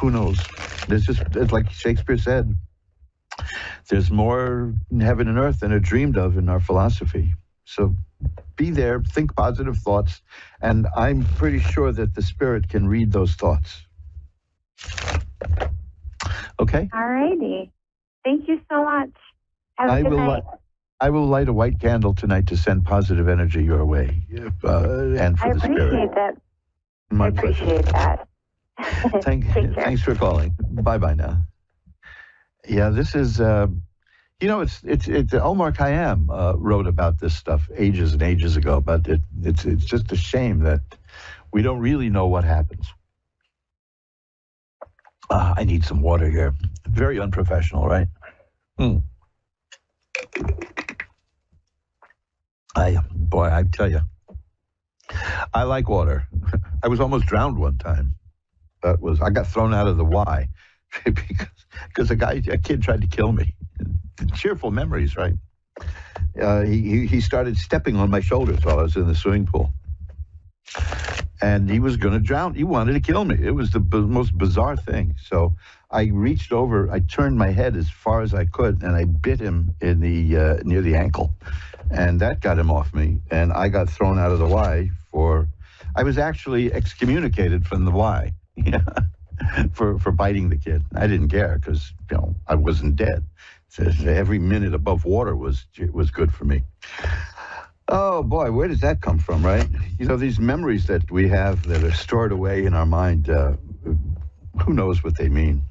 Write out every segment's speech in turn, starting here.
who knows? It's like Shakespeare said, there's more in heaven and earth than are dreamed of in our philosophy. So be there, think positive thoughts, and I'm pretty sure that the spirit can read those thoughts. Okay? All righty. Thank you so much. Have a good night. I will light a white candle tonight to send positive energy your way, and for the spirit. I appreciate that. Thanks for calling. Bye now. Yeah, this is, it's Omar Khayyam wrote about this stuff ages and ages ago, but it's just a shame that we don't really know what happens. I need some water here. Very unprofessional, right? I tell you, I like water. I was almost drowned one time. I got thrown out of the Y because a kid tried to kill me. Cheerful memories, right? He started stepping on my shoulders while I was in the swimming pool. And he was going to drown. He wanted to kill me. It was the most bizarre thing. So I reached over, I turned my head as far as I could, and I bit him in the near the ankle. And that got him off me. And I got thrown out of the Y I was actually excommunicated from the Y for biting the kid. I didn't care because, I wasn't dead. So every minute above water was good for me. Oh, boy, where does that come from, right? These memories that we have that are stored away in our mind, who knows what they mean?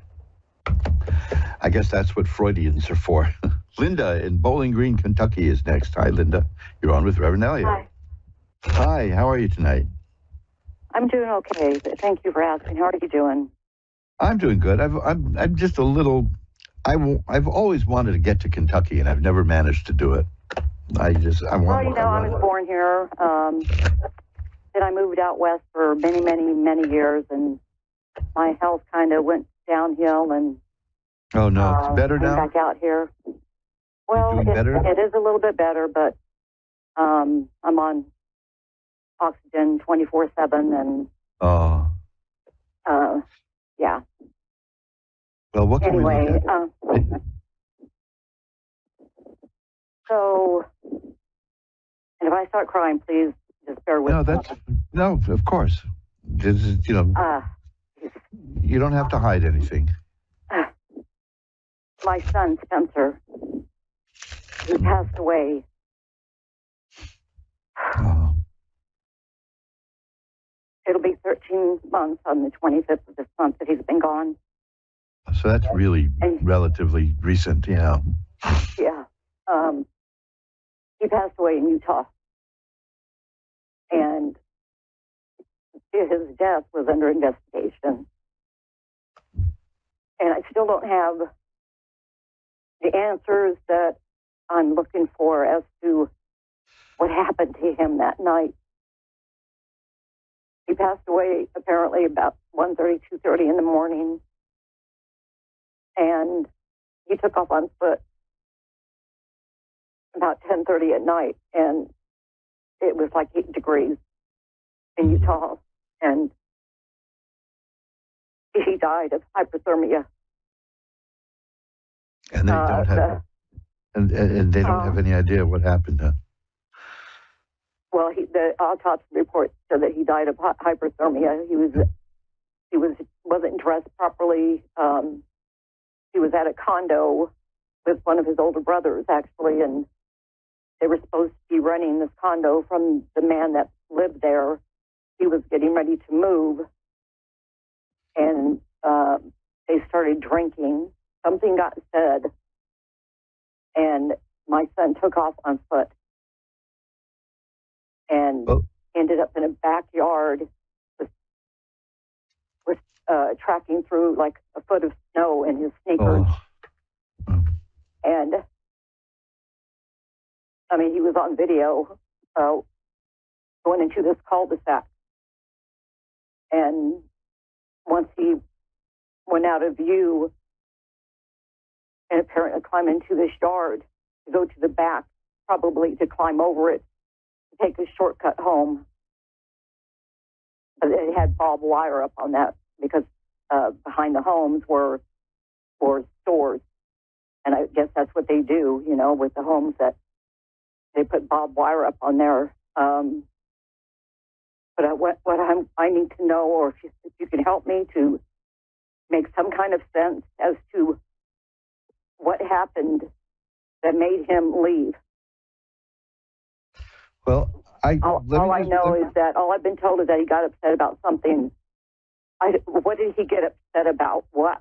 I guess that's what Freudians are for. Linda in Bowling Green, Kentucky is next. Hi, Linda. You're on with Reverend Elliot. Hi. Hi, how are you tonight? I'm doing okay. Thank you for asking. How are you doing? I'm doing good. I'm just a little... I've always wanted to get to Kentucky, and I've never managed to do it. I was born here. Then I moved out west for many, many, many years, and my health kind of went downhill. And oh no, it's better now. Back out here. Well, it is a little bit better, but I'm on oxygen 24/7, and yeah. Well, what can we look at? So, and if I start crying, please just bear with me. No, of course. This is, you don't have to hide anything. My son, Spencer, he passed away. Oh. It'll be 13 months on the 25th of this month that he's been gone. So that's really relatively recent, Yeah. He passed away in Utah. And his death was under investigation. And I still don't have the answers that I'm looking for as to what happened to him that night. He passed away apparently about 1:30, 2:30 in the morning. And he took off on foot about 10:30 at night, and it was like 8 degrees in Utah, and he died of hypothermia. And they don't have, and they don't have any idea what happened. Huh? Well, the autopsy report said that he died of hypothermia. He wasn't dressed properly. He was at a condo with one of his older brothers, actually, and they were supposed to be renting this condo from the man that lived there. He was getting ready to move, and they started drinking. Something got said, and my son took off on foot and ended up in a backyard with tracking through like a foot of snow in his sneakers. And I mean, he was on video going into this cul-de-sac. And once he went out of view and apparently climbed into this yard to go to the back, probably to climb over it, to take a shortcut home. But it had barbed wire up on that because behind the homes were stores. And I guess that's what they do, you know, with the homes that they put barbed wire up on there. But I need to know, or if you can help me to make some kind of sense as to what happened that made him leave. Well, all I know is that all I've been told is that he got upset about something. What did he get upset about? What?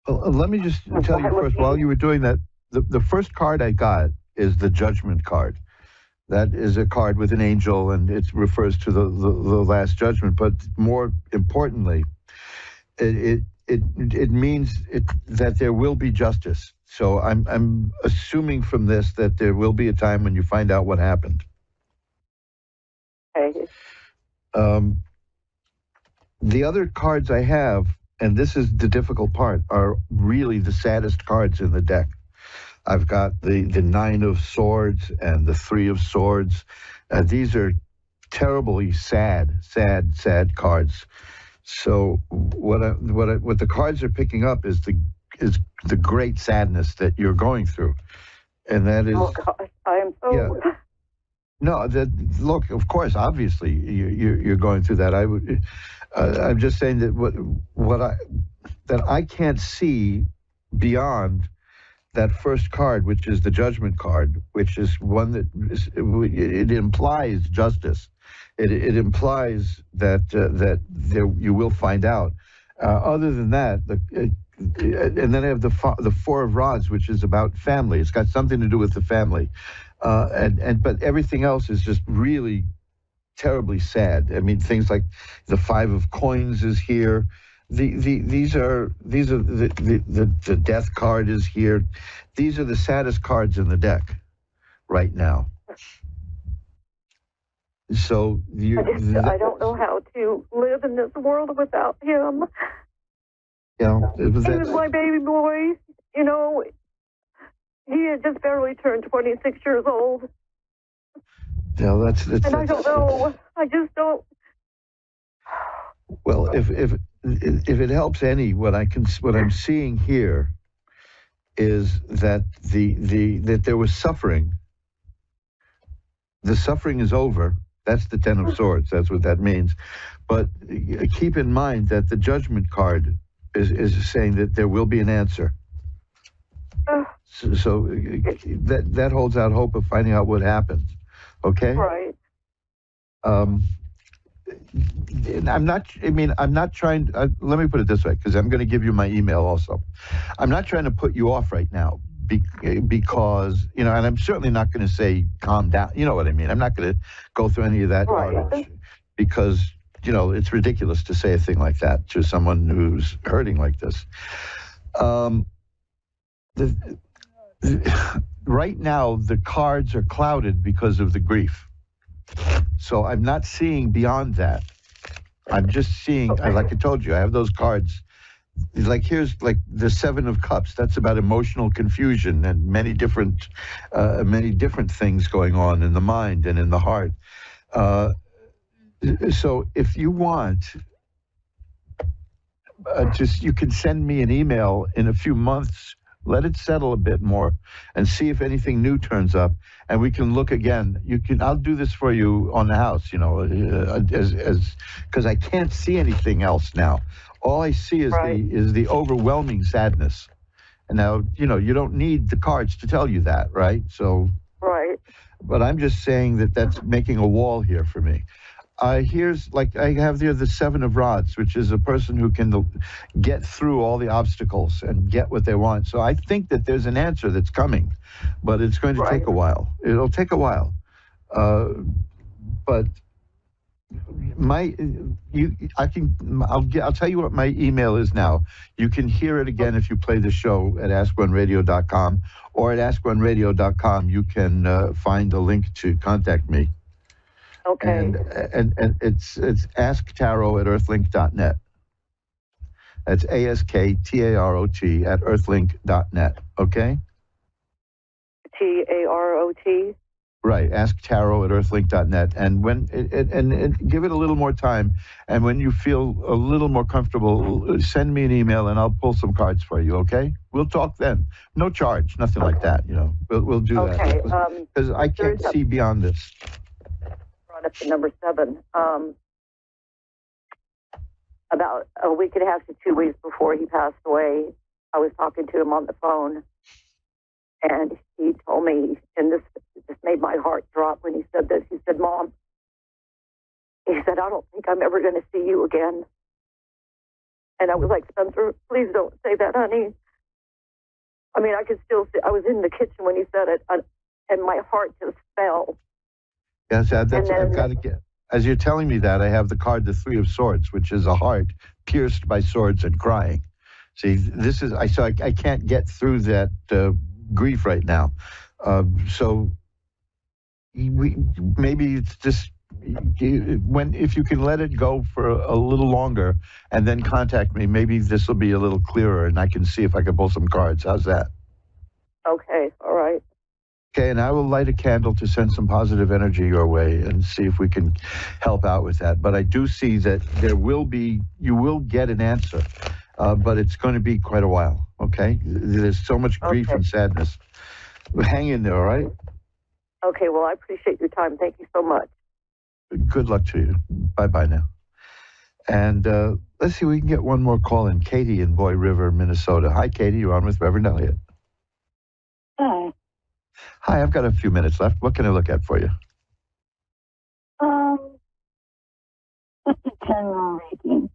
Well, let me just tell you first, while you were doing that, the first card I got is the Judgment card. That is a card with an angel, and it refers to the Last Judgment. But more importantly, it means that there will be justice. So I'm assuming from this that there will be a time when you find out what happened. Okay. The other cards I have, and this is the difficult part, are really the saddest cards in the deck. I've got the Nine of Swords and the Three of Swords. These are terribly sad cards. So what the cards are picking up is the great sadness that you're going through, and that is. Oh gosh, I am so. Yeah. No, look. Of course, obviously, you're going through that. I'm just saying that that I can't see beyond that first card, which is the Judgment card, which is one that it implies justice. It implies that you will find out. Other than that, and then I have the Four of Rods, which is about family. It's got something to do with the family, but everything else is just really terribly sad. I mean, things like the Five of Coins is here. These are the Death card is here. These are the saddest cards in the deck right now. So I don't know how to live in this world without him. Yeah, he was my baby boy. You know, he had just barely turned 26 years old. Yeah, that's and I don't know. I just don't. Well, if it helps any, what I'm seeing here is that that there was suffering. The suffering is over. That's the Ten of Swords. That's what that means. But keep in mind that the Judgment card is saying that there will be an answer. So that holds out hope of finding out what happens. Okay. Right. I'm not trying. Let me put it this way, because I'm going to give you my email also. I'm not trying to put you off right now because, you know, and I'm certainly not going to say calm down. You know what I mean? I'm not going to go through any of that garbage because, you know, it's ridiculous to say a thing like that to someone who's hurting like this. Right now, the cards are clouded because of the grief. So I'm not seeing beyond that. I'm just seeing, like I told you, I have those cards. Like here's like the Seven of Cups. That's about emotional confusion and many different things going on in the mind and in the heart. So if you want, you can send me an email in a few months. Let it settle a bit more and see if anything new turns up, and we can look again. I'll do this for you on the house, you know, because I can't see anything else now. All I see is the overwhelming sadness. And now, you know, you don't need the cards to tell you that, right? So, but I'm just saying that that's making a wall here for me. Here's, like, I have the Seven of Rods, which is a person who can get through all the obstacles and get what they want. So I think that there's an answer that's coming, but it's going to take a while. It'll take a while. But I'll tell you what my email is now. You can hear it again if you play the show at AskOneRadio.com, or at AskOneRadio.com you can find a link to contact me. Okay. And it's asktarot@earthlink.net. That's ASKTAROT at earthlink.net. Okay? TAROT? Right. Ask Tarot at earthlink.net. And when and give it a little more time. And when you feel a little more comfortable, send me an email and I'll pull some cards for you. Okay? We'll talk then. No charge, nothing like that. We'll do that. Okay. Because I can't see beyond this. Brought up to number 7. About a week and a half to 2 weeks before he passed away, I was talking to him on the phone, and he told me, and this just made my heart drop when he said this. He said, "Mom," he said, "I don't think I'm ever going to see you again." And I was like, "Spencer, please don't say that, honey." I mean, I could still see, I was in the kitchen when he said it, and my heart just fell. Yes, I've got to get. As you're telling me that, I have the card, the Three of Swords, which is a heart pierced by swords and crying. See, this is I can't get through that grief right now. So maybe it's just if you can let it go for a little longer and then contact me, maybe this will be a little clearer and I can see if I can pull some cards. How's that? Okay, all right. Okay, and I will light a candle to send some positive energy your way and see if we can help out with that. But I do see that you will get an answer, but it's going to be quite a while, okay? There's so much grief and sadness. Hang in there, all right? Okay, well, I appreciate your time. Thank you so much. Good luck to you. Bye-bye now. And let's see, we can get one more call in. Katie in Boy River, Minnesota. Hi, Katie. You're on with Reverend Elliott. Hi. Hi, I've got a few minutes left. What can I look at for you? Just a general reading.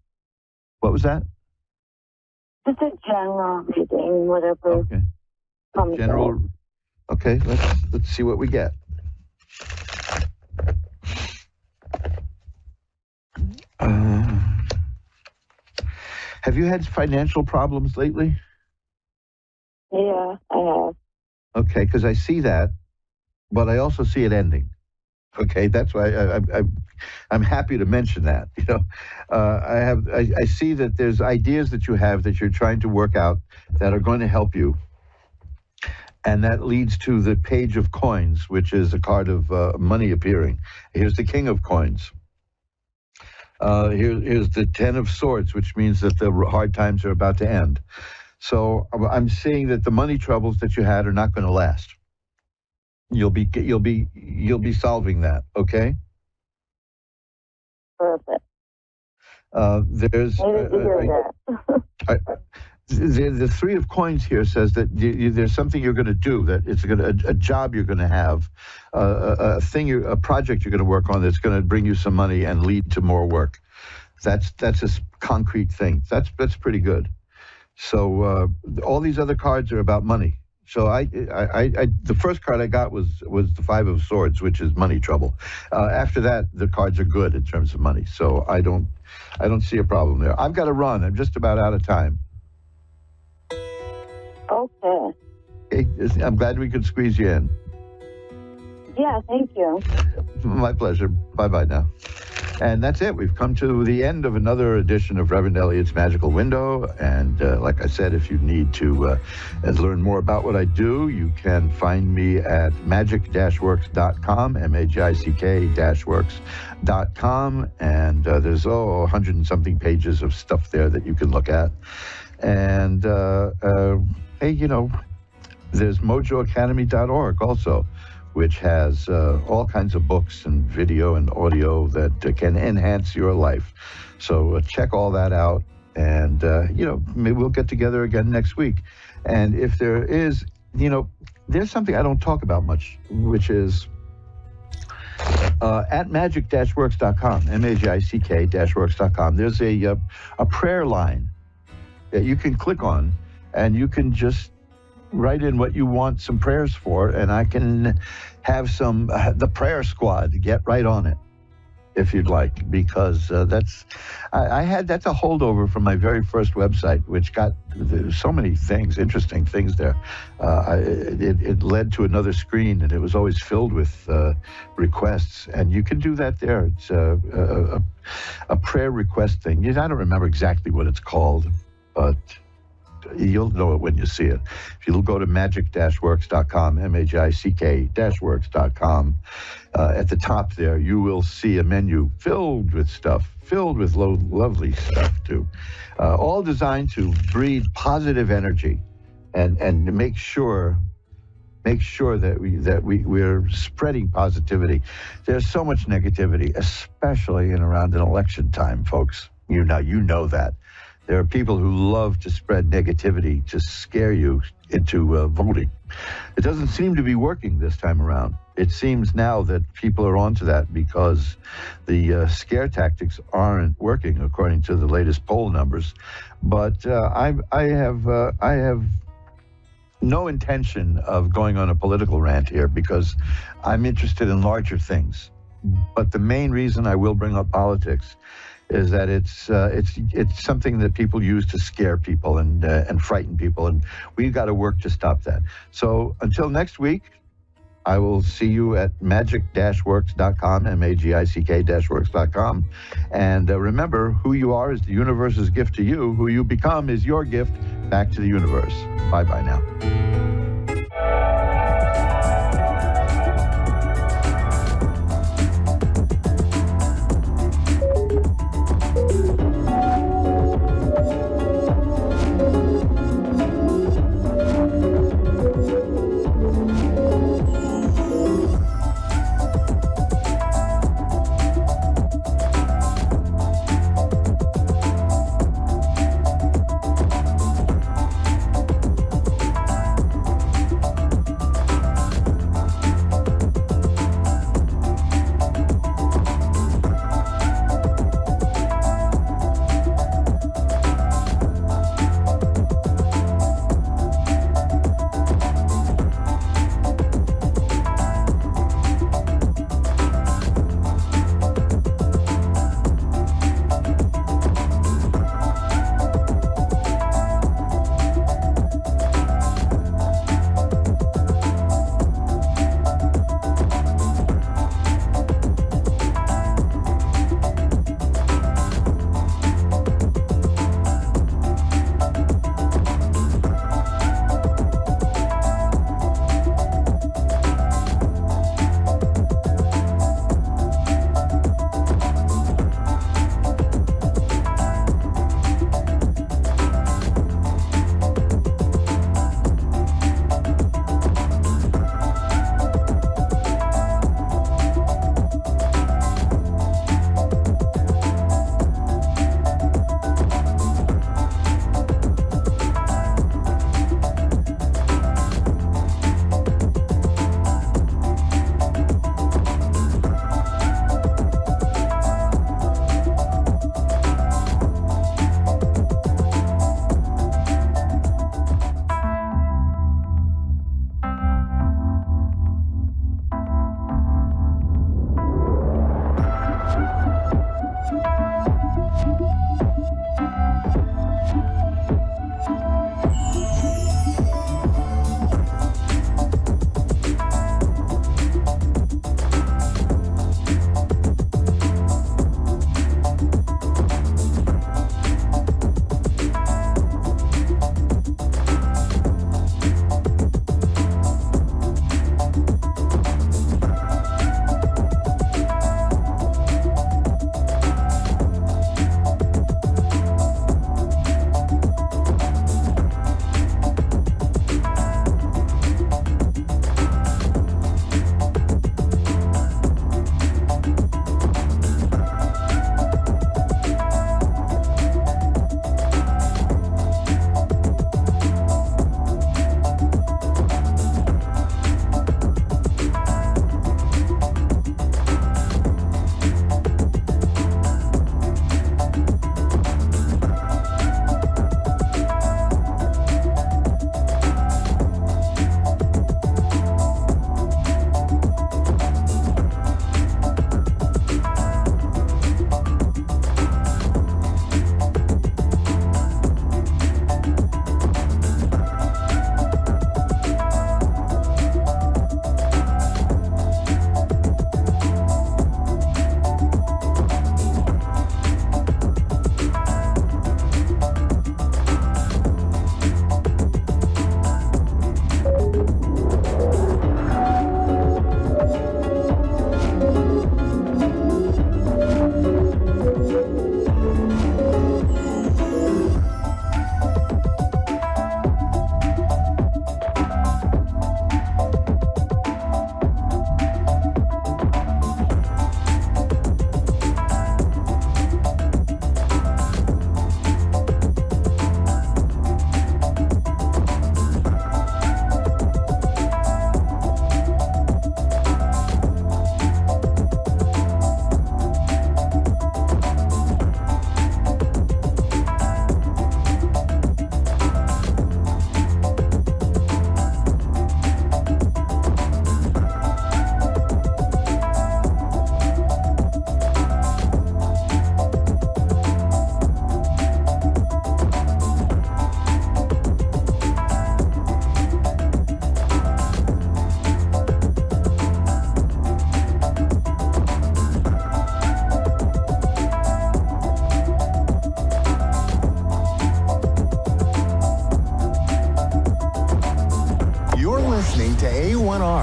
What was that? Just a general reading, whatever. Okay. General. Okay, let's see what we get. Have you had financial problems lately? Yeah, I have. Okay, because I see that, but I also see it ending. Okay, that's why I'm happy to mention that. I see that there's ideas that you have that you're trying to work out that are going to help you, and that leads to the Page of Coins, which is a card of money appearing. Here's the King of Coins. Here's the Ten of Swords, which means that the hard times are about to end. So I'm seeing that the money troubles that you had are not going to last. You'll be solving that, okay? Perfect. There's the Three of Coins here says that there's something you're going to do, that it's a job you're going to have, a project you're going to work on that's going to bring you some money and lead to more work. That's a concrete thing. That's pretty good. So all these other cards are about money. So the first card I got was the Five of Swords, which is money trouble. After that, the cards are good in terms of money. So I don't see a problem there. I've got to run. I'm just about out of time. Okay. I'm glad we could squeeze you in. Yeah, thank you. My pleasure. Bye-bye now. And that's it. We've come to the end of another edition of Reverend Elliott's Magical Window. And like I said, if you need to learn more about what I do, you can find me at magic-works.com, magic-works.com. And there's 100 and something pages of stuff there that you can look at. And, hey, there's mojoacademy.org also, which has all kinds of books and video and audio that can enhance your life. So check all that out. And, maybe we'll get together again next week. And if there is, there's something I don't talk about much, which is at magic-works.com, magick-works.com, there's a prayer line that you can click on, and you can just write in what you want some prayers for, and I can have the prayer squad get right on it if you'd like, because that's a holdover from my very first website, which got so many things, interesting things there. It led to another screen, and it was always filled with requests, and you can do that there. It's a prayer request thing. I don't remember exactly what it's called, but you'll know it when you see it. If you'll go to magic-works.com, magic-works.com, at the top there, you will see a menu filled with stuff, filled with lovely stuff too, all designed to breed positive energy and make sure that we're spreading positivity. There's so much negativity, especially in around an election time, folks. You know that. There are people who love to spread negativity to scare you into voting. It doesn't seem to be working this time around. It seems now that people are onto that because the scare tactics aren't working, according to the latest poll numbers. But I have no intention of going on a political rant here because I'm interested in larger things. But the main reason I will bring up politics is that it's something that people use to scare people and frighten people, and we've got to work to stop that. So until next week, I will see you at magic-works.com, magick-works.com. And remember, who you are is the universe's gift to you. Who you become is your gift back to the universe. Bye-bye now.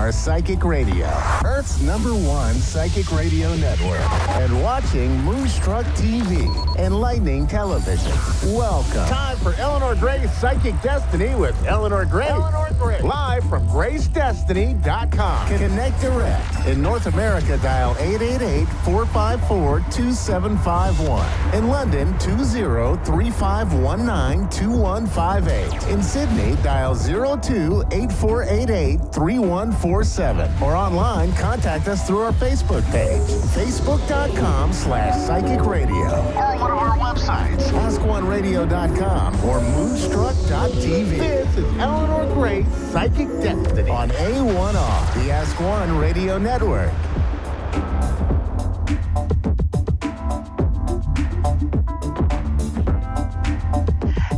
A1R Psychic Radio, Earth's #1 psychic radio network, and watching Moonstruck TV, enlightening television. Welcome. Time for Eleanor Gray's Psychic Destiny with Eleanor Gray. Eleanor Gray. Live from GraceDestiny.com. Connect direct. In North America, dial 888-454-2751. In London, 20-3519-2158. In Sydney, dial 02-8488-3147. Or online, contact us through our Facebook page, facebook.com/psychic radio. Or one of our websites, askoneradio.com or moonstruck.tv. This is Eleanor Gray's Psychic Destiny on A1R, the Ask One Radio Network.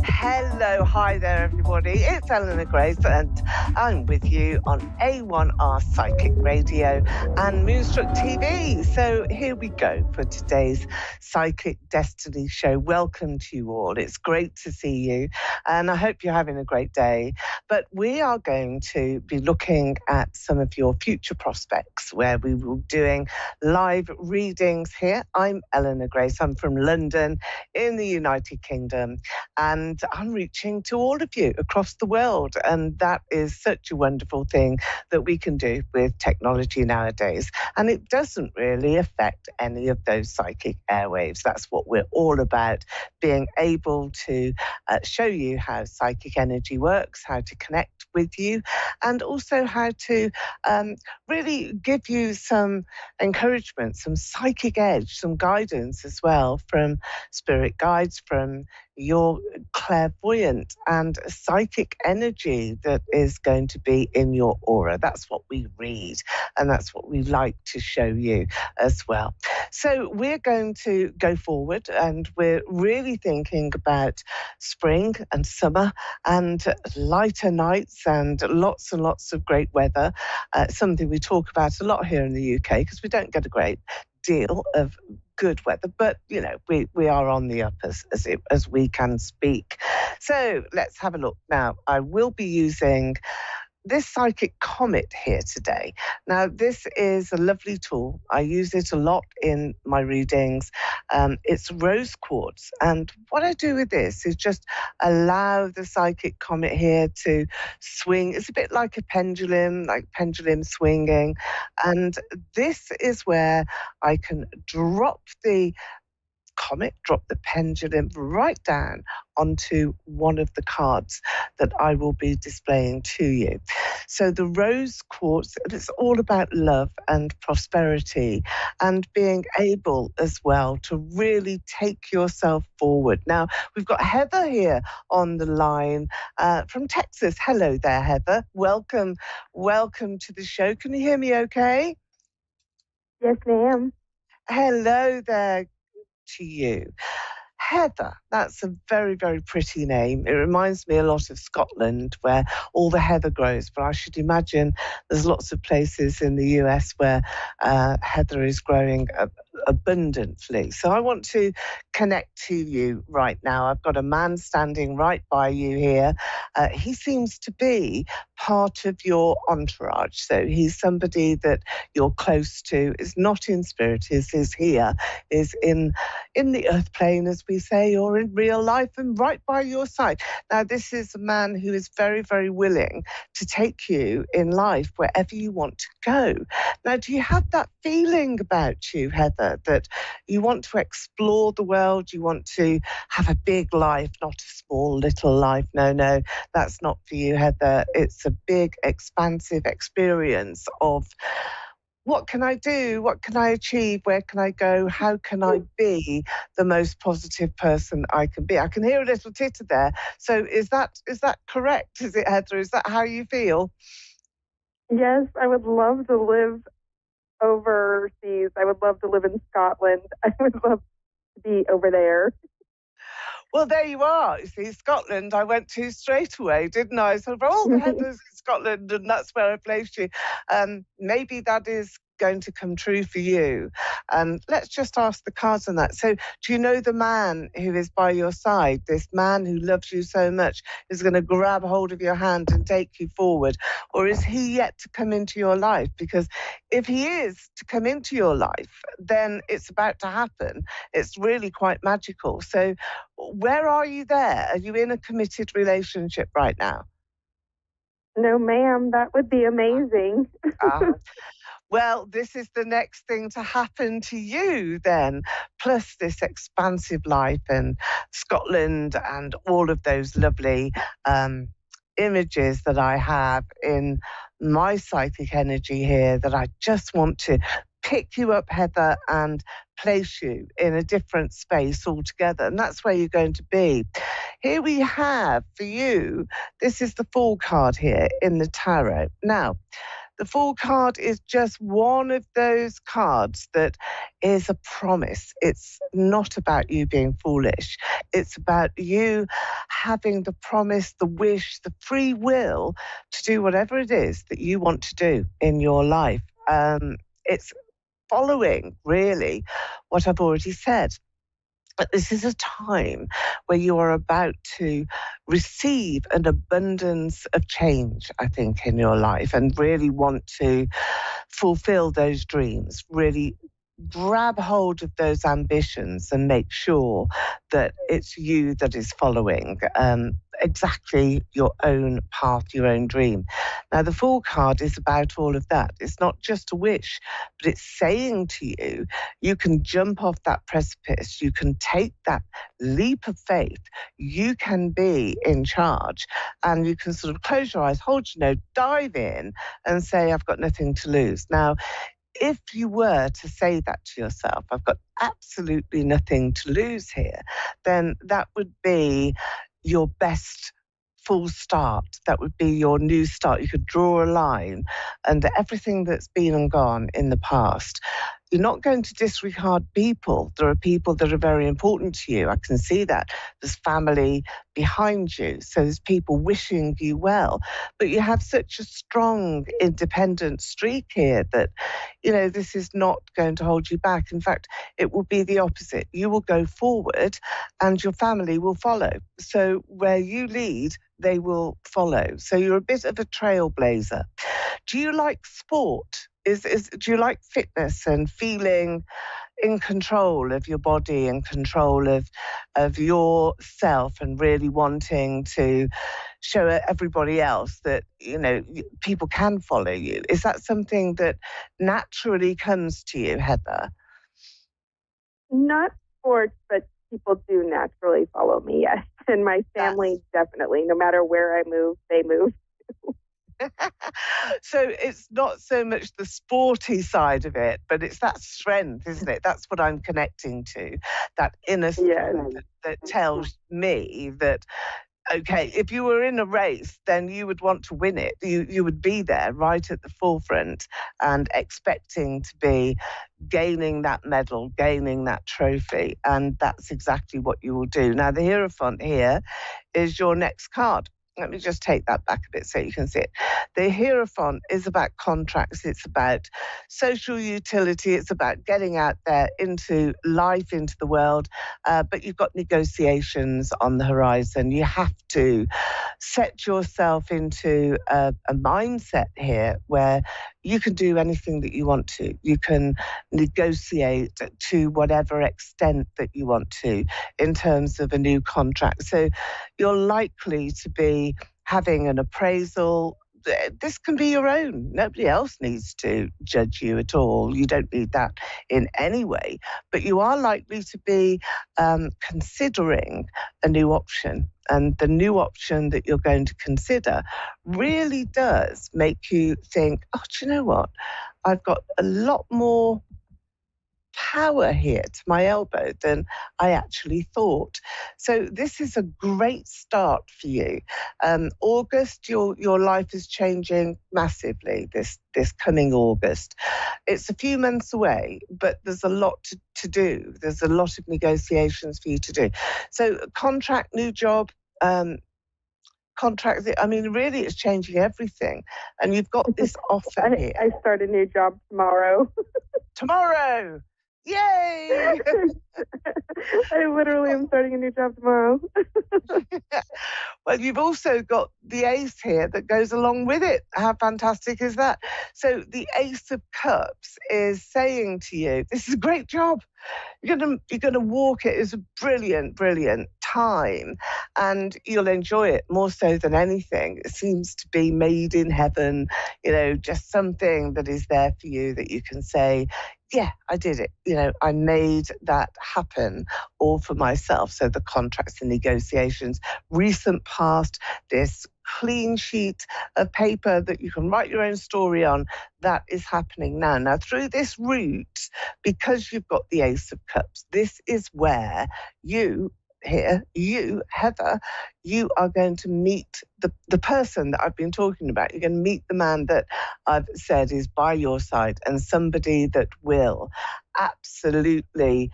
Hello, hi there, everybody. It's Eleanor Grace, and I'm with you on A1R Psychic Radio and Moonstruck TV. So here we go for today's Psychic Destiny show. Welcome to you all. It's great to see you, and I hope you're having a great day. But we are going to be looking at some of your future prospects, where we will be doing live readings here. I'm Eleanor Grace. I'm from London in the United Kingdom, and I'm reaching to all of you across the world. And that is such a wonderful thing that we can do with technology nowadays. And it doesn't really affect any of those psychic airwaves. That's what we're all about, being able to show you how psychic energy works, how to connect with you, and also how to really give you some encouragement, some psychic edge, some guidance as well from spirit guides, from your clairvoyant and psychic energy that is going to be in your aura. That's what we read, and that's what we like to show you as well. So we're going to go forward, and we're really thinking about spring and summer and lighter nights and lots of great weather. Something we talk about a lot here in the UK, because we don't get a great deal of good weather, but you know, we are on the up as we can speak. So let's have a look now. I will be using this psychic comet here today. Now, this is a lovely tool. I use it a lot in my readings. It's rose quartz. And what I do with this is just allow the psychic comet here to swing. It's a bit like a pendulum, like pendulum swinging. And this is where I can drop the comet, drop the pendulum right down onto one of the cards that I will be displaying to you. So the rose quartz, it's all about love and prosperity and being able as well to really take yourself forward. Now, we've got Heather here on the line from Texas. Hello there, Heather. Welcome to the show. Can you hear me okay? Yes, ma'am. Hello there to you. Heather, that's a very, very pretty name. It reminds me a lot of Scotland, where all the heather grows, but I should imagine there's lots of places in the US where heather is growing abundantly. So I want to connect to you right now. I've got a man standing right by you here. He seems to be part of your entourage. So he's somebody that you're close to, is not in spirit, is here, is in the earth plane, as we say, or in real life, and right by your side. Now, this is a man who is very, very willing to take you in life wherever you want to go. Now, do you have that feeling about you, Heather, that you want to explore the world, you want to have a big life, not a small little life? No, that's not for you, Heather. It's a big, expansive experience of what can I do? What can I achieve? Where can I go? How can I be the most positive person I can be? I can hear a little titter there. So is that correct? Is it, Heather? Is that how you feel? Yes, I would love to live overseas. I would love to live in Scotland. I would love to be over there. Well, there you are. You see, Scotland, I went to straight away, didn't I? So, all the Heathers in Scotland, and that's where I placed you. Maybe that is going to come true for you. And let's just ask the cards on that. So do you know the man who is by your side, this man who loves you so much, is going to grab hold of your hand and take you forward? Or is he yet to come into your life? Because if he is to come into your life, then it's about to happen. It's really quite magical. So where are you there? Are you in a committed relationship right now? No, ma'am, that would be amazing. Well, this is the next thing to happen to you then, plus this expansive life and Scotland and all of those lovely images that I have in my psychic energy here that I just want to pick you up, Heather, and place you in a different space altogether. And that's where you're going to be. Here we have for you, this is the Fool card here in the tarot. Now, the Fool card is just one of those cards that is a promise. It's not about you being foolish. It's about you having the promise, the wish, the free will to do whatever it is that you want to do in your life. It's following, really, what I've already said. But this is a time where you are about to receive an abundance of change, I think, in your life, and really want to fulfill those dreams, really grab hold of those ambitions and make sure that it's you that is following exactly your own path, your own dream. Now, the Fool card is about all of that. It's not just a wish, but it's saying to you, you can jump off that precipice, you can take that leap of faith, you can be in charge, and you can sort of close your eyes, hold your nose, dive in and say, I've got nothing to lose. Now, if you were to say that to yourself, I've got absolutely nothing to lose here, then that would be your best full start. That would be your new start. You could draw a line under everything that's been and gone in the past. You're not going to disregard people. There are people that are very important to you. I can see that. There's family behind you. So there's people wishing you well. But you have such a strong independent streak here that, you know, this is not going to hold you back. In fact, it will be the opposite. You will go forward and your family will follow. So where you lead, they will follow. So you're a bit of a trailblazer. Do you like sport? Do you like fitness and feeling in control of your body and control of yourself and really wanting to show everybody else that, you know, people can follow you? Is that something that naturally comes to you, Heather? Not sports, but people do naturally follow me, yes. And my family definitely, no matter where I move, they move. So it's not so much the sporty side of it, but it's that strength, isn't it? That's what I'm connecting to, that inner strength that tells me that, okay, if you were in a race, then you would want to win it. You would be there right at the forefront and expecting to be gaining that medal, gaining that trophy. And that's exactly what you will do. Now, the Hierophant here is your next card. Let me just take that back a bit so you can see it. The Hierophant is about contracts. It's about social utility. It's about getting out there into life, into the world. But you've got negotiations on the horizon. You have to set yourself into a mindset here where you can do anything that you want to. You can negotiate to whatever extent that you want to in terms of a new contract. So you're likely to be having an appraisal. This can be your own. Nobody else needs to judge you at all. You don't need that in any way. But you are likely to be considering a new option. And the new option that you're going to consider really does make you think, oh, do you know what? I've got a lot more power here to my elbow than I actually thought. So this is a great start for you. August, your life is changing massively this coming August. It's a few months away, but there's a lot to do. There's a lot of negotiations for you to do. So contract, new job, contract. I mean, really, it's changing everything. And you've got this offer here. I start a new job tomorrow. Tomorrow! Yay! I literally am starting a new job tomorrow. Well, you've also got the ace here that goes along with it. How fantastic is that? So the Ace of Cups is saying to you, this is a great job. You're gonna walk it. It's a brilliant, brilliant time, and you'll enjoy it more so than anything. It seems to be made in heaven, just something that is there for you that you can say, yeah, I did it. I made that happen all for myself. So the contracts and negotiations, recent past, this clean sheet of paper that you can write your own story on, that is happening now. Now, through this route, because you've got the Ace of Cups, this is where you, Heather, you are going to meet the person that I've been talking about. You're going to meet the man that I've said is by your side, and somebody that will absolutely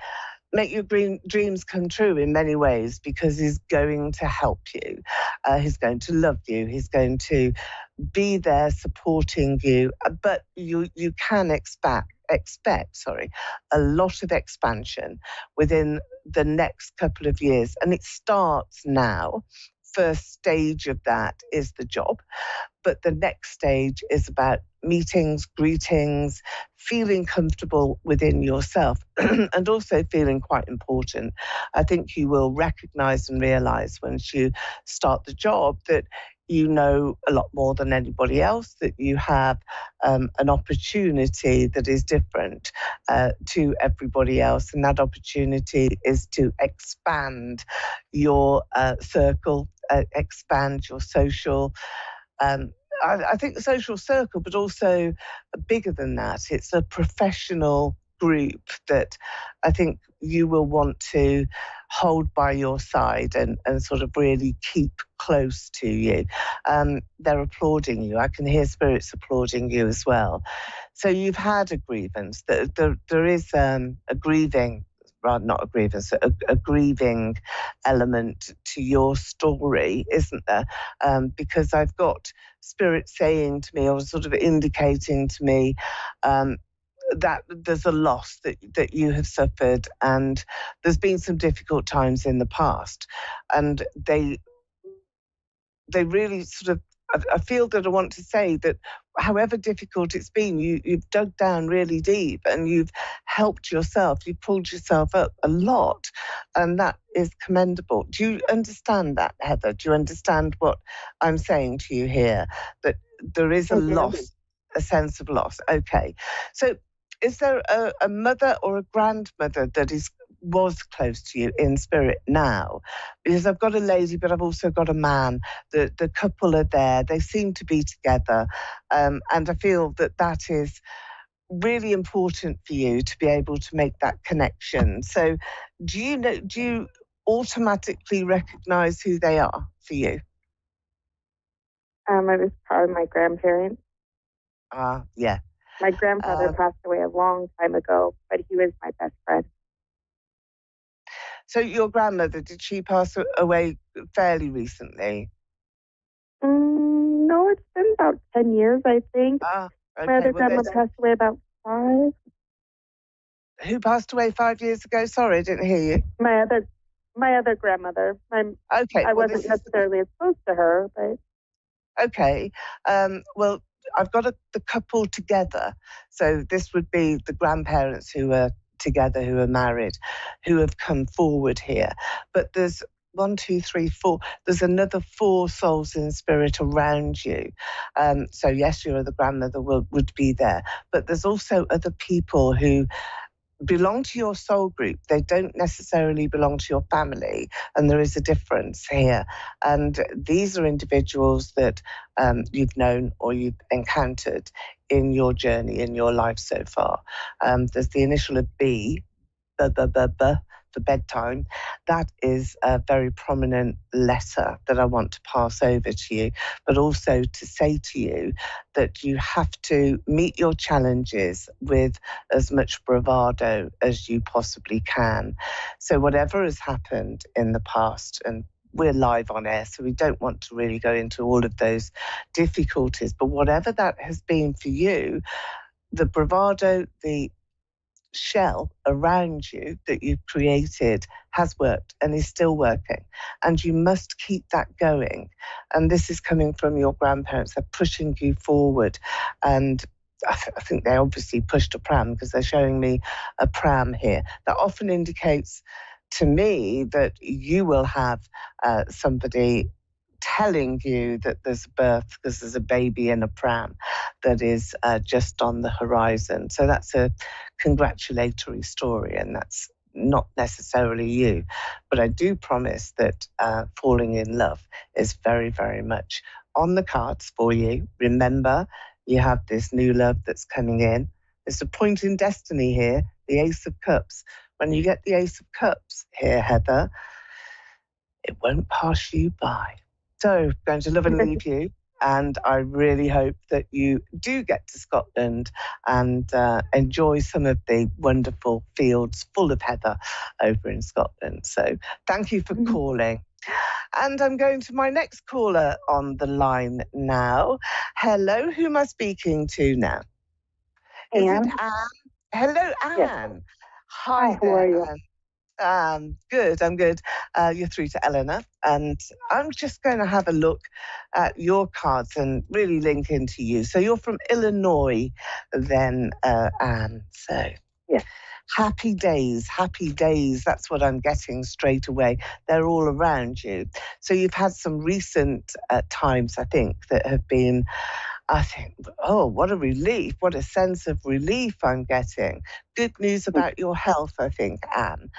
make your dreams come true in many ways, because he's going to help you. He's going to love you. He's going to be there supporting you. But you can expect a lot of expansion within the next couple of years. And it starts now. First stage of that is the job. But the next stage is about meetings, greetings, feeling comfortable within yourself, and also feeling quite important. I think you will recognize and realize once you start the job that you know a lot more than anybody else, that you have an opportunity that is different to everybody else. And that opportunity is to expand your circle, expand your social I think the social circle, but also bigger than that. It's a professional group that I think you will want to hold by your side and sort of really keep close to you. They're applauding you. I can hear spirits applauding you as well. So you've had a grievance. There is a grieving, rather not a grievance, a grieving element to your story, isn't there? Because I've got spirit saying to me, or sort of indicating to me, that there's a loss that you have suffered, and there's been some difficult times in the past, and they really sort of, I feel that I want to say that however difficult it's been, you've dug down really deep and you've helped yourself, you've pulled yourself up a lot, and that is commendable. Do you understand that, Heather? Do you understand what I'm saying to you here? That there is a loss, a sense of loss. Okay. So is there a mother or a grandmother that was close to you in spirit now? Because I've got a lady, but I've also got a man. The couple are there. They seem to be together. And I feel that is really important for you to be able to make that connection. So do you automatically recognize who they are for you? I was probably my grandparents. Yeah. My grandfather passed away a long time ago, but he was my best friend. So your grandmother, did she pass away fairly recently? No, it's been about 10 years, I think. Okay. My other grandma passed away about 5. Who passed away 5 years ago? Sorry, I didn't hear you. My other grandmother. Okay. I wasn't necessarily as close to her, but... Okay. Well, I've got the couple together. So this would be the grandparents who are together, who are married, who have come forward here. But there's 1, 2, 3, 4. There's another 4 souls in spirit around you. So yes, your other grandmother would be there. But there's also other people who belong to your soul group. They don't necessarily belong to your family, and there is a difference here. And these are individuals that you've known or you've encountered in your journey, in your life so far. There's the initial of B, for bedtime. That is a very prominent letter that I want to pass over to you, but also to say to you that you have to meet your challenges with as much bravado as you possibly can. So whatever has happened in the past, and we're live on air, so we don't want to really go into all of those difficulties. But whatever that has been for you, the bravado, the shell around you that you've created has worked and is still working, and you must keep that going. And this is coming from your grandparents. They're pushing you forward, and I think they obviously pushed a pram, because they're showing me a pram here. That often indicates to me that you will have somebody telling you that there's a birth, because there's a baby in a pram that is just on the horizon. So that's a congratulatory story, and that's not necessarily you. But I do promise that falling in love is very, very much on the cards for you. Remember, you have this new love that's coming in. There's a point in destiny here, the Ace of Cups. When you get the Ace of Cups here, Heather, it won't pass you by. So, going to love and leave you. And I really hope that you do get to Scotland and enjoy some of the wonderful fields full of heather over in Scotland. So thank you for calling. And I'm going to my next caller on the line now. Hello, who am I speaking to now? Is it Anne? Hello, Anne. Yes. Hi, how are you? Anne. Good, I'm good. You're through to Eleanor, and I'm just going to have a look at your cards and really link into you. So you're from Illinois then, Anne. So yes. Happy days, that's what I'm getting straight away. They're all around you. So you've had some recent times, I think, that have been, I think, oh, what a relief, what a sense of relief I'm getting. Good news about your health, I think, Anne,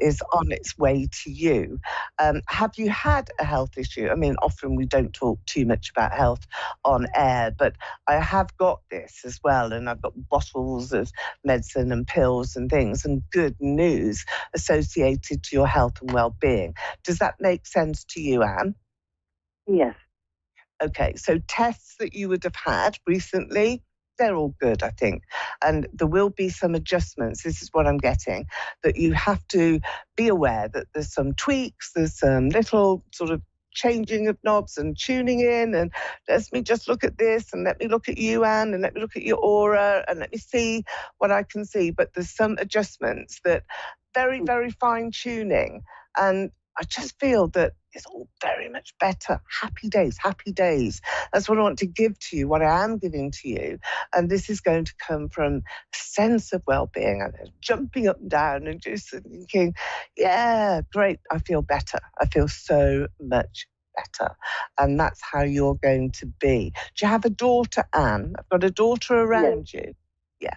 is on its way to you. Have you had a health issue? I mean, often we don't talk too much about health on air, but I have got this as well, and I've got bottles of medicine and pills and things, and good news associated to your health and well-being. Does that make sense to you, Anne? Yes. Okay, so tests that you would have had recently, they're all good, I think. And there will be some adjustments. This is what I'm getting, that you have to be aware that there's some tweaks, there's some little sort of changing of knobs and tuning in, and let me just look at this, and let me look at you, Anne, and let me look at your aura, and let me see what I can see. But there's some adjustments that very, very fine tuning. And I just feel that it's all very much better. Happy days, happy days. That's what I want to give to you, what I am giving to you. And this is going to come from a sense of well-being, and jumping up and down and just thinking, yeah, great, I feel better. I feel so much better. And that's how you're going to be. Do you have a daughter, Anne? I've got a daughter around you. Yeah.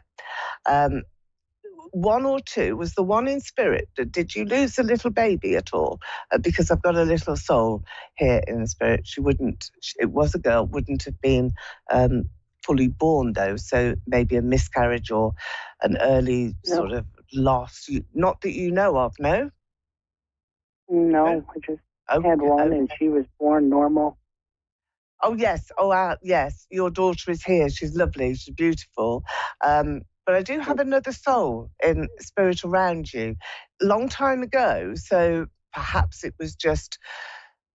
One or two, was the one in spirit? Did you lose a little baby at all? Because I've got a little soul here in the spirit. It was a girl, wouldn't have been fully born though. So maybe a miscarriage or an early sort of loss. Not that you know of, no? No, I just had one and she was born normal. Oh, yes. Oh, yes. Your daughter is here. She's lovely. She's beautiful. But I do have another soul in spirit around you. Long time ago, so perhaps it was just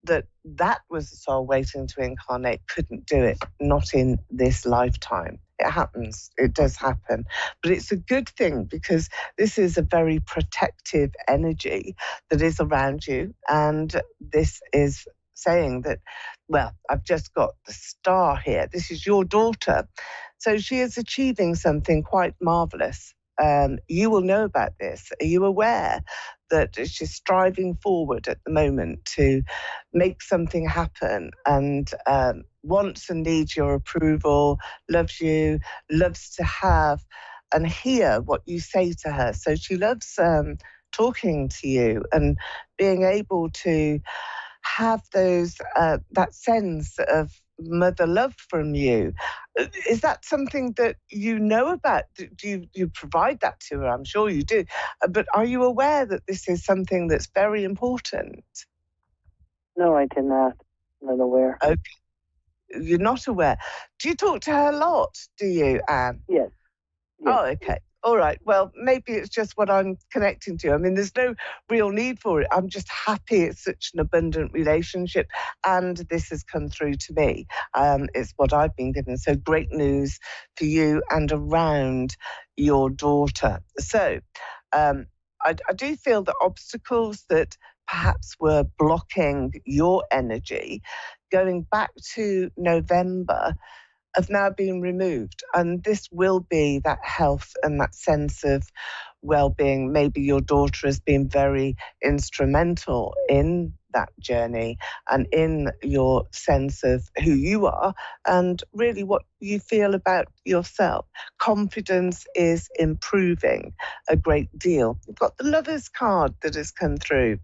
that was a soul waiting to incarnate, couldn't do it, not in this lifetime. It happens. It does happen. But it's a good thing, because this is a very protective energy that is around you. And this is saying that, well, I've just got the star here. This is your daughter. So she is achieving something quite marvelous. You will know about this. Are you aware that she's striving forward at the moment to make something happen, and wants and needs your approval, loves you, loves to have and hear what you say to her. So she loves talking to you and being able to have those that sense of mother love from you. Is that something that you know about? Do you provide that to her? I'm sure you do. But are you aware that this is something that's very important? No, I did not. I'm not aware. Okay. You're not aware. Do you talk to her a lot, do you, Anne? Yes. Oh, okay. All right. Well, maybe it's just what I'm connecting to. I mean, there's no real need for it. I'm just happy it's such an abundant relationship. And this has come through to me. It's what I've been given. So great news for you and around your daughter. So I do feel that obstacles that perhaps were blocking your energy going back to November have now been removed. And this will be that health and that sense of well-being. Maybe your daughter has been very instrumental in that journey and in your sense of who you are and really what you feel about yourself. Confidence is improving a great deal. You've got the Lover's card that has come through.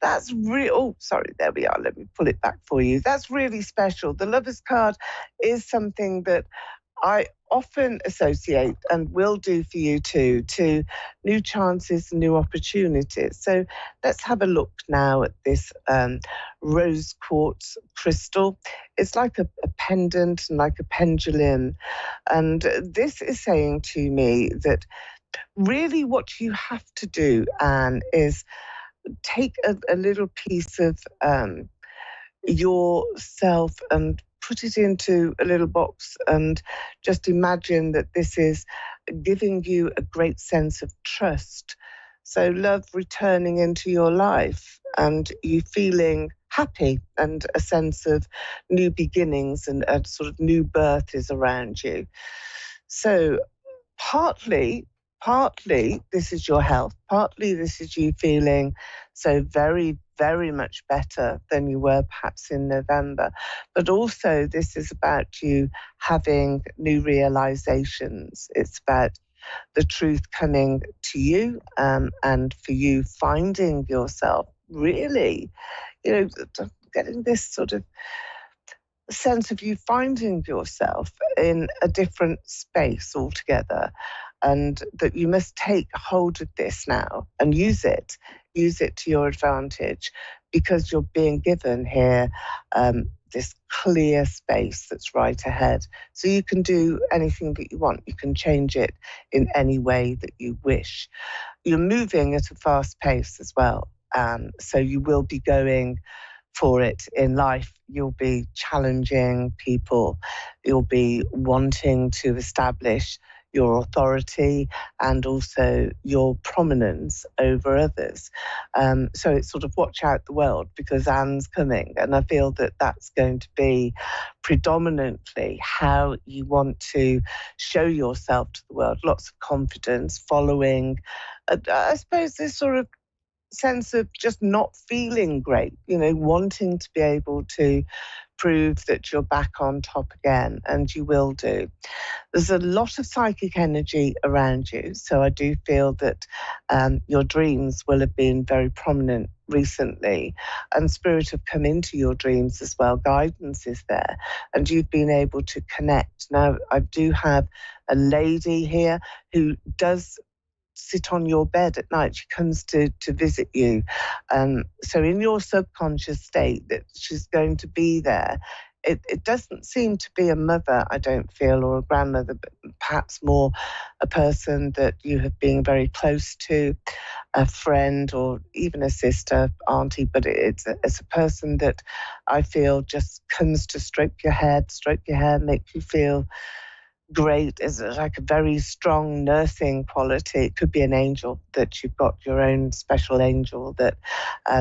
That's real. Oh, sorry, there we are. Let me pull it back for you. That's really special. The Lover's card is something that I often associate and will do for you too, to new chances, new opportunities. So let's have a look now at this rose quartz crystal. It's like a pendant and like a pendulum. And this is saying to me that really what you have to do, Anne, is take a little piece of yourself and put it into a little box and just imagine that this is giving you a great sense of trust. So love returning into your life and you feeling happy and a sense of new beginnings and a sort of new birth is around you. So partly this is your health, partly this is you feeling so very, very much better than you were perhaps in November. But also this is about you having new realizations. It's about the truth coming to you and for you finding yourself really, getting this sort of sense of you finding yourself in a different space altogether, and that you must take hold of this now and use it to your advantage, because you're being given here this clear space that's right ahead. So you can do anything that you want. You can change it in any way that you wish. You're moving at a fast pace as well. So you will be going for it in life. You'll be challenging people. You'll be wanting to establish your authority and also your prominence over others. So it's sort of watch out the world, because Anne's coming. And I feel that that's going to be predominantly how you want to show yourself to the world. Lots of confidence, following, I suppose, this sort of sense of just not feeling great, wanting to be able to prove that you're back on top again, and you will do. There's a lot of psychic energy around you, so I do feel that your dreams will have been very prominent recently, and spirit have come into your dreams as well. Guidance is there, and you've been able to connect. Now, I do have a lady here who does sit on your bed at night. She comes to visit you. So in your subconscious state, that she's going to be there. It doesn't seem to be a mother, I don't feel, or a grandmother, but perhaps more a person that you have been very close to, a friend or even a sister, auntie, but it's a person that I feel just comes to stroke your hair, make you feel great. Is like a very strong nursing quality. It could be an angel, that you've got your own special angel that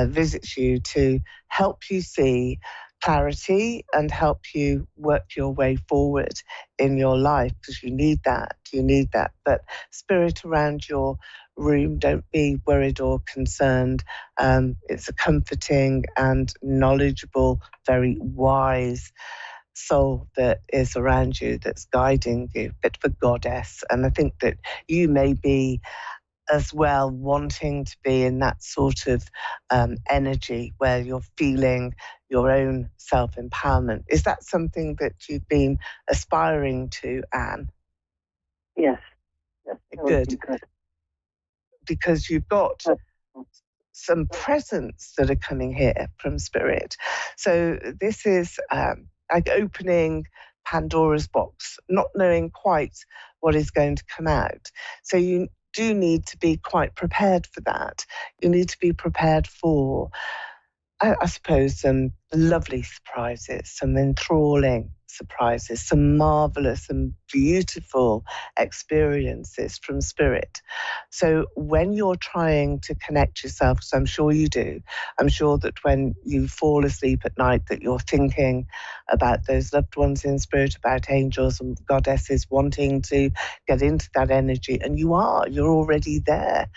visits you to help you see clarity and help you work your way forward in your life, because you need that. But spirit around your room, don't be worried or concerned. It's a comforting and knowledgeable, very wise soul that is around you, that's guiding you, bit of a goddess. And I think that you may be as well wanting to be in that sort of energy where you're feeling your own self-empowerment. Is that something that you've been aspiring to, Anne? Yes. Good. Because you've got some presents that are coming here from spirit. So this is like opening Pandora's box, not knowing quite what is going to come out. So you do need to be quite prepared for that. You need to be prepared for, I suppose, some lovely surprises, some enthralling surprises, some marvelous and beautiful experiences from spirit. So when you're trying to connect yourself, so I'm sure you do, I'm sure that when you fall asleep at night that you're thinking about those loved ones in spirit, about angels and goddesses wanting to get into that energy, and you're already there.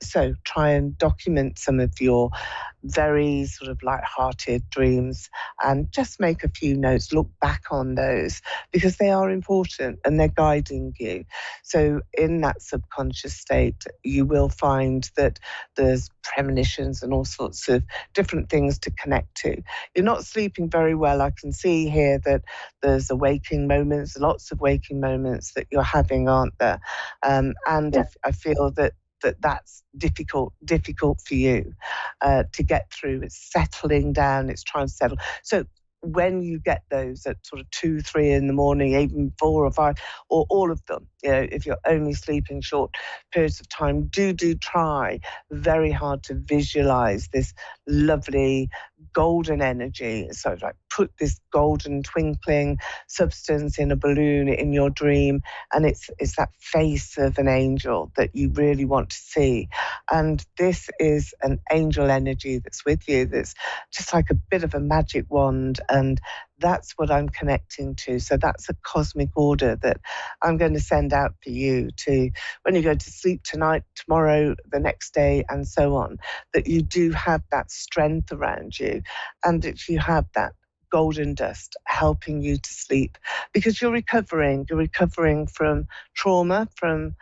So try and document some of your very sort of light-hearted dreams and just make a few notes, look back on those, because they are important and they're guiding you. So in that subconscious state, you will find that there's premonitions and all sorts of different things to connect to. You're not sleeping very well. I can see here that there's waking moments, lots of waking moments that you're having, aren't there? I feel that's difficult for you to get through. It's settling down, it's trying to settle. So when you get those at sort of 2, 3 in the morning, even 4 or 5, or all of them, if you're only sleeping short periods of time, do try very hard to visualize this lovely golden energy. So like put this golden twinkling substance in a balloon in your dream, and it's that face of an angel that you really want to see. And this is an angel energy that's with you, that's just like a bit of a magic wand, and that's what I'm connecting to. So that's a cosmic order that I'm going to send out for you to, when you go to sleep tonight, tomorrow, the next day, and so on, that you do have that strength around you, and that you have that golden dust helping you to sleep, because you're recovering from trauma, from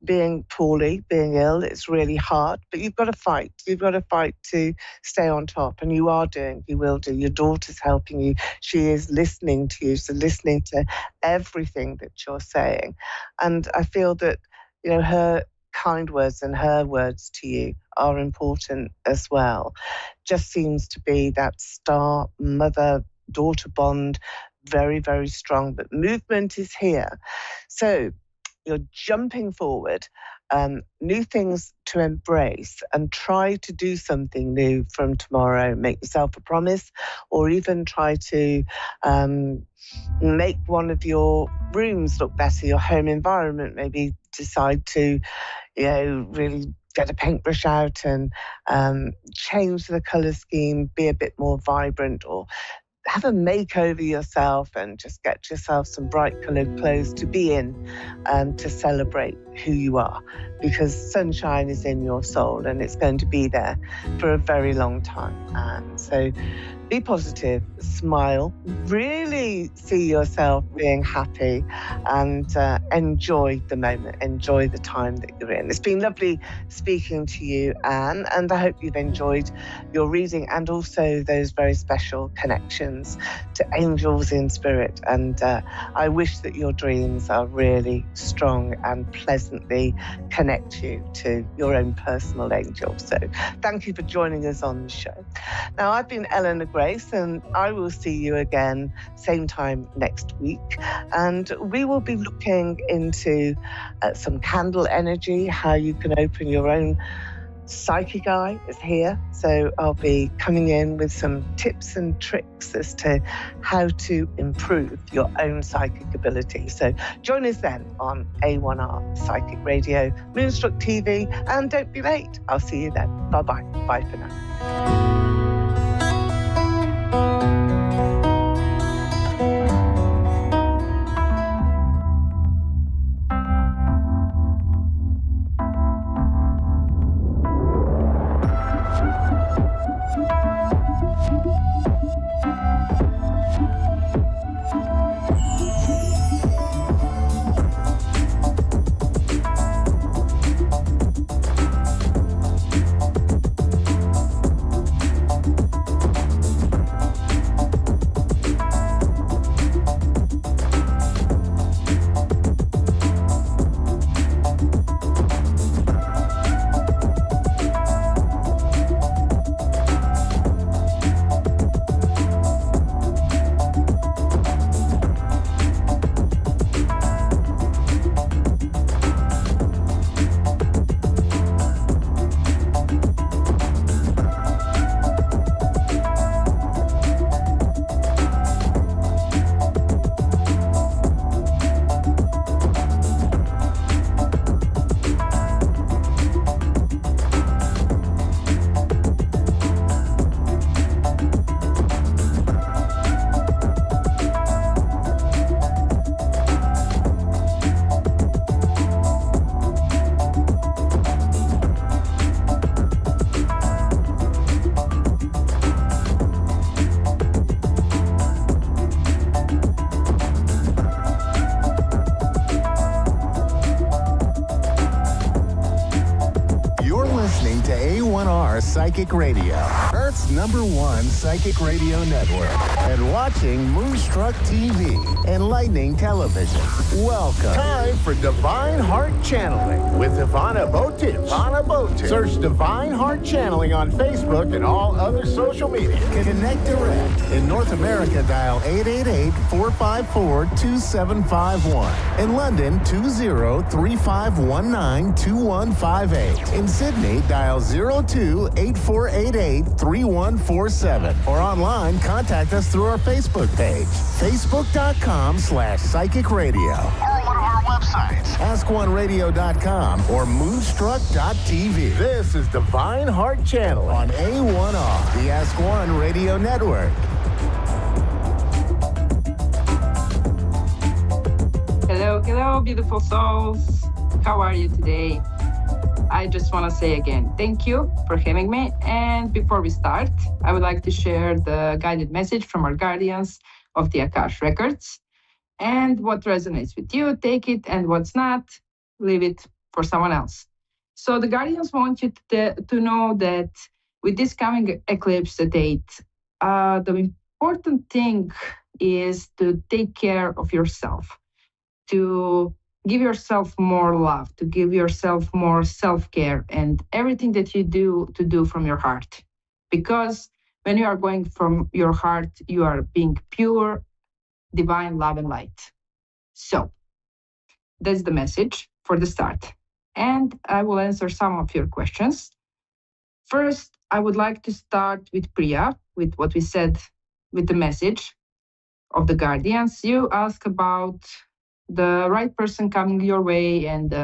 being poorly, being ill. It's really hard, but you've got to fight. You've got to fight to stay on top, and you will do. Your daughter's helping you. She is listening to you, so listening to everything that you're saying. And I feel that, her kind words and her words to you are important as well. Just seems to be that star mother-daughter bond, very, very strong, but movement is here. So you're jumping forward, new things to embrace, and try to do something new from tomorrow. Make yourself a promise, or even try to make one of your rooms look better, your home environment. Maybe decide to, really get a paintbrush out and change the colour scheme, be a bit more vibrant, or have a makeover yourself and just get yourself some bright coloured clothes to be in and to celebrate who you are, because sunshine is in your soul and it's going to be there for a very long time. And so be positive, smile, really see yourself being happy, and enjoy the moment, enjoy the time that you're in. It's been lovely speaking to you, Anne, and I hope you've enjoyed your reading and also those very special connections to angels in spirit. And I wish that your dreams are really strong and pleasantly connect you to your own personal angel. So thank you for joining us on the show. Now, I've been Eleanor Grace, and I will see you again same time next week, and we will be looking into some candle energy, how you can open your own psychic eye is here. So I'll be coming in with some tips and tricks as to how to improve your own psychic ability. So join us then on A1R Psychic Radio, Moonstruck TV, and don't be late. I'll see you then. Bye-bye. Bye for now. Psychic Radio, Earth's #1 psychic radio network, and watching Moonstruck TV, Enlightening Television. Welcome. Time for Divine Heart Channeling with Ivana Botif. Search Divine Heart Channeling on Facebook and all other social media. Connect direct. In North America, dial 888-454-2751. In London, 20-3519-2158. In Sydney, dial 02-8488-3147. Or online, contact us through our Facebook page, facebook.com/psychic radio. Or one of our websites, askoneradio.com or moonstruck.tv. This is Divine Heart Channel on A1R, the Ask One Radio Network. Hello, beautiful souls. How are you today? I just want to say again, thank you for having me. And before we start, I would like to share the guided message from our guardians of the Akash records. And what resonates with you, take it, and what's not, leave it for someone else. So the guardians want you to know that with this coming eclipse date, the important thing is to take care of yourself, to give yourself more love, to give yourself more self-care, and everything that you do to do from your heart. Because when you are going from your heart, you are being pure, divine love and light. So that's the message for the start. And I will answer some of your questions. First, I would like to start with Priya, with what we said with the message of the guardians. You asked about the right person coming your way and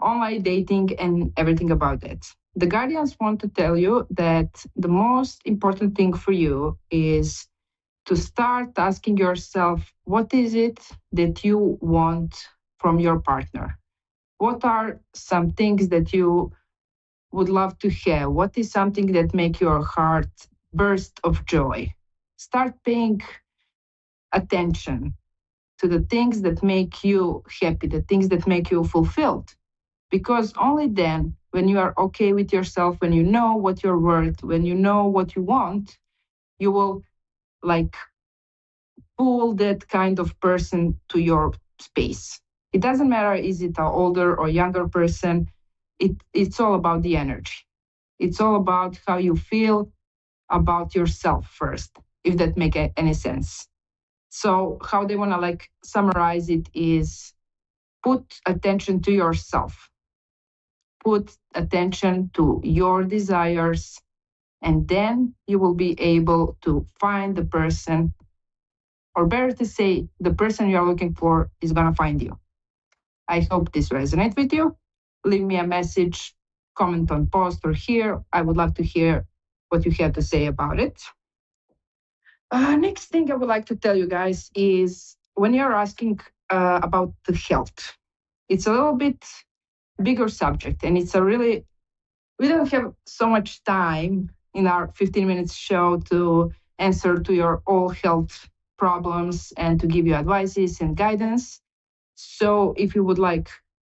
online dating and everything about that. The guardians want to tell you that the most important thing for you is to start asking yourself, what is it that you want from your partner? What are some things that you would love to have? What is something that make your heart burst of joy? Start paying attention to the things that make you happy, the things that make you fulfilled. Because only then, when you are okay with yourself, when you know what you're worth, when you know what you want, you will pull that kind of person to your space. It doesn't matter, is it an older or younger person? It's all about the energy. It's all about how you feel about yourself first, if that makes any sense. So how they want to summarize it is put attention to yourself. Put attention to your desires, and then you will be able to find the person, or better to say, the person you're looking for is going to find you. I hope this resonates with you. Leave me a message, comment on post or here. I would love to hear what you have to say about it. Next thing I would like to tell you guys is when you're asking about the health, it's a little bit bigger subject, and it's we don't have so much time in our 15 minutes show to answer to your all health problems and to give you advices and guidance. So if you would like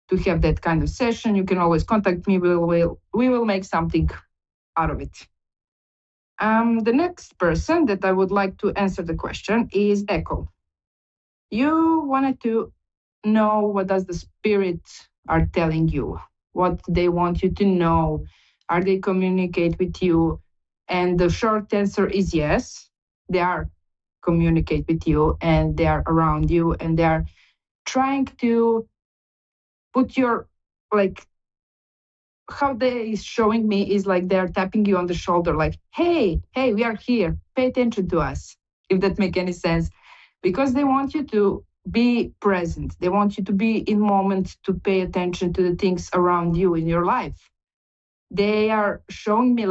to have that kind of session, you can always contact me. We will make something out of it. The next person that I would like to answer the question is Echo. You wanted to know what does the spirit are telling you, what they want you to know. Are they communicate with you? And the short answer is yes, they are communicate with you and they are around you and they are trying to put your, how they is showing me is they're tapping you on the shoulder, hey, we are here, pay attention to us, if that make any sense. Because they want you to be present. They want you to be in moment, to pay attention to the things around you in your life. They are showing me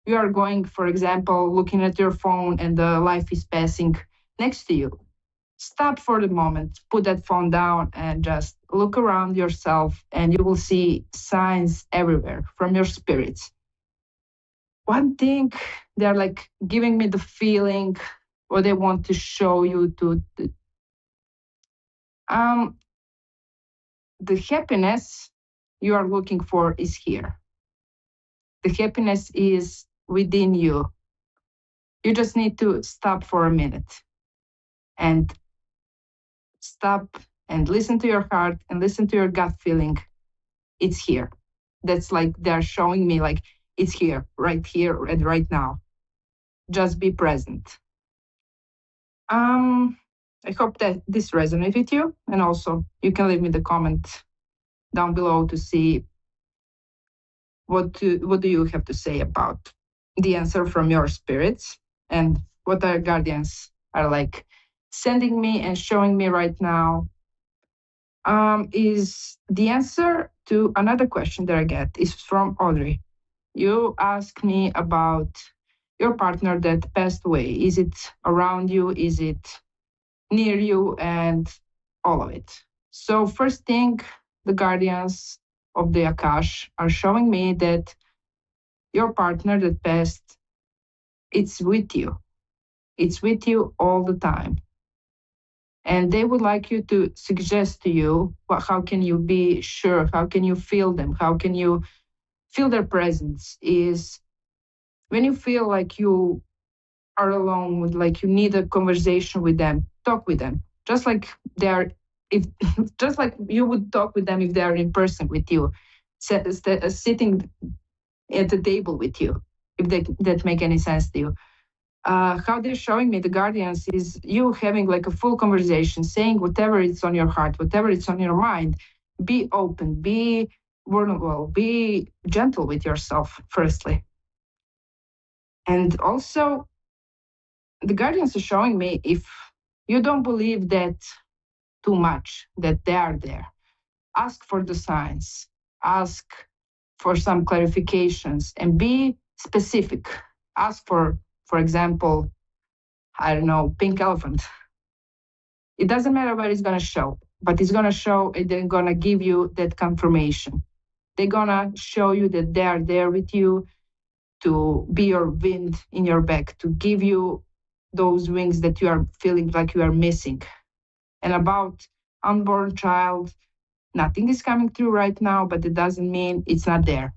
you are going, for example, looking at your phone and the life is passing next to you. Stop for the moment, put that phone down and just look around yourself and you will see signs everywhere from your spirits. One thing, they're giving me the feeling or they want to show you the happiness you are looking for is here. The happiness is within you. You just need to stop for a minute and stop and listen to your heart and listen to your gut feeling. It's here. That's like they're showing me like it's here and right now. Just be present. I hope that this resonates with you. And also you can leave me the comment down below to see what do you have to say about the answer from your spirits and what our guardians are like sending me and showing me right now. Is the answer to another question that I get is from Audrey. You asked me about your partner that passed away. Is it around you? Is it near you? And all of it. So first thing, the guardians of the Akash are showing me that your partner that passed, it's with you. It's with you all the time. And they would like you to suggest to you, how can you be sure? How can you feel them? How can you feel their presence? Is when you feel like you are alone, with like you need a conversation with them, talk with them. Just like just like you would talk with them if they are in person with you, sitting at the table with you, if that make any sense to you. How they're showing me the guardians is you having like a full conversation, saying whatever is on your heart, whatever is on your mind. Be open, be vulnerable, be gentle with yourself, firstly. And also, the guardians are showing me if you don't believe that too much, that they are there, ask for the signs, ask for some clarifications, and be specific. Ask for example, I don't know, pink elephant. It doesn't matter where it's going to show, but it's going to show and they're going to give you that confirmation. They're going to show you that they are there with you to be your wind in your back, to give you those wings that you are feeling like you are missing. And about unborn child, nothing is coming through right now, but it doesn't mean it's not there.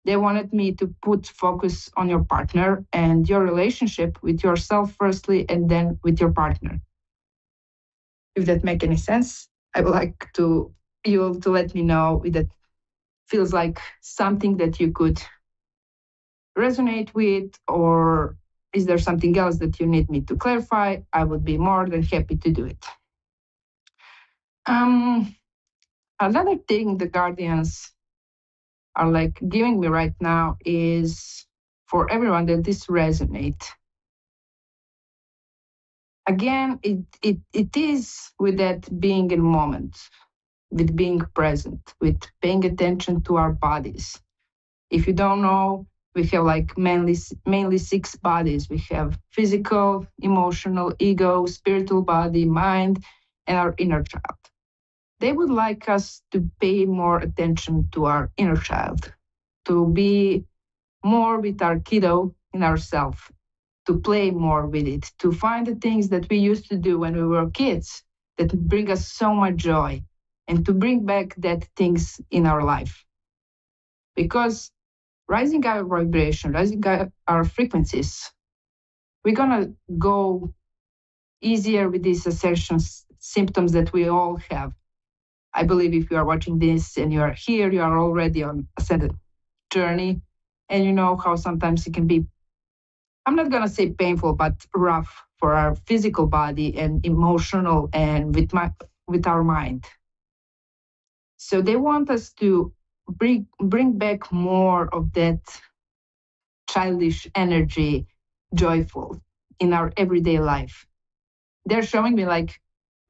They wanted me to put focus on your partner and your relationship with yourself firstly, and then with your partner. If that makes any sense, I would like you to let me know if that feels like something that you could resonate with, or is there something else that you need me to clarify? I would be more than happy to do it. Another thing the guardians are like giving me right now is for everyone that this resonate. Again, it is with that being in moment, with being present, with paying attention to our bodies. If you don't know, we have like mainly 6 bodies. We have physical, emotional, ego, spiritual body, mind, and our inner child. They would like us to pay more attention to our inner child, to be more with our kiddo in ourselves, to play more with it, to find the things that we used to do when we were kids that bring us so much joy, and to bring back that things in our life. Because rising our vibration, rising our frequencies, we're gonna go easier with these ascension symptoms that we all have. I believe if you are watching this and you are here, you are already on ascended journey, and you know how sometimes it can be, I'm not gonna say painful, but rough for our physical body and emotional and with our mind. So they want us to bring back more of that childish energy, joyful in our everyday life. They're showing me like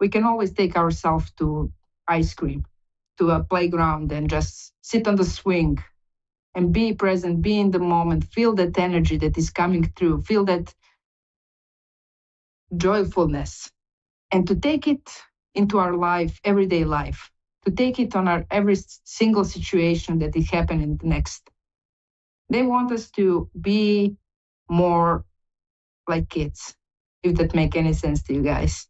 we can always take ourselves to ice cream, to a playground, and just sit on the swing and be present, be in the moment, feel that energy that is coming through, feel that joyfulness, and to take it into our life, everyday life, to take it on our every single situation that is happening next. They want us to be more like kids, if that make any sense to you guys.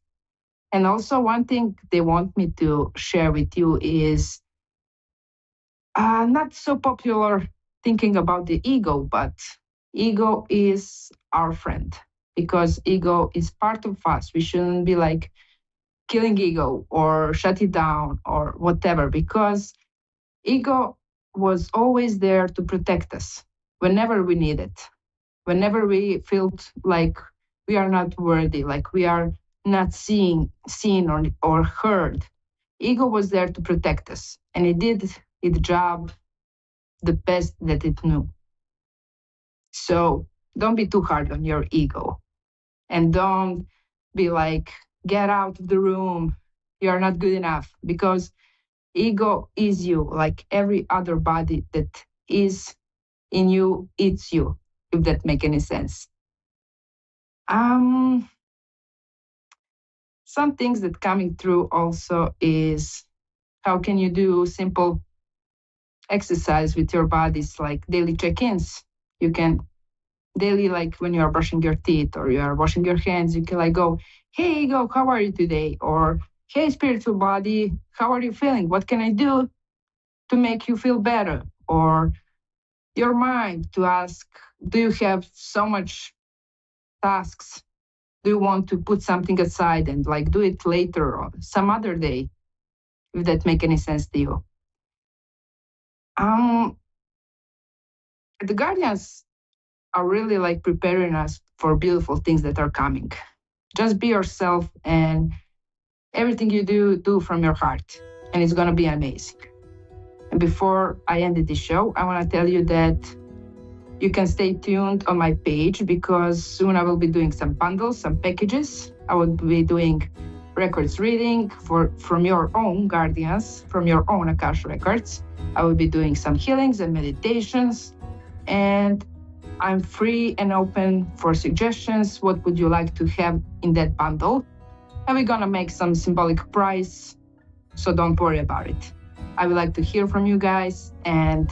And also one thing they want me to share with you is not so popular thinking about the ego, but ego is our friend because ego is part of us. We shouldn't be like killing ego or shut it down or whatever, because ego was always there to protect us whenever we need it, whenever we felt like we are not worthy, like we are not seen or heard. Ego was there to protect us, and it did its job the best that it knew. So don't be too hard on your ego, and don't be like, get out of the room, you're not good enough, because ego is you, like every other body that is in you, it's you, if that make any sense. Some things that coming through also is how can you do simple exercise with your bodies, like daily check-ins. You can daily, like when you are brushing your teeth or you are washing your hands, you can like go, hey ego, how are you today? Or hey spiritual body, how are you feeling? What can I do to make you feel better? Or your mind to ask, do you have so much tasks? Do you want to put something aside and like do it later or some other day, if that make any sense to you? The guardians are really like preparing us for beautiful things that are coming. Just be yourself, and everything you do from your heart, and it's gonna be amazing. And before I ended the show, I wanna tell you that you can stay tuned on my page, because soon I will be doing some bundles, some packages. I will be doing records reading from your own guardians, from your own Akash records. I will be doing some healings and meditations, and I'm free and open for suggestions. What would you like to have in that bundle? And we're gonna make some symbolic price, so don't worry about it. I would like to hear from you guys, and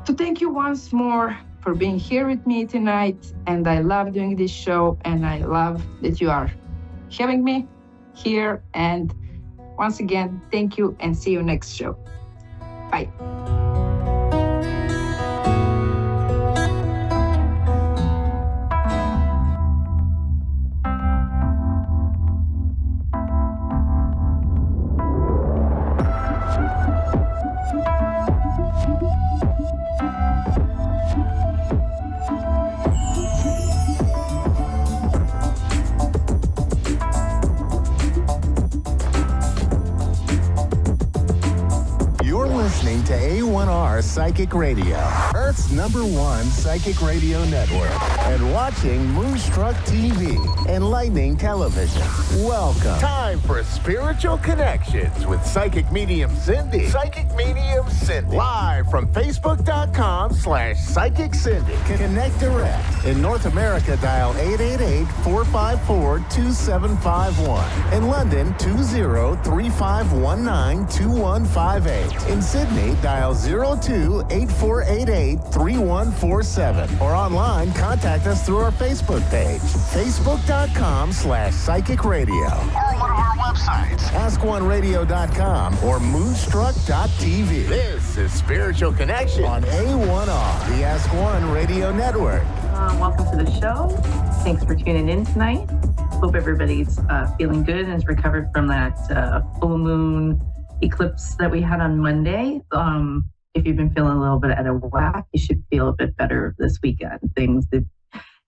to thank you once more for being here with me tonight. And I love doing this show, and I love that you are having me here. And once again, thank you, and see you next show. Bye. Listening to A1R Psychic Radio, Earth's #1 psychic radio network, and watching Moonstruck TV and Lightning Television. Welcome. Time for Spiritual Connections with Psychic Medium Cindy. Psychic Medium Cindy. Live from Facebook.com/Psychic Cindy. Connect direct. In North America, dial 888-454-2751. In London, 20-3519-2158. In Sydney, dial 02-8488-3147. Or online, contact us through our Facebook page, Facebook.com/Psychic Radio. Or one of our websites, AskOneRadio.com or Moonstruck.tv. This is Spiritual Connection on A1R, the Ask One Radio Network. Welcome to the show. Thanks for tuning in tonight. Hope everybody's feeling good and has recovered from that full moon eclipse that we had on Monday. If you've been feeling a little bit out of whack, you should feel a bit better this weekend. The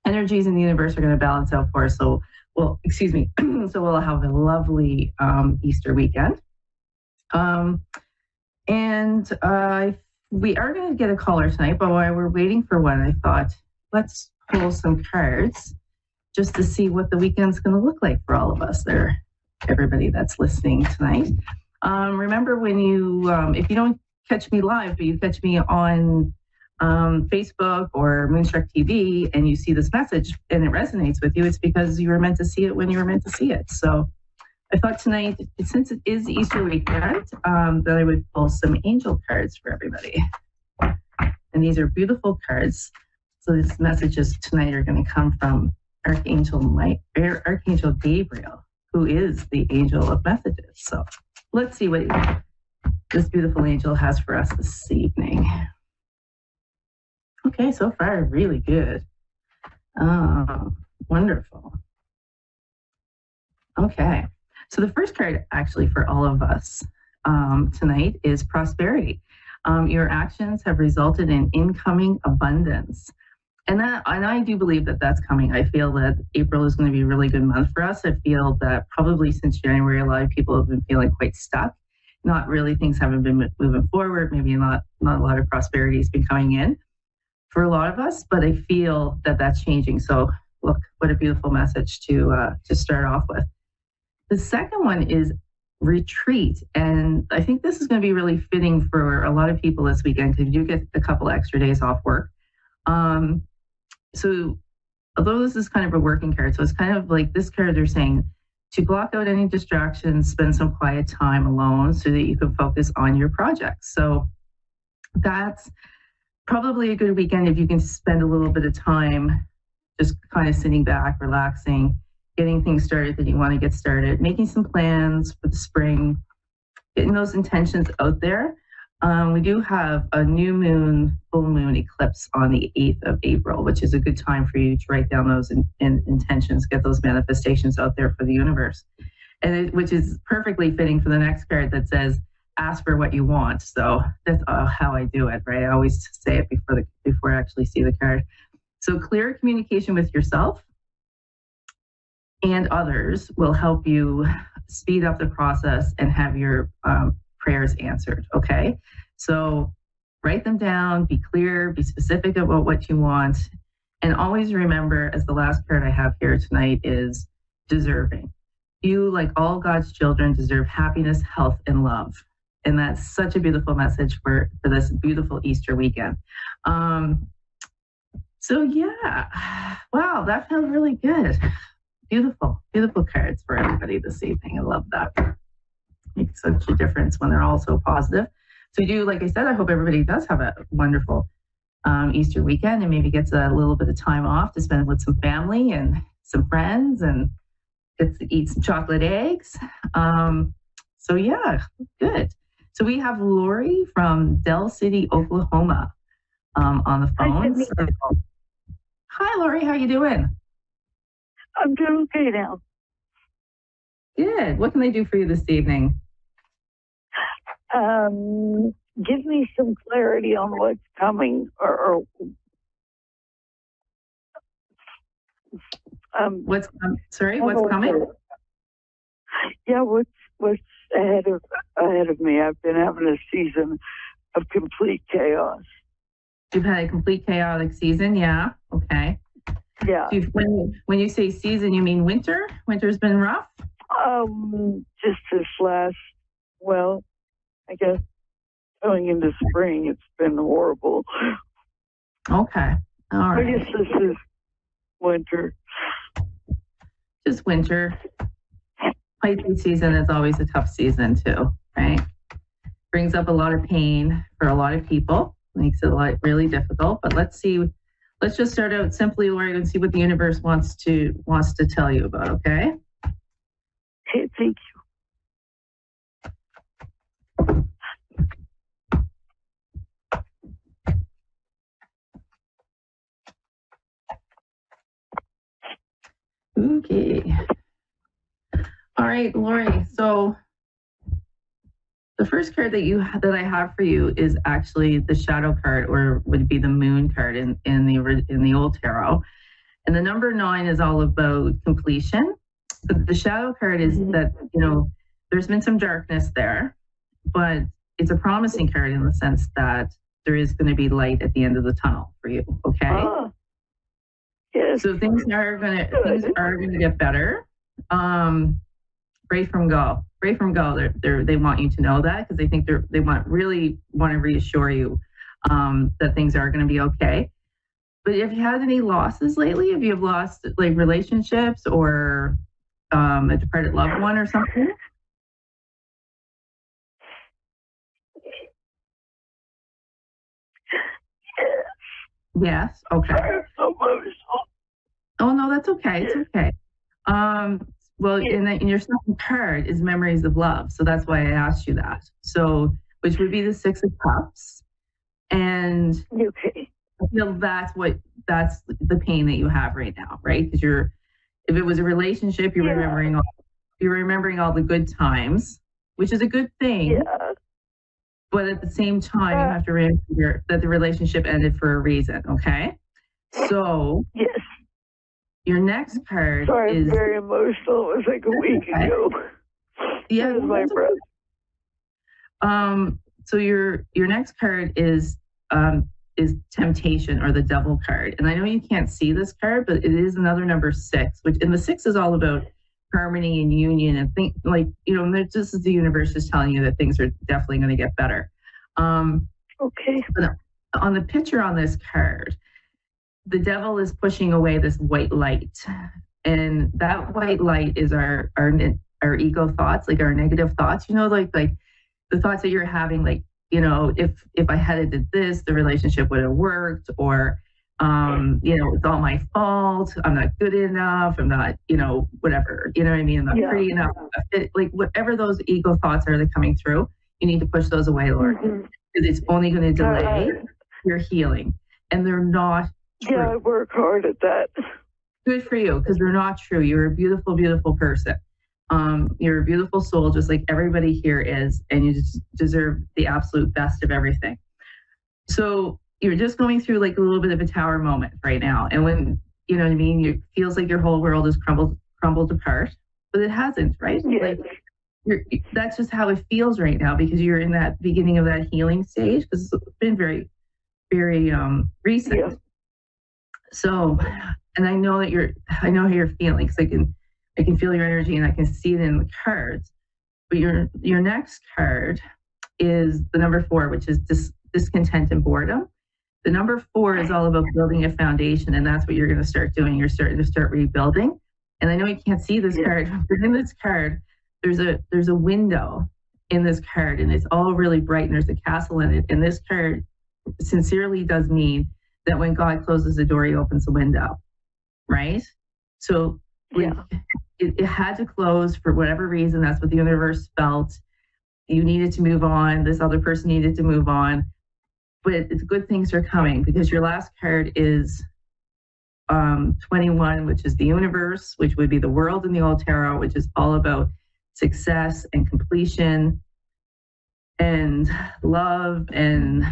energies in the universe are going to balance out for us. So we'll have a lovely Easter weekend. We are going to get a caller tonight, but while we're waiting for one, I thought, let's pull some cards just to see what the weekend's going to look like for all of us there, everybody that's listening tonight. Remember when you, if you don't catch me live, but you catch me on Facebook or Moonstruck TV and you see this message and it resonates with you, it's because you were meant to see it when you were meant to see it. So I thought tonight, since it is Easter weekend, that I would pull some angel cards for everybody. And these are beautiful cards. So these messages tonight are going to come from Archangel Gabriel, who is the angel of messages. So let's see what this beautiful angel has for us this evening. Okay, so far, really good. Wonderful. Okay, so the first card actually for all of us tonight is prosperity. Your actions have resulted in incoming abundance. And I do believe that that's coming. I feel that April is going to be a really good month for us. I feel that probably since January, a lot of people have been feeling quite stuck. Not really, things haven't been moving forward. Maybe not a lot of prosperity has been coming in for a lot of us, but I feel that that's changing. So look, what a beautiful message to start off with. The second one is retreat. And I think this is going to be really fitting for a lot of people this weekend because you get a couple extra days off work. So although this is kind of a working card, so it's kind of like this card, they're saying to block out any distractions, spend some quiet time alone so that you can focus on your projects. So that's probably a good weekend if you can spend a little bit of time just kind of sitting back, relaxing, getting things started that you want to get started, making some plans for the spring, getting those intentions out there. We do have a new moon, full moon eclipse on the 8th of April, which is a good time for you to write down those intentions, get those manifestations out there for the universe. And which is perfectly fitting for the next card that says, ask for what you want. So that's how I do it, right? I always say it before I actually see the card. So clear communication with yourself and others will help you speed up the process and have your prayers answered, okay? So write them down, be clear, be specific about what you want, and always remember, as the last card I have here tonight is deserving. You, like all God's children, deserve happiness, health, and love. And that's such a beautiful message for this beautiful Easter weekend. So yeah, wow, that felt really good. Beautiful, beautiful cards for everybody this evening. I love that. Makes such a difference when they're all so positive. So like I said, I hope everybody does have a wonderful Easter weekend and maybe gets a little bit of time off to spend with some family and some friends and gets to eat some chocolate eggs. So yeah, good. So we have Lori from Del City, Oklahoma on the phone. Hi, Lori, how you doing? I'm doing okay now. Good. What can I do for you this evening? Give me some clarity on what's coming, or what's coming? Yeah, what's ahead of me? I've been having a season of complete chaos. You've had a complete chaotic season, yeah. Okay. Yeah. When you say season, you mean winter? Winter's been rough? Just this last, I guess going into spring, it's been horrible. Okay. All right. I guess this is winter. Just winter. Pisces season is always a tough season too, right? Brings up a lot of pain for a lot of people. Makes it really difficult. But let's just start out simply, Lori, and see what the universe wants to tell you about, okay? Okay, thank you. Okay. All right, Lori. So the first card that I have for you is actually the shadow card, or would be the moon card in the old tarot. And the number 9 is all about completion. But the shadow card is that, there's been some darkness there, but it's a promising card in the sense that there is going to be light at the end of the tunnel for you. Okay. Yes. So things are going to get better. Pray from go. They want you to know that because they think they really want to reassure you that things are going to be okay. But have you had any losses lately? Have you lost like relationships or a departed loved one or something? Yes. Okay. Oh no, that's okay. It's okay. Well, in your second card is memories of love. So that's why I asked you that. So, which would be the 6 of Cups. And okay. I feel that's the pain that you have right now, right? Because if it was a relationship, you're remembering all the good times, which is a good thing. Yeah. But at the same time, you have to remember that the relationship ended for a reason, okay? So yes. Your next card Sorry, is... I'm very emotional. It was like a week ago. Yeah, that was my brother. So your next card is temptation, or the devil card. And I know you can't see this card, but it is another number 6, and the 6 is all about harmony and union, and this is the universe just telling you that things are definitely going to get better. Okay. But on the picture on this card, the devil is pushing away this white light, and that white light is our ego thoughts, like our negative thoughts. Like the thoughts that you're having, like, if I had did this, the relationship would have worked, or it's all my fault. I'm not good enough. I'm not, whatever. You know what I mean? I'm not pretty enough. Like whatever those ego thoughts are that are coming through, you need to push those away, Lord, because it's only going to delay your healing, and they're not true. Yeah, I work hard at that. Good for you, because they're not true. You're a beautiful, beautiful person. You're a beautiful soul, just like everybody here is, and you just deserve the absolute best of everything. So you're just going through like a little bit of a tower moment right now. And when, you know what I mean, it feels like your whole world is crumbled apart, but it hasn't, right? Yes. Like that's just how it feels right now, because you're in that beginning of that healing stage, because it's been very, very recent. Yeah. So, and I know how you're feeling, because I can feel your energy and I can see it in the cards. But your next card is the number 4, which is discontent and boredom. The number 4 is all about building a foundation, and that's what you're going to start doing. You're starting to start rebuilding. And I know you can't see this card, but in this card, there's a window in this card, and it's all really bright, and there's a castle in it. And this card sincerely does mean that when God closes the door, he opens the window, right? So it had to close for whatever reason. That's what the universe felt. You needed to move on. This other person needed to move on. But it's good things are coming, because your last card is 21, which is the universe, which would be the world in the old tarot, which is all about success and completion and love and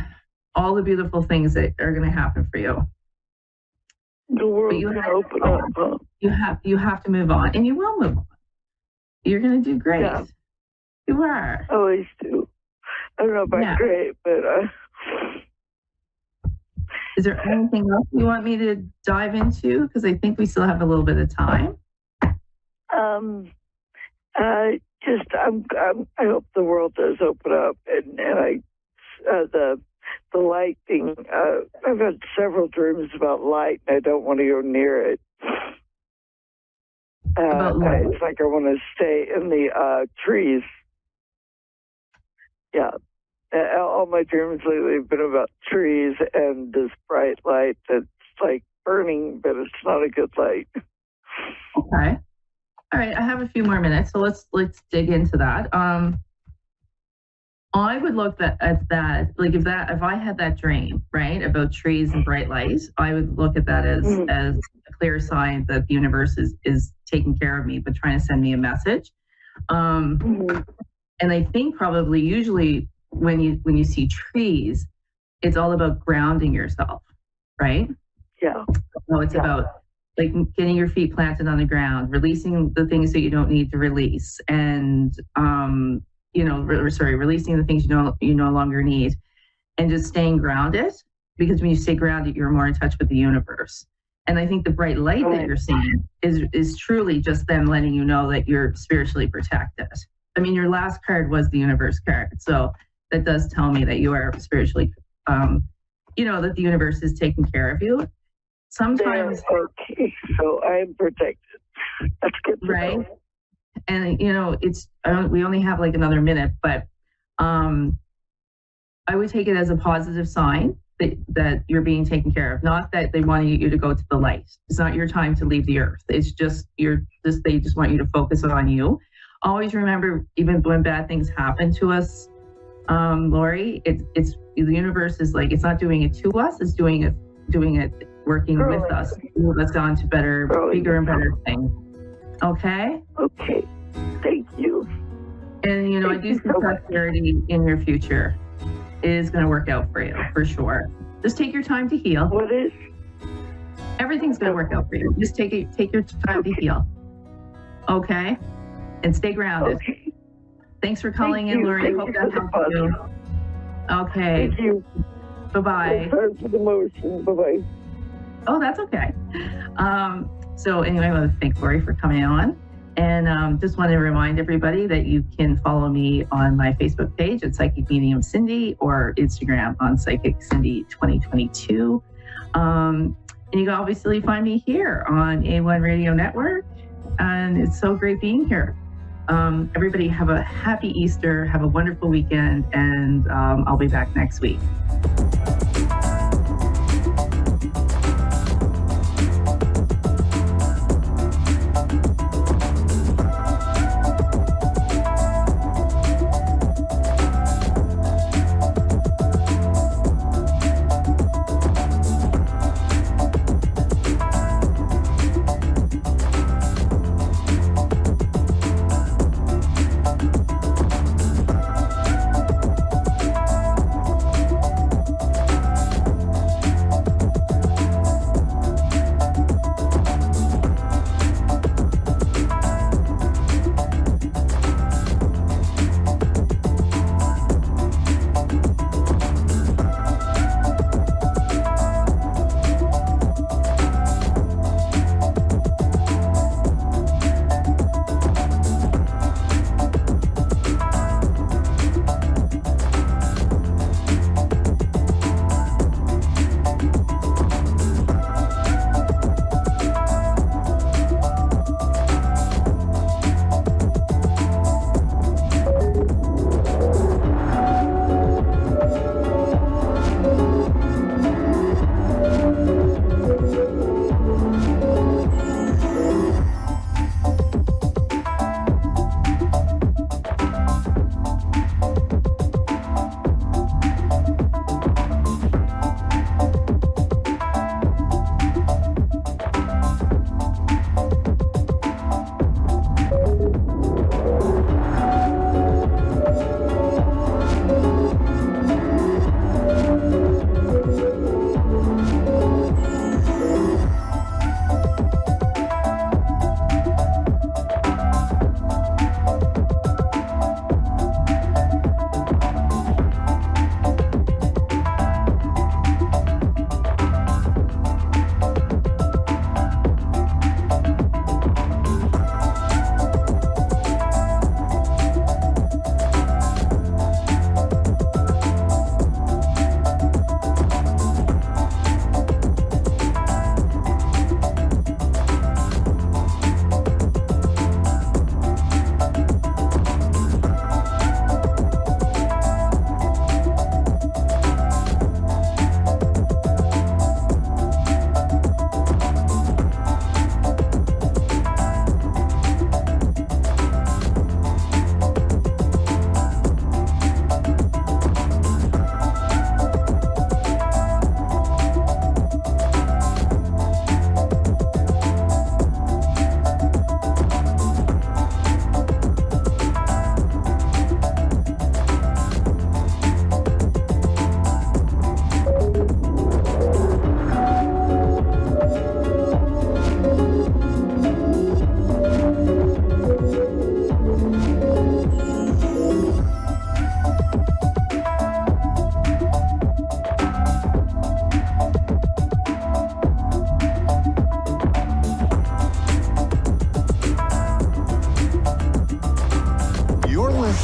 all the beautiful things that are going to happen for you. The world's going to open up. Huh? You have to move on, and you will move on. You're going to do great. Yeah. You are. I always do. I don't know if I'm great, but... Is there anything else you want me to dive into? Because I think we still have a little bit of time. I hope the world does open up, and the light thing. I've had several dreams about light, and I don't want to go near it. It's like I want to stay in the trees. Yeah. All my dreams lately have been about trees and this bright light that's like burning, but it's not a good light. Okay. All right. I have a few more minutes, so let's dig into that. I would look at that, like if I had that dream, right, about trees and bright lights, I would look at that as a clear sign that the universe is taking care of me, but trying to send me a message. And I think probably usually when you see trees, it's all about grounding yourself, right? Yeah. So it's about like getting your feet planted on the ground, releasing the things that you don't need to release, and releasing the things you no longer need, and just staying grounded, because when you stay grounded, you're more in touch with the universe. And I think the bright light that you're seeing is truly just them letting you know that you're spiritually protected. I mean, your last card was the universe card, so that does tell me that you are spiritually, that the universe is taking care of you. Sometimes, okay, so I'm protected. That's good, right? And we only have like another minute, but I would take it as a positive sign that you're being taken care of. Not that they want you to go to the light. It's not your time to leave the earth. It's just they just want you to focus on you. Always remember, even when bad things happen to us, Lori, it's the universe is like, it's not doing it to us, it's doing it doing it, working with us, move us on to better, bigger and better things. Okay? Okay. Thank you. And, you know, I do see prosperity in your future. It is going to work out for you, for sure. Just take your time to heal. What is? Everything's going to work out for you. Just take your time to heal. Okay? And stay grounded. Okay. Thanks for calling in, Lori. Hope that helps you. Okay. Thank you. Bye-bye. Sorry for the motion. Bye-bye. Oh, that's okay. So anyway, I want to thank Lori for coming on. And just want to remind everybody that you can follow me on my Facebook page at Psychic Medium Cindy or Instagram on Psychic Cindy 2022. And you can obviously find me here on A1 Radio Network. And it's so great being here. Everybody have a happy Easter, have a wonderful weekend, and I'll be back next week.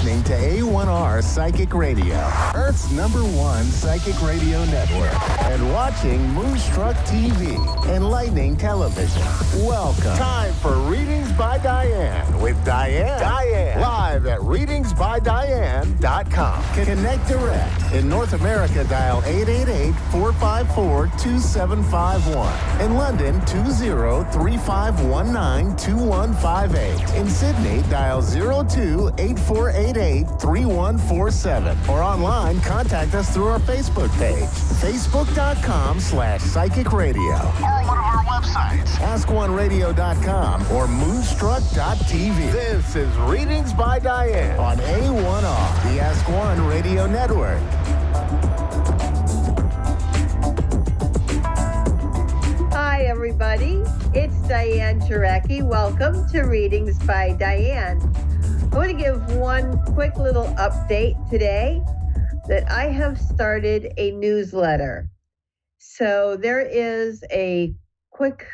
listening to A1R Psychic Radio, Earth's #1 psychic radio network, and watching Moonstruck TV, Enlightening Television. Welcome. Time for Readings by Diane with Diane. Live live at readingsbydiane.com. Connect direct. In North America, dial 888-454-2751. In London, 20-3519-2158. In Sydney, dial 02-8488-3147. Or online, contact us through our Facebook page, facebook.com/psychic radio. Or one of our websites, askoneradio.com or moonstruck.tv. This is Readings by Diane on A1R, the Ask One Radio Network. Hi, everybody. It's Diane Jarecki. Welcome to Readings by Diane. I want to give one quick little update today that I have started a newsletter. So there is a quick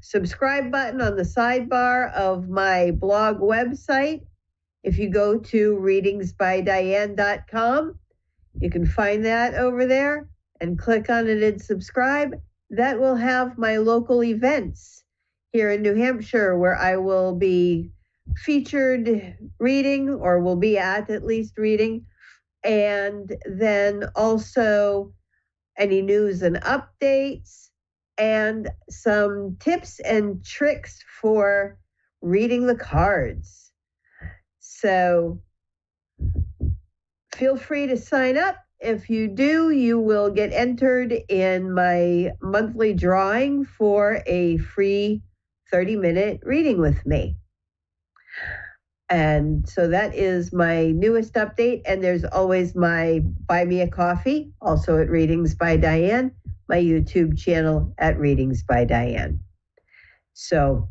subscribe button on the sidebar of my blog website. If you go to readingsbydiane.com, you can find that over there and click on it and subscribe. That will have my local events here in New Hampshire where I will be featured reading, or will be at least reading, and then also any news and updates and some tips and tricks for reading the cards. So feel free to sign up. If you do, you will get entered in my monthly drawing for a free 30-minute reading with me. And so that is my newest update. And there's always my Buy Me a Coffee, also at Readings by Diane, my YouTube channel at Readings by Diane. So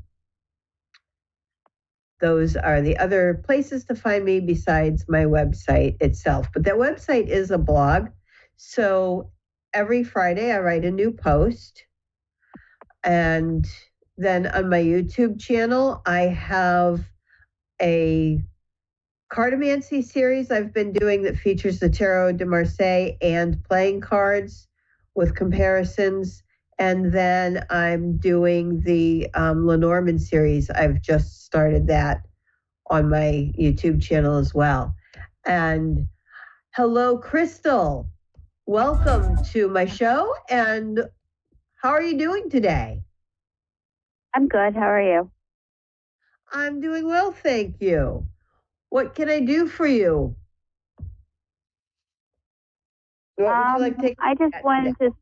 those are the other places to find me besides my website itself. But that website is a blog. So every Friday I write a new post. And then on my YouTube channel, I have a cartomancy series I've been doing that features the Tarot de Marseille and playing cards with comparisons. And then I'm doing the Lenormand series. I've just started that on my YouTube channel as well. And hello, Crystal. Welcome to my show. And how are you doing today? I'm good. How are you? I'm doing well, thank you. What can I do for you? What would you like to take? I just wanted to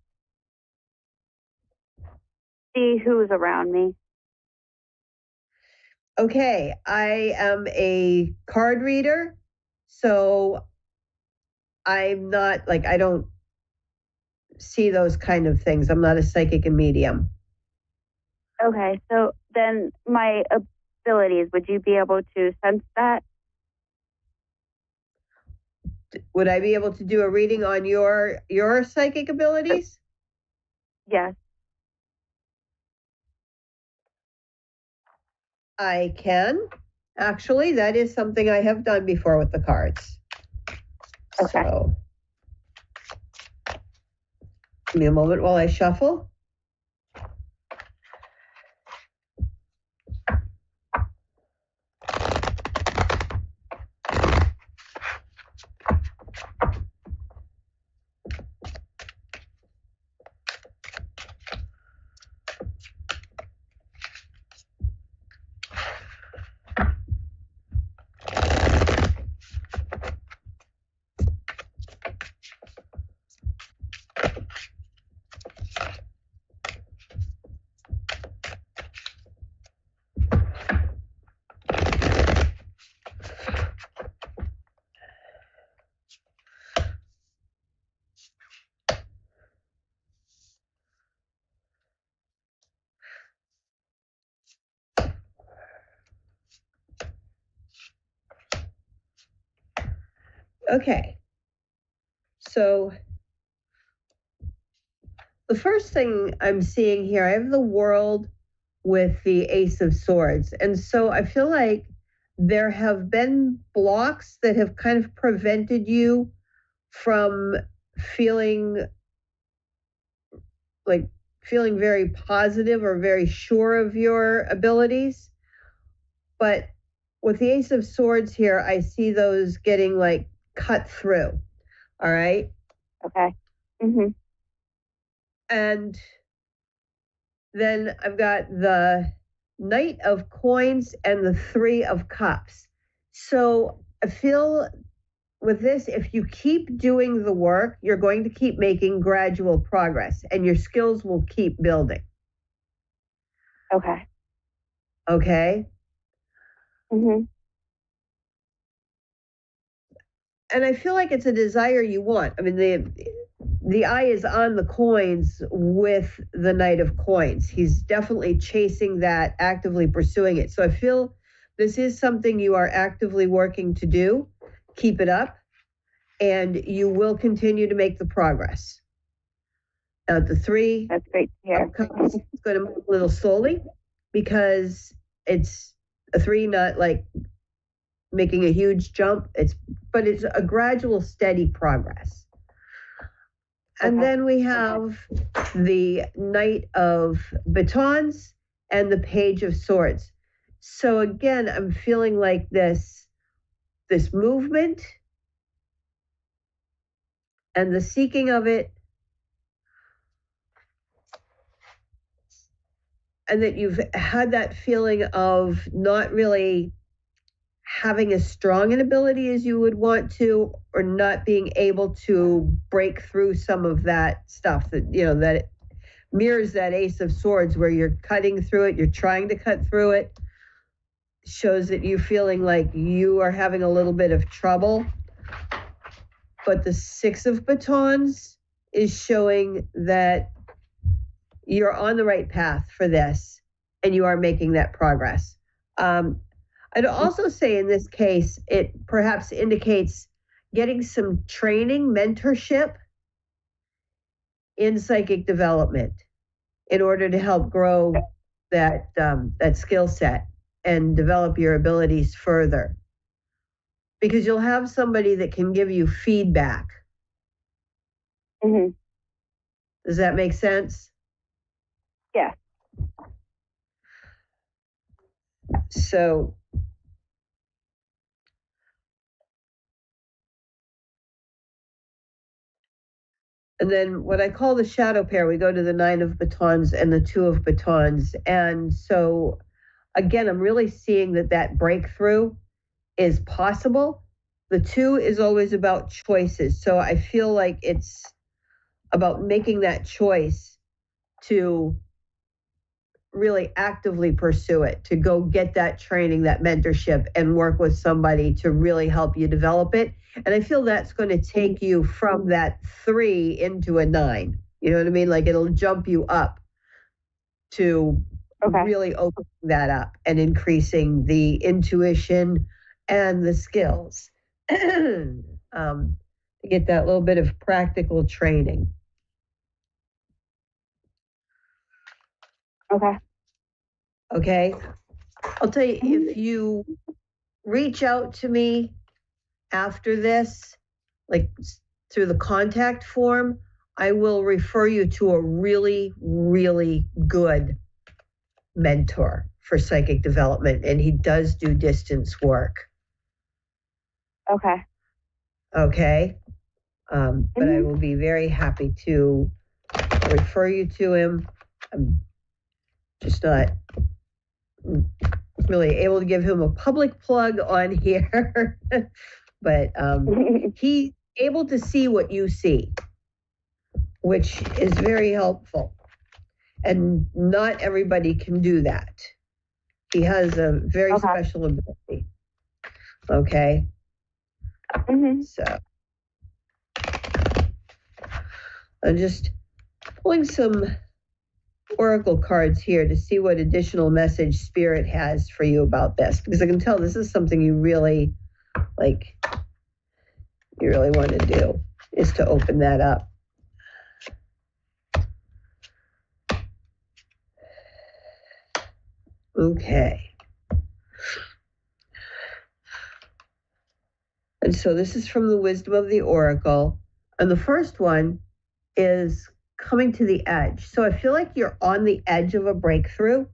see who's around me. Okay, I am a card reader, so I'm not, I don't see those kind of things. I'm not a psychic and medium. Okay, so then my abilities, would you be able to sense that? Would I be able to do a reading on your psychic abilities? Yes. I can. Actually, that is something I have done before with the cards. Okay. So, give me a moment while I shuffle. Okay, so the first thing I'm seeing here, I have the World with the Ace of Swords. And so I feel like there have been blocks that have kind of prevented you from feeling very positive or very sure of your abilities. But with the Ace of Swords here, I see those getting like cut through. All right. Okay. Mm-hmm. And then I've got the Knight of Coins and the Three of Cups. So I feel with this, if you keep doing the work, you're going to keep making gradual progress and your skills will keep building. Okay. Okay. Mm-hmm. And I feel like it's a desire you want. I mean, the eye is on the coins with the Knight of Coins. He's definitely chasing that, actively pursuing it. So I feel this is something you are actively working to do. Keep it up, and you will continue to make the progress. The Three. That's great to hear. It's going to move a little slowly because it's a 3, not like making a huge jump. But it's a gradual, steady progress. And then we have the Knight of Batons and the Page of Swords. So again, I'm feeling like this movement and the seeking of it, and that you've had that feeling of not really having as strong an ability as you would want to, or not being able to break through some of that stuff that, that it mirrors that Ace of Swords where you're cutting through it, you're trying to cut through it, shows that you're feeling like you are having a little bit of trouble. But the Six of Batons is showing that you're on the right path for this and you are making that progress. I'd also say in this case, it perhaps indicates getting some training, mentorship in psychic development in order to help grow that skill set and develop your abilities further. Because you'll have somebody that can give you feedback. Mm-hmm. Does that make sense? Yeah. So and then what I call the shadow pair, we go to the Nine of Batons and the Two of Batons. And so, again, I'm really seeing that breakthrough is possible. The 2 is always about choices. So I feel like it's about making that choice to really actively pursue it, to go get that training, that mentorship, and work with somebody to really help you develop it. And I feel that's going to take you from that 3 into a 9. You know what I mean? Like it'll jump you up to really opening that up and increasing the intuition and the skills to get that little bit of practical training. Okay. I'll tell you, if you reach out to me after this, like through the contact form, I will refer you to a really, really good mentor for psychic development, and he does do distance work. Okay. But I will be very happy to refer you to him. I'm just not really able to give him a public plug on here, but he's able to see what you see, which is very helpful. And not everybody can do that. He has a very special ability. Okay. So I'm just pulling some oracle cards here to see what additional message Spirit has for you about this, because I can tell this is something you really want to do, is to open that up. Okay. And so this is from the Wisdom of the Oracle. And the first one is coming to the edge. So I feel like you're on the edge of a breakthrough,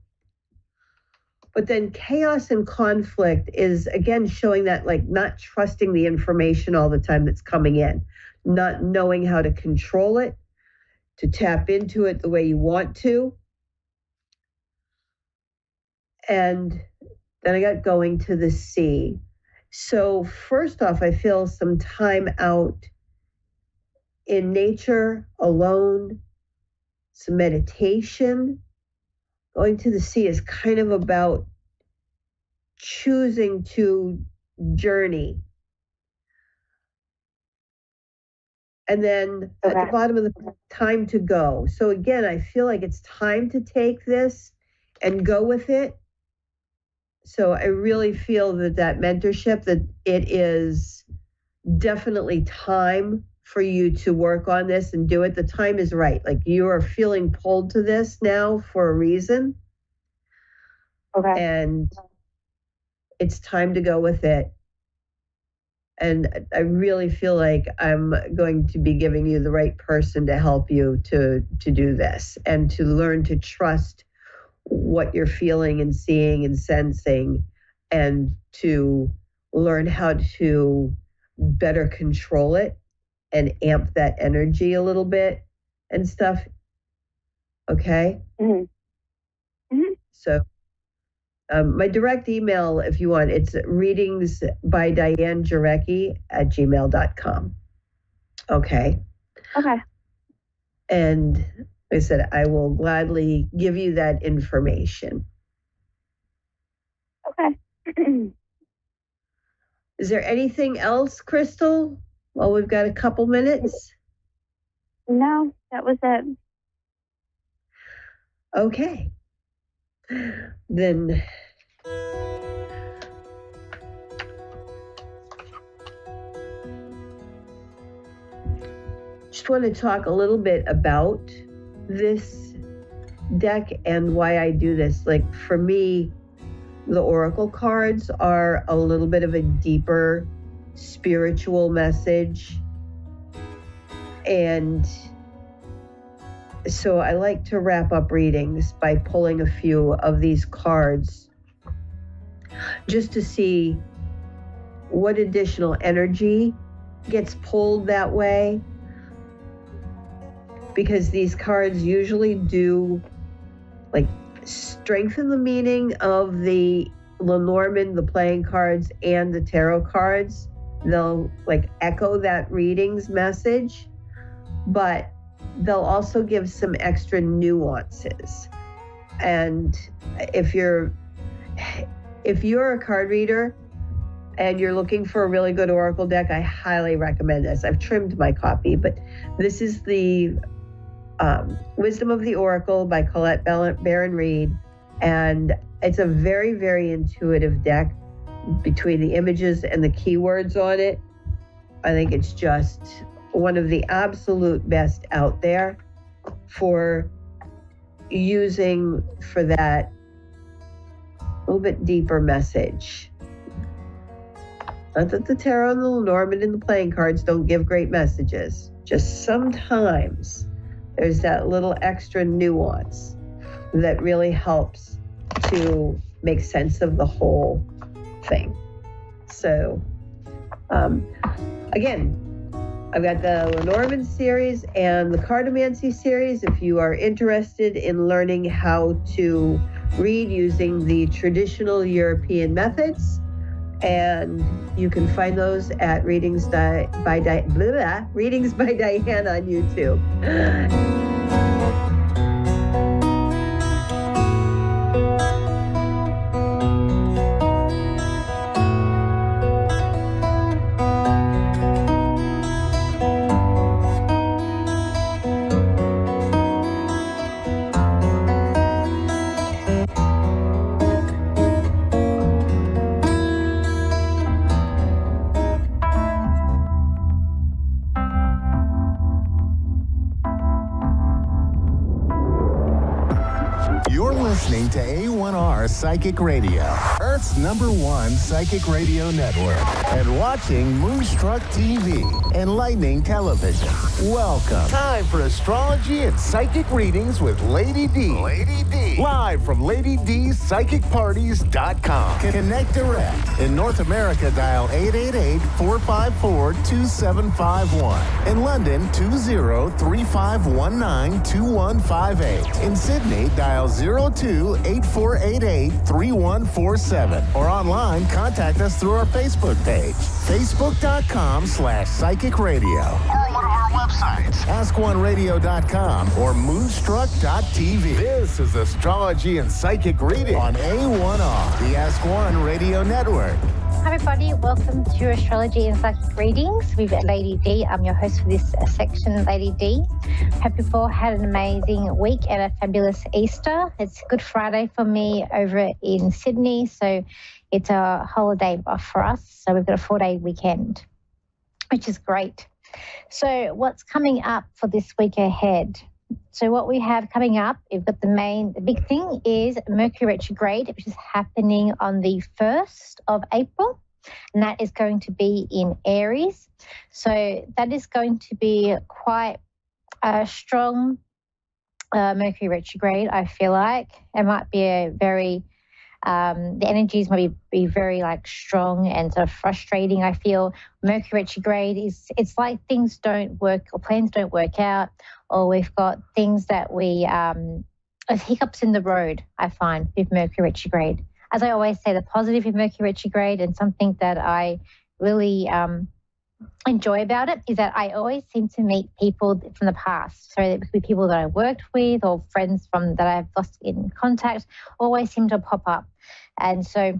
But then chaos and conflict is, again, showing that like not trusting the information all the time that's coming in, not knowing how to control it, to tap into it the way you want to. And then I got going to the sea. So first off, I feel some time out in nature, alone, some meditation. Going to the sea is kind of about choosing to journey. And then at the bottom of the time to go. So again, I feel like it's time to take this and go with it. So I really feel that mentorship, that it is definitely time for you to work on this and do it. The time is right. Like you are feeling pulled to this now for a reason. Okay. And it's time to go with it. And I really feel like I'm going to be giving you the right person to help you to do this and to learn to trust what you're feeling and seeing and sensing, and to learn how to better control it and amp that energy a little bit and stuff. Okay? Mm-hmm. Mm-hmm. So my direct email, if you want, it's readingsbydianejarecki@gmail.com. Okay? Okay. And like I said, I will gladly give you that information. Okay. Is there anything else, Crystal? Well, we've got a couple minutes. No, that was it. Okay. Then just want to talk a little bit about this deck and why I do this. Like for me, the Oracle cards are a little bit of a deeper spiritual message. And so I like to wrap up readings by pulling a few of these cards just to see what additional energy gets pulled that way. Because these cards usually do like strengthen the meaning of the Lenormand, the playing cards, and the tarot cards. They'll like echo that reading's message, but they'll also give some extra nuances. And if you're a card reader and you're looking for a really good Oracle deck, I highly recommend this. I've trimmed my copy, but this is the Wisdom of the Oracle by Colette Baron-Reid. And it's a very, very intuitive deck between the images and the keywords on it. I think it's just one of the absolute best out there for using for that little bit deeper message. Not that the tarot and the Lenormand and the playing cards don't give great messages, just sometimes there's that little extra nuance that really helps to make sense of the whole thing. So, again, I've got the Lenormand series and the Cartomancy series. If you are interested in learning how to read using the traditional European methods, and you can find those at Readings by Diane on YouTube. You're listening to A1R Psychic Radio. Earth's #1 psychic radio network, and watching Moonstruck TV, enlightening television. Welcome. Time for astrology and psychic readings with Lady D. Lady D. Live from LadyDPsychicParties.com. Connect direct. In North America, dial 888-454-2751. In London, 20-3519-2158. In Sydney, dial 02-8488-3147. Or online, contact us through our Facebook page, facebook.com/psychic radio. Or one of our websites, askoneradio.com or moonstruck.tv. This is astrology and psychic reading on A1R, the Ask One Radio Network. Hi everybody, welcome to Astrology and Psychic Readings with Lady D. I'm your host for this section, Lady D. Hope you've all had an amazing week and a fabulous Easter. It's Good Friday for me over in Sydney, so it's a holiday off for us. So we've got a 4-day weekend, which is great. So what's coming up for this week ahead? So what we have coming up, we've got the big thing is Mercury retrograde, which is happening on the 1st of April, and that is going to be in Aries. So that is going to be quite a strong Mercury retrograde, I feel like. It might be a very, the energies might be very like strong and sort of frustrating. I feel Mercury retrograde it's like things don't work or plans don't work out, or we've got things that we, hiccups in the road, I find, with Mercury retrograde. As I always say, the positive of Mercury retrograde and something that I really enjoy about it is that I always seem to meet people from the past. So it could be people that I worked with or friends that I've lost in contact, always seem to pop up. And so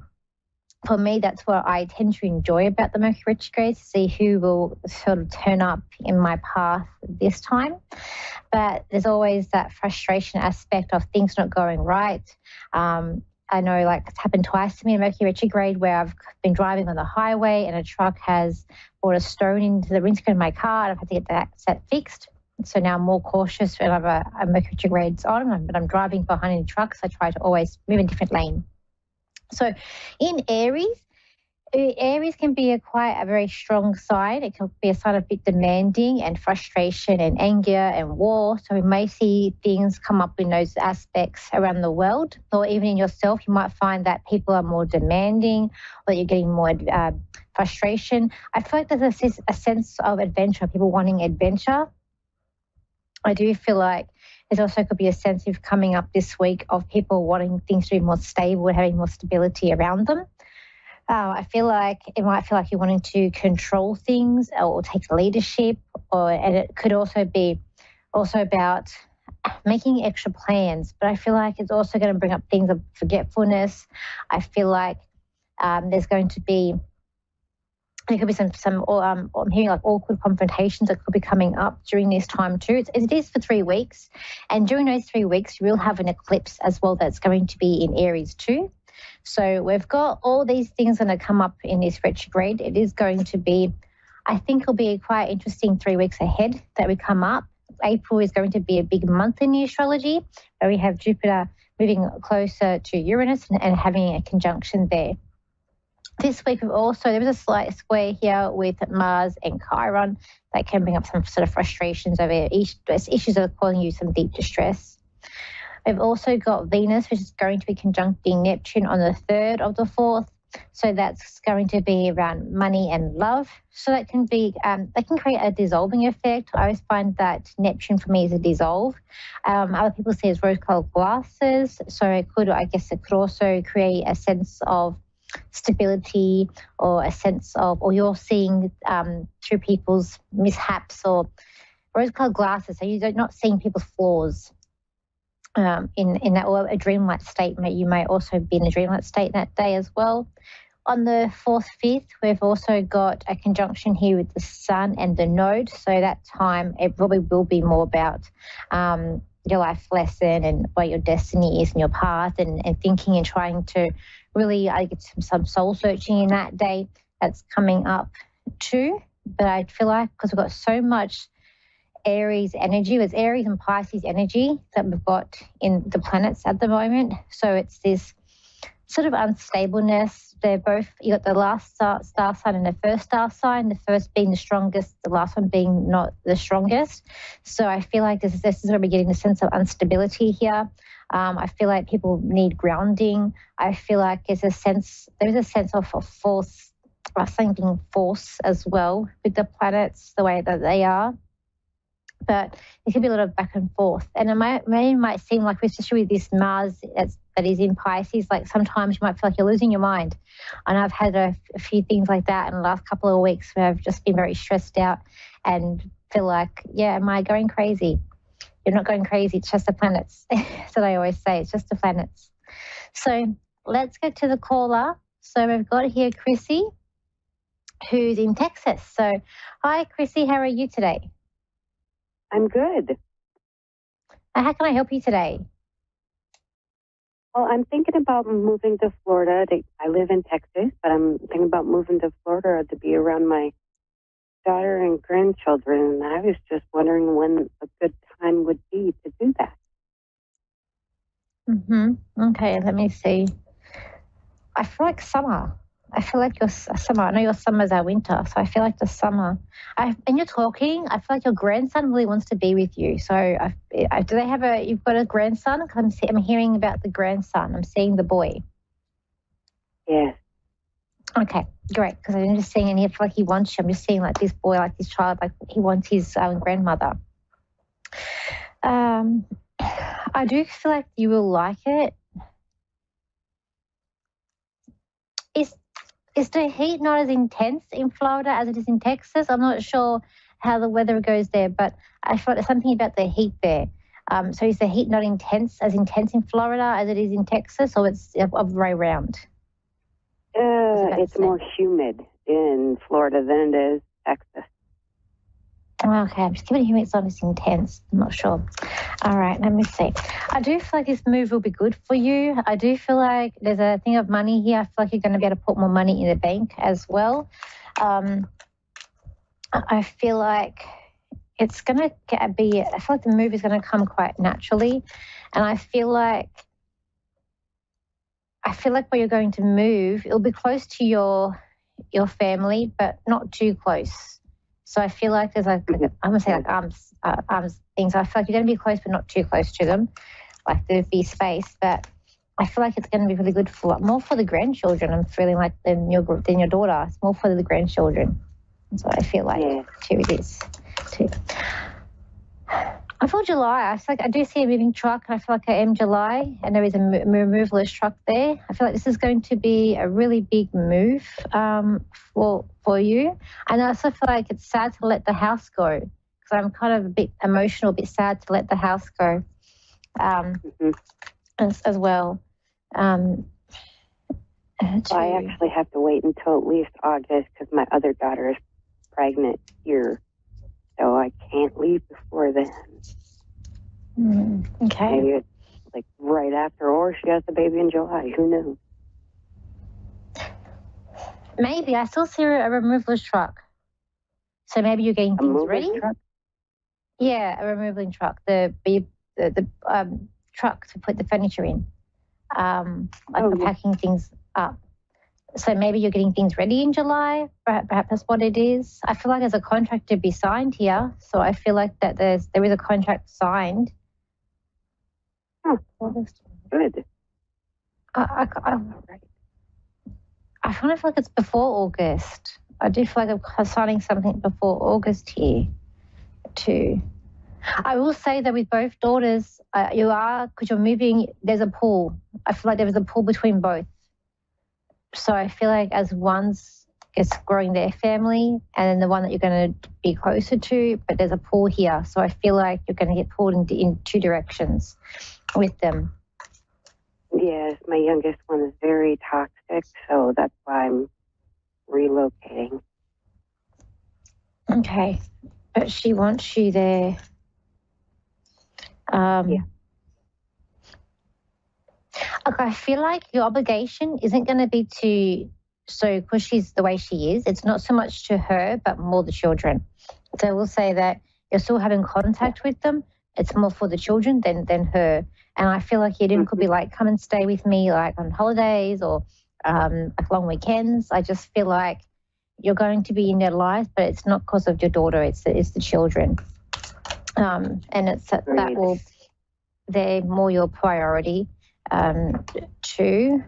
for me, that's what I tend to enjoy about the Mercury retrograde, to see who will sort of turn up in my path this time. But there's always that frustration aspect of things not going right. I know, like, it's happened twice to me in Mercury retrograde where I've been driving on the highway and a truck has brought a stone into the windscreen of my car and I've had to get that set fixed. So now I'm more cautious when I have a Mercury retrograde's on, but I'm driving behind any trucks. I try to always move in a different lane. So in Aries can be quite a very strong sign. It can be a sign of a bit demanding and frustration and anger and war. So we may see things come up in those aspects around the world, or even in yourself. You might find that people are more demanding, or that you're getting more frustration. I feel like there's a sense of adventure, people wanting adventure. I do feel like there also could be a sense of coming up this week of people wanting things to be more stable and having more stability around them. I feel like it might feel like you're wanting to control things or take leadership, and it could also be about making extra plans. But I feel like it's also going to bring up things of forgetfulness. I feel like there could be I'm hearing like awkward confrontations that could be coming up during this time too. It is for 3 weeks, and during those 3 weeks, you will have an eclipse as well that's going to be in Aries too. So we've got all these things going to come up in this retrograde. It is going to be, I think it'll be quite interesting 3 weeks ahead that we come up. April is going to be a big month in the astrology, where we have Jupiter moving closer to Uranus and having a conjunction there. This week, there was a slight square here with Mars and Chiron that can bring up some sort of frustrations over issues that are causing you some deep distress. We've also got Venus, which is going to be conjuncting Neptune on the 3rd of the 4th. So that's going to be around money and love. So that can create a dissolving effect. I always find that Neptune for me is a dissolve. Other people say it's rose-colored glasses. So it could also create a sense of stability, or a sense of, or you're seeing through people's mishaps, or rose-colored glasses. So you're not seeing people's flaws. In that, or a dreamlike state. You may also be in a dreamlike state that day as well. On the 4th, 5th, we've also got a conjunction here with the Sun and the Node. So that time, it probably will be more about your life lesson and what your destiny is and your path, and thinking and trying to really get some soul searching in that day. That's coming up too. But I feel like because we've got so much Aries energy, it's Aries and Pisces energy that we've got in the planets at the moment. So it's this sort of unstableness. They're both, you got the last star sign and the first star sign, the first being the strongest, the last one being not the strongest. So I feel like this is where we're getting the sense of instability here. I feel like people need grounding. I feel like there's a sense of a force, something being force as well with the planets, the way that they are. But there could be a lot of back and forth. And it might seem like, especially with this Mars that is in Pisces, like sometimes you might feel like you're losing your mind. And I've had a few things like that in the last couple of weeks where I've just been very stressed out and feel like, yeah, am I going crazy? You're not going crazy. It's just the planets. That's what I always say. It's just the planets. So let's get to the caller. So we've got here Chrissy, who's in Texas. So hi, Chrissy. How are you today? I'm good. How can I help you today? Well, I'm thinking about moving to Florida. I live in Texas, but I'm thinking about moving to Florida to be around my daughter and grandchildren. And I was just wondering when a good time would be to do that. Okay, let me see. I feel like summer. I feel like your summer. I know your summers are winter, so I feel like the summer. And you're talking, I feel like your grandson really wants to be with you. So do they have you've got a grandson? I'm hearing about the grandson. I'm seeing the boy. Yeah. Okay, great. Because I'm just seeing, and I feel like he wants you. I'm just seeing like this boy, like this child, like he wants his grandmother. I do feel like you will like it. Is the heat not as intense in Florida as it is in Texas? I'm not sure how the weather goes there, but I feel like there's something about the heat there. So is the heat not as intense in Florida as it is in Texas, or it's the other way around? It's more humid in Florida than it is Texas. Okay, I'm just giving him it's not as intense. I'm not sure. All right, let me see. I do feel like this move will be good for you. I do feel like there's a thing of money here. I feel like you're going to be able to put more money in the bank as well. I feel like it's going to I feel like the move is going to come quite naturally. And I feel like where you're going to move, it'll be close to your family, but not too close. So I feel like there's I'm going to say like arms things. So I feel like you're going to be close, but not too close to them. Like there'll be space, but I feel like it's going to be really good more for the grandchildren. I'm feeling like than your daughter. It's more for the grandchildren. That's what I feel like too. It is too. I feel July. I feel like I do see a moving truck, and I feel like I am July, and there is a removalist truck there. I feel like this is going to be a really big move for you. And I also feel like it's sad to let the house go, because I'm kind of a bit emotional, a bit sad to let the house go as well. I actually have to wait until at least August because my other daughter is pregnant here. So I can't leave before then. Okay. Maybe it's like right after, or she has the baby in July. Who knows? Maybe. I still see a removalist truck. So maybe you're getting things ready? Truck? Yeah, a removaling truck. The truck to put the furniture in. Packing things up. So maybe you're getting things ready in July. Perhaps that's what it is. I feel like there's a contract to be signed here. So I feel like that there is a contract signed. Oh, good. I kind of feel like it's before August. I do feel like I'm signing something before August here too. I will say that with both daughters, because you're moving, there's a pool. I feel like there was a pool between both. So I feel like as one's is growing their family, and then the one that you're going to be closer to, but there's a pull here. So I feel like you're going to get pulled in two directions with them. Yes, my youngest one is very toxic, so that's why I'm relocating. Okay, but she wants you there. Okay, I feel like your obligation isn't going to be because she's the way she is, it's not so much to her, but more the children. So we'll say that you're still having contact with them. It's more for the children than her. And I feel like it even could be like, come and stay with me like on holidays or like long weekends. I just feel like you're going to be in their life, but it's not because of your daughter, it's the children. And it's that will, they're more your priority. Too.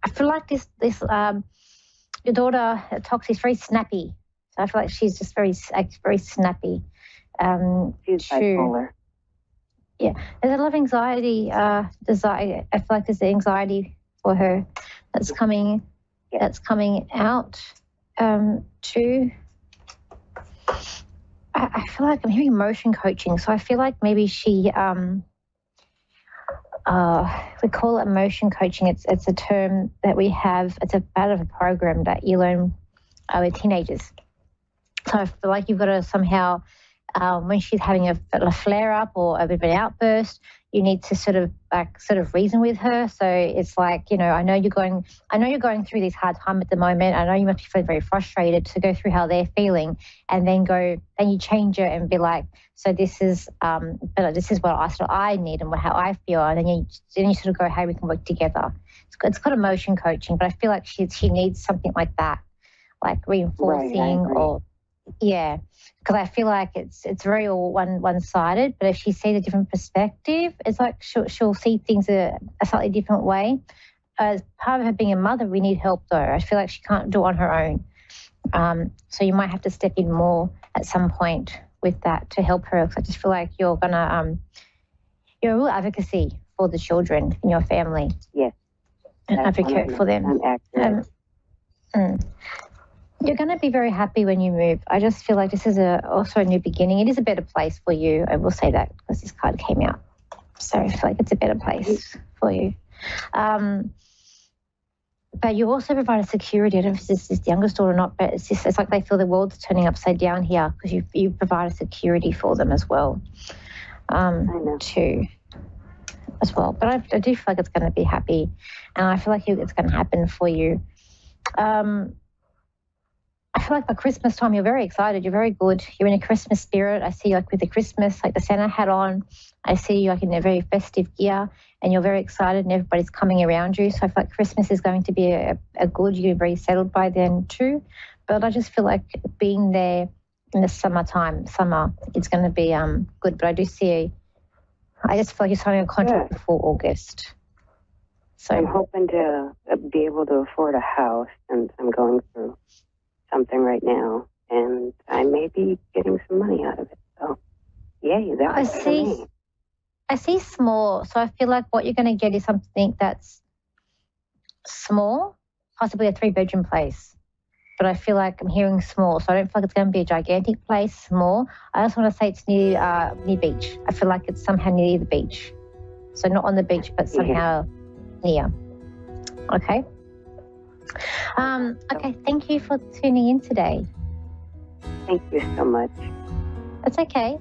I feel like this your daughter Tox is very snappy. So I feel like she's just very snappy. She's bipolar. Yeah, there's a lot of anxiety. Desire. I feel like there's anxiety for her that's coming out. Too. I feel like I'm hearing emotion coaching. So I feel like maybe she we call it emotion coaching. It's a term that we have. It's a part of a program that you learn with teenagers. So I feel like you've got to somehow, when she's having a flare up or a bit of an outburst, you need to sort of reason with her. So it's like, I know you're going through this hard time at the moment. I know you must be feeling very frustrated, to go through how they're feeling, and then you change it and be like, so this is what I need and how I feel, and then you sort of go, hey, we can work together. It's called emotion coaching, but I feel like she needs something like that, like reinforcing or. Yeah, because I feel like it's very all one-sided. But if she sees a different perspective, it's like she'll see things a slightly different way. As part of her being a mother, we need help though. I feel like she can't do it on her own. So you might have to step in more at some point with that to help her. Because I just feel like you're a real advocacy for the children in your family. Yes, an advocate for them. I'm accurate. You're going to be very happy when you move. I just feel like this is also a new beginning. It is a better place for you. I will say that because this card came out. So I feel like it's a better place for you. But you also provide a security. I don't know if this is the youngest daughter or not, but it's like they feel the world's turning upside down here because you provide a security for them as well. Too. As well. But I do feel like it's going to be happy. And I feel like it's going to happen for you. I feel like by Christmas time, you're very excited. You're very good. You're in a Christmas spirit. I see you like with the Christmas, like the Santa hat on. I see you like in a very festive gear, and you're very excited and everybody's coming around you. So I feel like Christmas is going to be a good, you're very settled by then too. But I just feel like being there in the summer, it's going to be good. But I just feel like you're signing a contract before August. So I'm hoping to be able to afford a house since I'm going through something right now, and I may be getting some money out of it. So, yay, that was for me. I see small, so I feel like what you're going to get is something that's small, possibly a 3-bedroom place. But I feel like I'm hearing small, so I don't feel like it's going to be a gigantic place, small. I also want to say it's near beach. I feel like it's somehow near the beach. So not on the beach, but somehow near. Okay. Okay, thank you for tuning in today. Thank you so much. That's okay.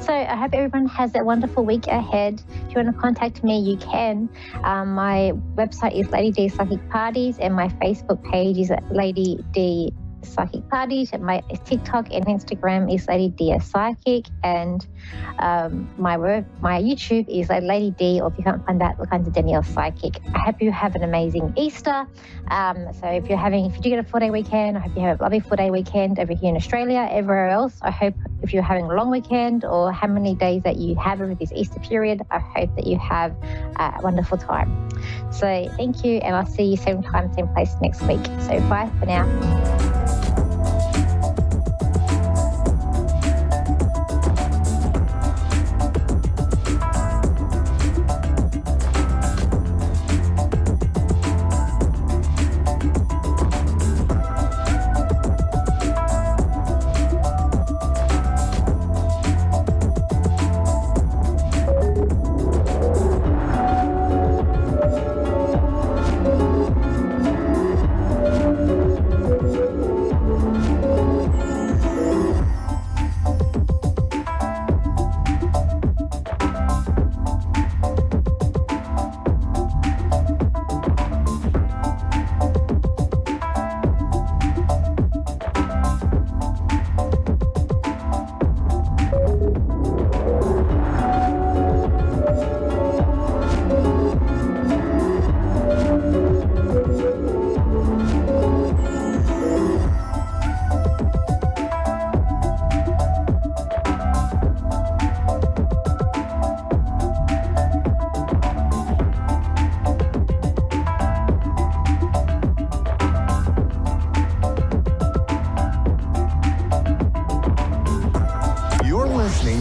So I hope everyone has a wonderful week ahead. If you want to contact me, you can. My website is Lady D Psychic Parties, and my Facebook page is Lady D Psychic Parties, and my TikTok and Instagram is Lady D Psychic, and my YouTube is like Lady D, or if you can't find that, look under Danielle Psychic. I hope you have an amazing Easter. So if you do get a 4-day weekend, I hope you have a lovely 4-day weekend over here in Australia. Everywhere else, I hope if you're having a long weekend or how many days that you have over this Easter period, I hope that you have a wonderful time. So thank you, and I'll see you same time, same place next week. So bye for now.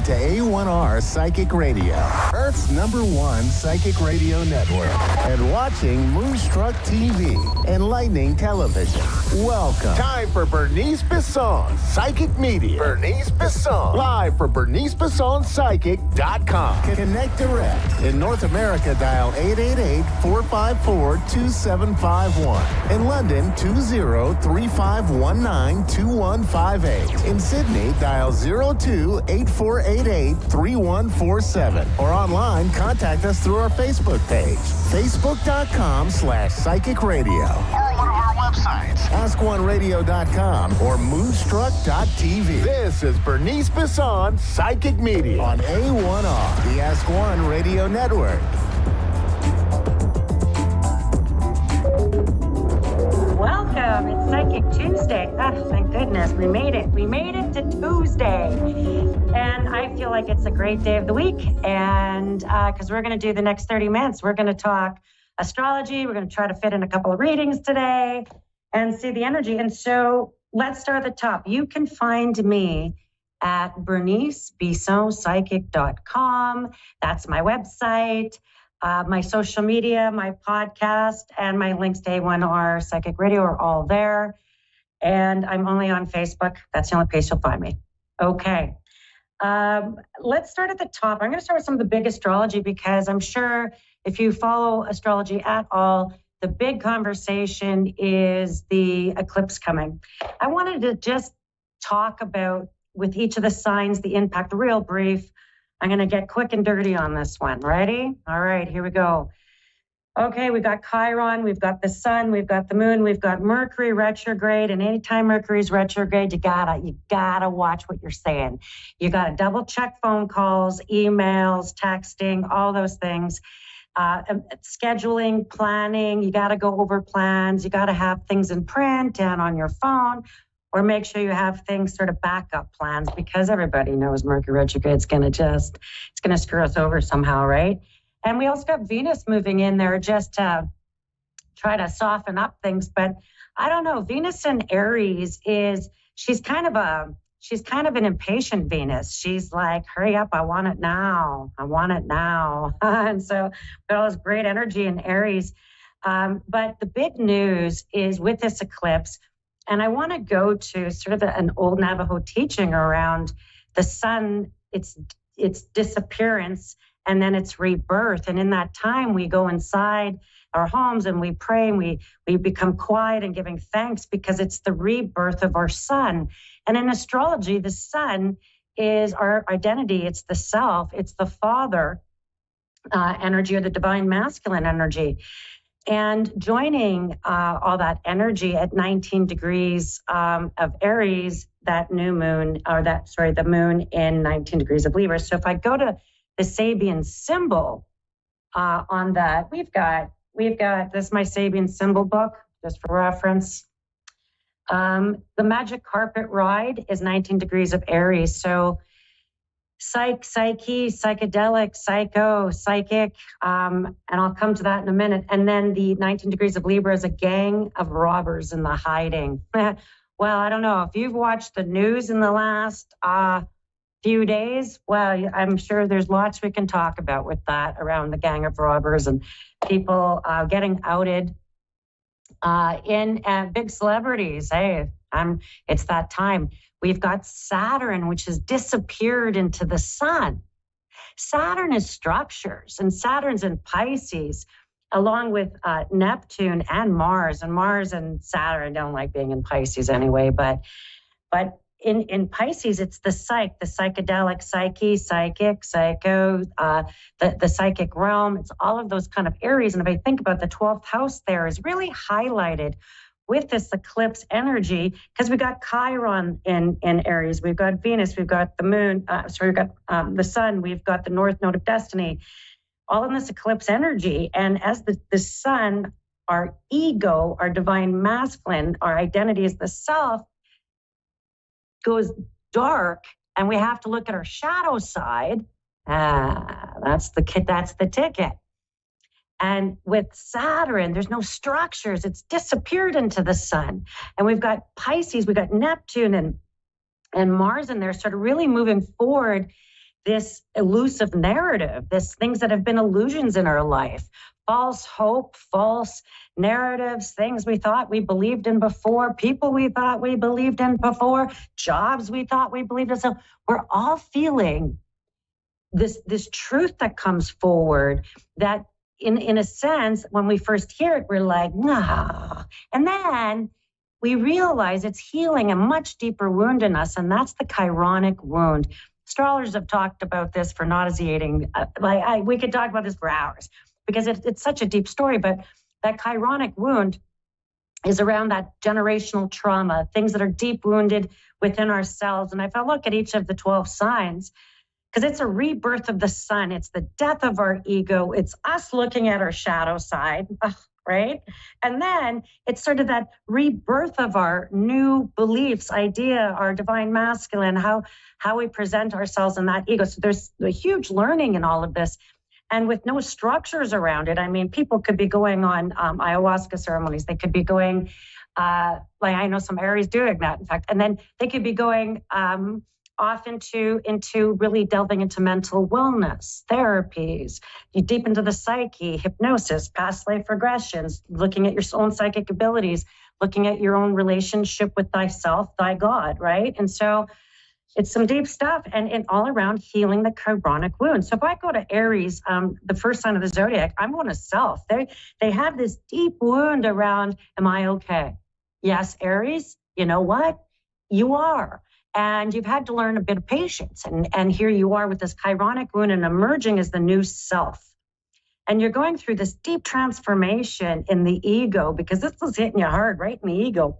to A1R Psychic Radio, Earth's #1 psychic radio network, and watching Moonstruck TV, enlightening television. Welcome. Time for Bernice Bisson's Psychic Media. Bernice Bisson, live for BerniceBissonPsychic.com. Connect direct. In North America, dial 888-454-2751. In London, 20-3519-2158. In Sydney, dial 02-8488-3147. Or online, contact us through our Facebook page, facebook.com/Psychic Radio. Or one of our websites, askoneradio.com or moonstruck.tv. This is Bernice Bisson, Psychic Media on A1R, the Ask One Radio Network. Welcome. It's Psychic Tuesday. Oh, thank goodness. We made it. We made it to Tuesday. And I feel like it's a great day of the week. And because we're going to do the next 30 minutes, we're going to talk astrology. We're going to try to fit in a couple of readings today and see the energy. And so let's start at the top. You can find me at BerniceBissonPsychic.com. That's my website. My social media, my podcast, and my links to A1R Psychic Radio are all there. And I'm only on Facebook. That's the only place you'll find me. Okay. Let's start at the top. I'm going to start with some of the big astrology because I'm sure if you follow astrology at all, the big conversation is the eclipse coming. I wanted to just talk about with each of the signs, the impact, the real brief. I'm going to get quick and dirty on this one. Ready? All right, here we go. Okay, we've got Chiron, we've got the sun, we've got the moon, we've got Mercury retrograde. And anytime Mercury's retrograde, you gotta watch what you're saying. You gotta double check phone calls, emails, texting, all those things. Scheduling, planning, you gotta go over plans. You gotta have things in print and on your phone. Or make sure you have things sort of backup plans because everybody knows Mercury retrograde is going to screw us over somehow, right? And we also got Venus moving in there just to try to soften up things. But I don't know, Venus in Aries she's kind of an impatient Venus. She's like, hurry up, I want it now. And so got all this great energy in Aries. But the big news is with this eclipse, and I want to go to sort of an old Navajo teaching around the sun, its disappearance, and then its rebirth. And in that time, we go inside our homes and we pray and we become quiet and giving thanks because it's the rebirth of our sun. And in astrology, the sun is our identity. It's the self. It's the father energy or the divine masculine energy. And joining all that energy at 19 degrees of Aries, that new moon, the moon in 19 degrees of Libra. So if I go to the Sabian symbol on that, we've got this is my Sabian symbol book, just for reference. The magic carpet ride is 19 degrees of Aries. So psyche, psychedelic, psycho, psychic, and I'll come to that in a minute. And then the 19 degrees of Libra is a gang of robbers in the hiding. Well, I don't know. If you've watched the news in the last few days, well, I'm sure there's lots we can talk about with that around the gang of robbers and people getting outed in big celebrities. Hey, it's that time. We've got Saturn, which has disappeared into the sun. Saturn is structures, and Saturn's in Pisces, along with Neptune and Mars. And Mars and Saturn don't like being in Pisces anyway, but in Pisces, it's the psychedelic, psyche, psychic, psycho, the psychic realm. It's all of those kind of areas. And if I think about the 12th house there is really highlighted with this eclipse energy, because we got Chiron in Aries, we've got Venus, we've got the moon, we've got the sun, we've got the North Node of Destiny, all in this eclipse energy. And as the sun, our ego, our divine masculine, our identity as the self, goes dark, and we have to look at our shadow side. That's the ticket. And with Saturn, there's no structures. It's disappeared into the sun. And we've got Pisces, we've got Neptune and Mars in there, sort of really moving forward this elusive narrative, this things that have been illusions in our life, false hope, false narratives, things we thought we believed in before, people we thought we believed in before, jobs we thought we believed in. So we're all feeling this truth that comes forward that in a sense, when we first hear it, we're like, nah. And then we realize it's healing a much deeper wound in us, and that's the chironic wound. Astrologers have talked about this for nauseating. We could talk about this for hours because it's such a deep story, but that chironic wound is around that generational trauma, things that are deep wounded within ourselves. And if I look at each of the 12 signs, because it's a rebirth of the sun, it's the death of our ego, it's us looking at our shadow side, right? And then it's sort of that rebirth of our new beliefs, idea, our divine masculine, how we present ourselves in that ego. So there's a huge learning in all of this. And with no structures around it, I mean, people could be going on ayahuasca ceremonies. They could be going, like I know some Aries doing that, in fact, and then they could be going off into really delving into mental wellness, therapies, you deep into the psyche, hypnosis, past life regressions, looking at your own psychic abilities, looking at your own relationship with thyself, thy God, right? And so it's some deep stuff and all around healing the chironic wound. So if I go to Aries, the first sign of the zodiac, I'm going to self. They have this deep wound around, am I okay? Yes, Aries, you know what? You are. And you've had to learn a bit of patience. And here you are with this chironic wound and emerging as the new self. And you're going through this deep transformation in the ego because this is hitting you hard, right in the ego.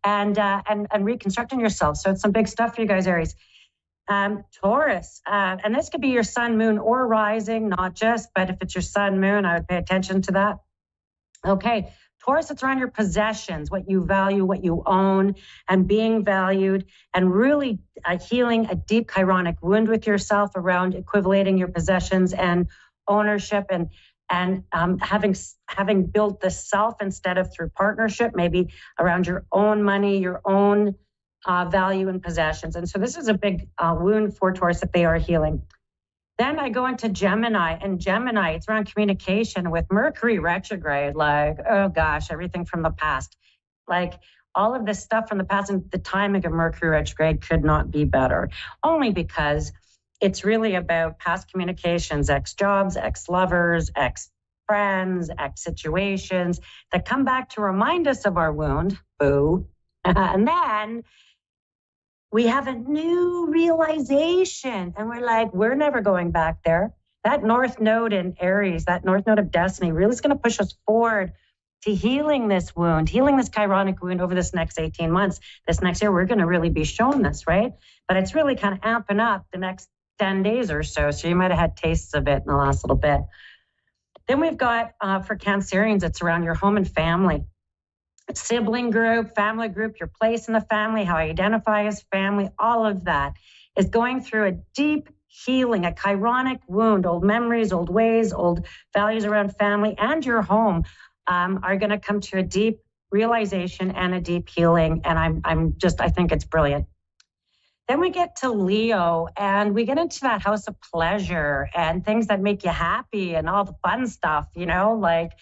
And reconstructing yourself. So it's some big stuff for you guys, Aries. Taurus, and this could be your sun, moon, or rising, not just, but if it's your sun, moon, I would pay attention to that. Okay, Taurus, it's around your possessions, what you value, what you own, and being valued, and really healing a deep chironic wound with yourself around equivalating your possessions and ownership and having built the self instead of through partnership, maybe around your own money, your own value and possessions. And so this is a big wound for Taurus that they are healing. Then I go into Gemini, and Gemini, it's around communication with Mercury retrograde, like, oh gosh, everything from the past. Like all of this stuff from the past, and the timing of Mercury retrograde could not be better, only because it's really about past communications, ex-jobs, ex-lovers, ex-friends, ex-situations that come back to remind us of our wound, boo. And then we have a new realization and we're like, we're never going back there. That North Node in Aries, that North Node of destiny really is going to push us forward to healing this wound, healing this chironic wound over this next 18 months. This next year, we're going to really be shown this, right? But it's really kind of amping up the next 10 days or so. So you might have had tastes of it in the last little bit. Then we've got for Cancerians, it's around your home and family. Sibling group, family group, your place in the family, how I identify as family, all of that is going through a deep healing, a chironic wound, old memories, old ways, old values around family and your home are going to come to a deep realization and a deep healing. And I think it's brilliant. Then we get to Leo and we get into that house of pleasure and things that make you happy and all the fun stuff, like,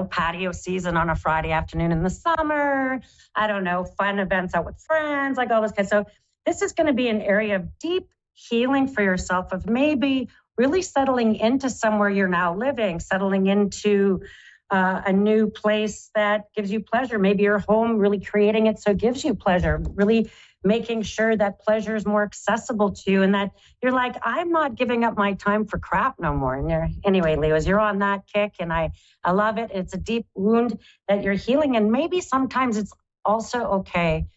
patio season on a Friday afternoon in the summer, I don't know, fun events out with friends, like all this kind of stuff. This is going to be an area of deep healing for yourself, of maybe really settling into somewhere you're now living, settling into a new place that gives you pleasure. Maybe your home, really creating it so it gives you pleasure, really making sure that pleasure is more accessible to you and that you're like, I'm not giving up my time for crap no more. And anyway, Leos, you're on that kick and I love it. It's a deep wound that you're healing. And maybe sometimes it's also okay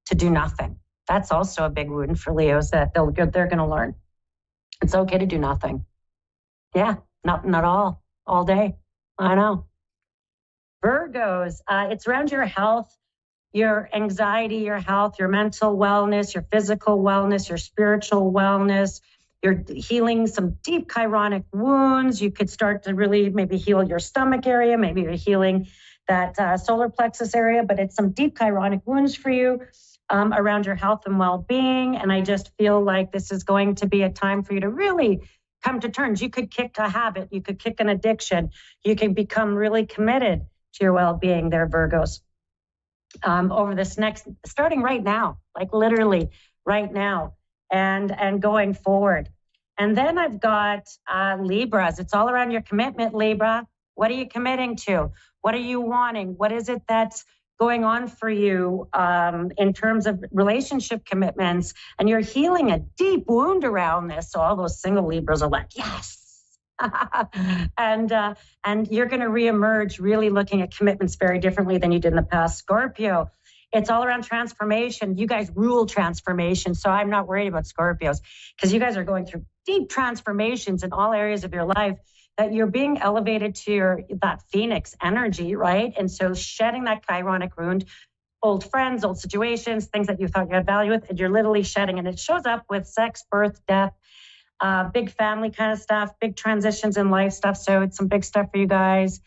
to do nothing. That's also a big wound for Leos that they're going to learn. It's okay to do nothing. Yeah, nothing at all day. I know. Virgos, it's around your health, your anxiety, your health, your mental wellness, your physical wellness, your spiritual wellness. You're healing some deep chironic wounds. You could start to really maybe heal your stomach area. Maybe you're healing that solar plexus area, but it's some deep chironic wounds for you. around your health and well-being. And I just feel like this is going to be a time for you to really come to terms. You could kick a habit. You could kick an addiction. You can become really committed to your well-being there, Virgos. Over this starting right now, like literally right now and going forward. And then I've got Libras. It's all around your commitment, Libra. What are you committing to? What are you wanting? What is it that's going on for you in terms of relationship commitments? And you're healing a deep wound around this. So all those single Libras are like, yes. and you're going to reemerge really looking at commitments very differently than you did in the past. Scorpio, it's all around transformation. You guys rule transformation. So I'm not worried about Scorpios because you guys are going through deep transformations in all areas of your life, that you're being elevated to that Phoenix energy, right? And so shedding that chironic wound, old friends, old situations, things that you thought you had value with, and you're literally shedding. And it shows up with sex, birth, death, big family kind of stuff, big transitions in life stuff. So it's some big stuff for you guys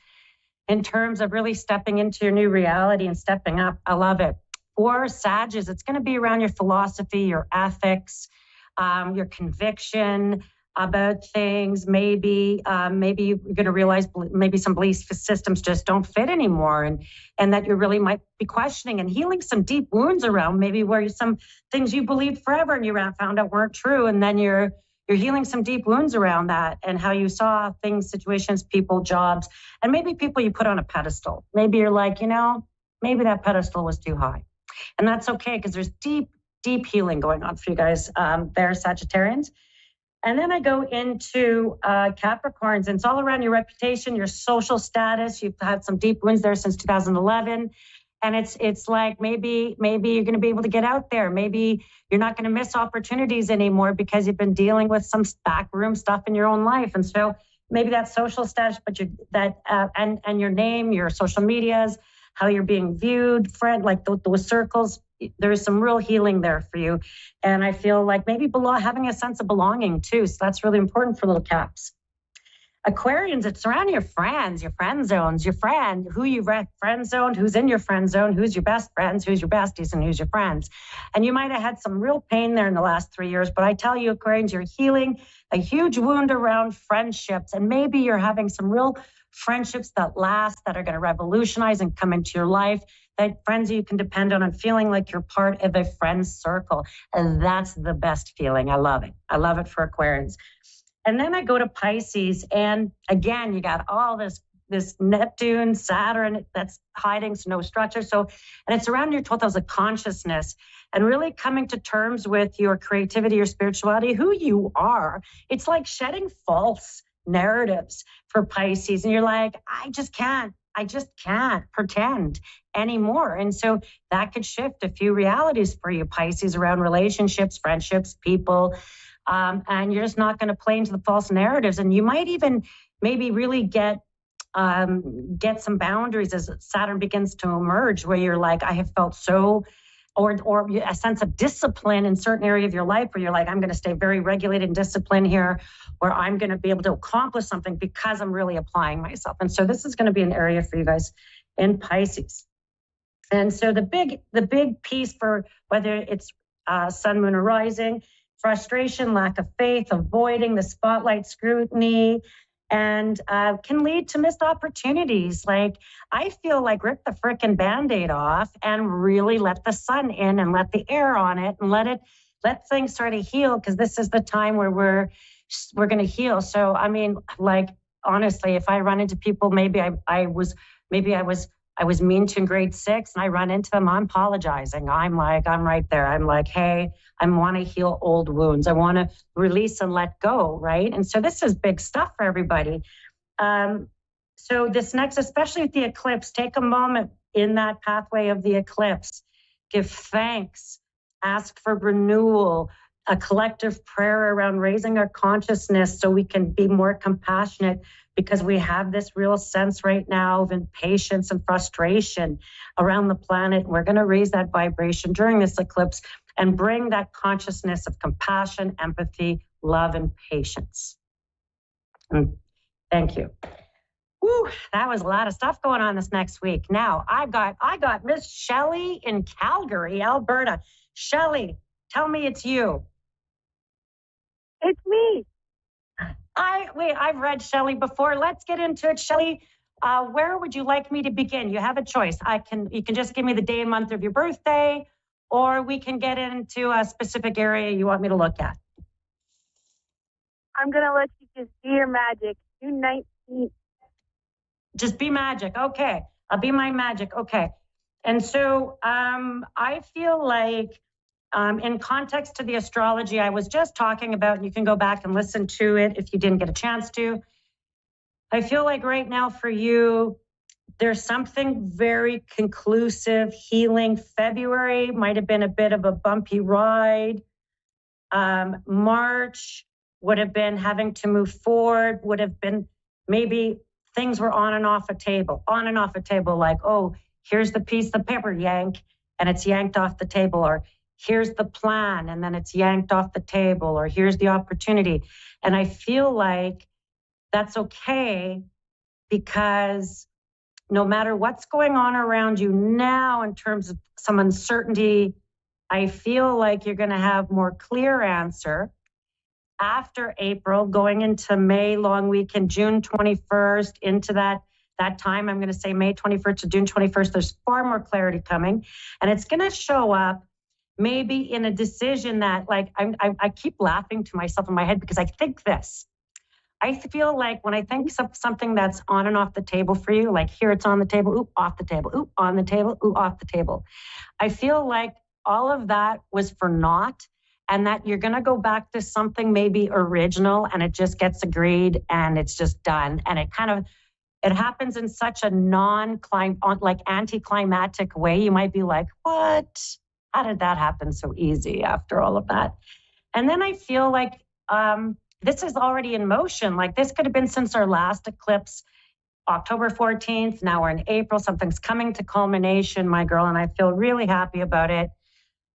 in terms of really stepping into your new reality and stepping up. I love it. For Sagittarius, it's going to be around your philosophy, your ethics, your conviction about things. Maybe you're going to realize maybe some belief systems just don't fit anymore, and that you really might be questioning and healing some deep wounds around maybe where some things you believed forever and you found out weren't true, and then you're healing some deep wounds around that and how you saw things, situations, people, jobs, and maybe people you put on a pedestal. Maybe you're like, maybe that pedestal was too high, and that's okay because there's deep healing going on for you guys there, Sagittarians. And then I go into Capricorns, and it's all around your reputation, your social status. You've had some deep wounds there since 2011. And it's like maybe you're going to be able to get out there. Maybe you're not going to miss opportunities anymore because you've been dealing with some backroom stuff in your own life. And so maybe that social status, but and your name, your social medias, how you're being viewed, friend, like those circles. There's some real healing there for you. And I feel like maybe having a sense of belonging too. So that's really important for little Caps. Aquarians, it's around your friends, your friend zones, your friend, who you friend zoned, who's in your friend zone, who's your best friends, who's your besties, and who's your friends. And you might have had some real pain there in the last 3 years, but I tell you, Aquarians, you're healing a huge wound around friendships. And maybe you're having some real friendships that last, that are going to revolutionize and come into your life, that friends you can depend on and feeling like you're part of a friend's circle. And that's the best feeling. I love it. I love it for Aquarians. And then I go to Pisces, and again, you got all this Neptune, Saturn that's hiding, so no structure. So, and it's around your 12th house of consciousness and really coming to terms with your creativity, your spirituality, who you are. It's like shedding false narratives for Pisces. And you're like, I just can't pretend anymore. And so that could shift a few realities for you, Pisces, around relationships, friendships, people. And you're just not going to play into the false narratives. And you might even maybe really get some boundaries as Saturn begins to emerge, where you're like, I have felt so, or a sense of discipline in certain area of your life where you're like, I'm going to stay very regulated and disciplined here, where I'm going to be able to accomplish something because I'm really applying myself. And so this is going to be an area for you guys in Pisces. And so the big piece for whether it's sun, moon, or rising, frustration, lack of faith, avoiding the spotlight, scrutiny, and can lead to missed opportunities. Like, I feel like rip the frickin' Band-Aid off and really let the sun in and let the air on it and let things sort of heal, because this is the time where we're going to heal. So, I mean, like, honestly, if I run into people, maybe I was mean to in grade 6 and I run into them, I'm apologizing. I'm right there. I'm like, hey, I want to heal old wounds. I want to release and let go, right? And so this is big stuff for everybody. So this next, especially with the eclipse, take a moment in that pathway of the eclipse. Give thanks, ask for renewal, a collective prayer around raising our consciousness so we can be more compassionate, because we have this real sense right now of impatience and frustration around the planet. We're going to raise that vibration during this eclipse and bring that consciousness of compassion, empathy, love, and patience. And thank you. Whew, that was a lot of stuff going on this next week. Now I got Miss Shelley in Calgary, Alberta. Shelley, tell me it's you. It's me. I've read Shelley before. Let's get into it. Shelley, where would you like me to begin? You have a choice. You can just give me the day and month of your birthday, or we can get into a specific area you want me to look at. I'm going to let you just do your magic. Do 19. Just be magic. Okay. I'll be my magic. Okay. And so I feel like in context to the astrology I was just talking about, and you can go back and listen to it if you didn't get a chance to. I feel like right now for you, there's something very conclusive, healing. February might have been a bit of a bumpy ride. March would have been having to move forward, would have been maybe things were on and off a table, like, oh, here's the piece of paper, yank, and it's yanked off the table, or here's the plan, and then it's yanked off the table, or here's the opportunity. And I feel like that's okay, because no matter what's going on around you now in terms of some uncertainty, I feel like you're going to have more clear answer after April, going into May long weekend, June 21st, into that time. I'm going to say May 21st to June 21st. There's far more clarity coming, and it's going to show up maybe in a decision that, like, I keep laughing to myself in my head because I think this. I feel like when I think of something that's on and off the table for you, like here it's on the table, ooh, off the table, ooh, on the table, ooh, off the table. I feel like all of that was for naught, and that you're going to go back to something maybe original, and it just gets agreed and it's just done. And it happens in such a anticlimactic way. You might be like, what? How did that happen so easy after all of that? And then I feel like this is already in motion. Like this could have been since our last eclipse, October 14th. Now we're in April. Something's coming to culmination, my girl, and I feel really happy about it.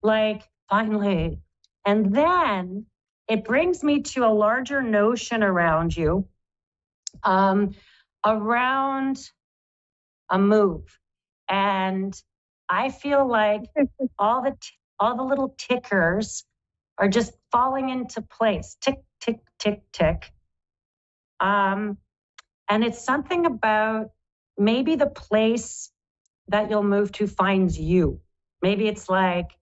Like, finally. And then it brings me to a larger notion around you, around a move. And I feel like all the little tickers are just falling into place. Tick, tick, tick, tick. And it's something about maybe the place that you'll move to finds you. Maybe it's like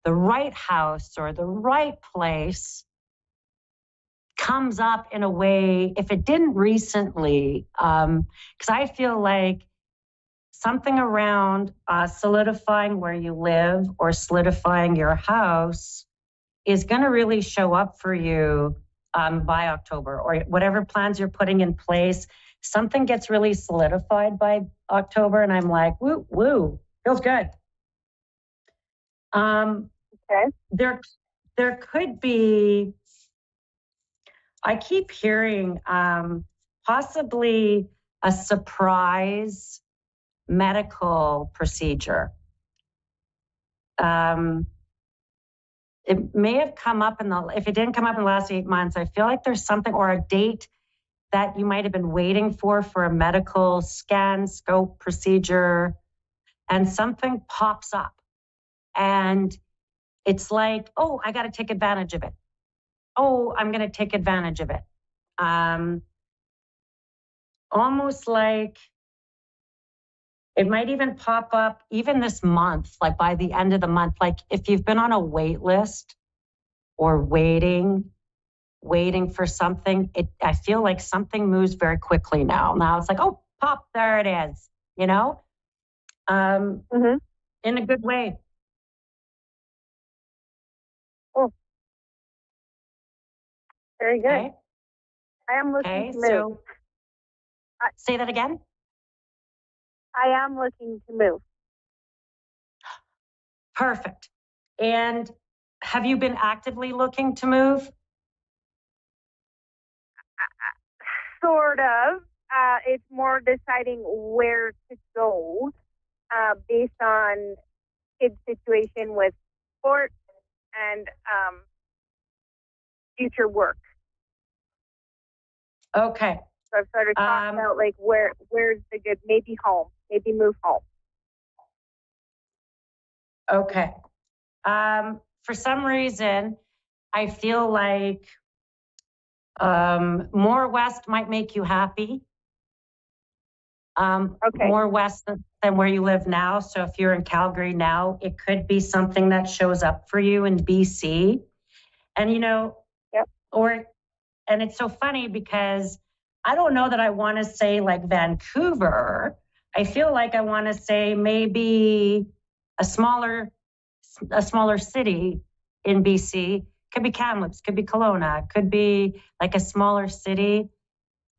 the right house or the right place comes up in a way, if it didn't recently, because I feel like something around solidifying where you live or solidifying your house is going to really show up for you by October, or whatever plans you're putting in place. Something gets really solidified by October, and I'm like, woo, woo, feels good. Okay. There could be, I keep hearing possibly a surprise medical procedure. It may have come up if it didn't come up in the last 8 months, I feel like there's something, or a date that you might have been waiting for a medical scan, scope procedure, and something pops up. And it's like, oh, I got to take advantage of it. Oh, I'm going to take advantage of it. Almost like it might even pop up even this month, like by the end of the month. Like if you've been on a wait list or waiting for something, I feel like something moves very quickly now. Now it's like, oh, pop, there it is, in a good way. Oh, very good. Okay. I am looking to move. So say that again. I am looking to move. Perfect. And have you been actively looking to move? Sort of. It's more deciding where to go based on kids' situation with sports and future work. Okay. So I've started talking about like where's the good, maybe home, maybe move home. Okay. For some reason, I feel like more west might make you happy. More west than where you live now. So if you're in Calgary now, it could be something that shows up for you in BC. And, you know, and it's so funny because I don't know that I want to say like Vancouver. I feel like I want to say maybe a smaller city in BC. Could be Kamloops, could be Kelowna, could be like a smaller city,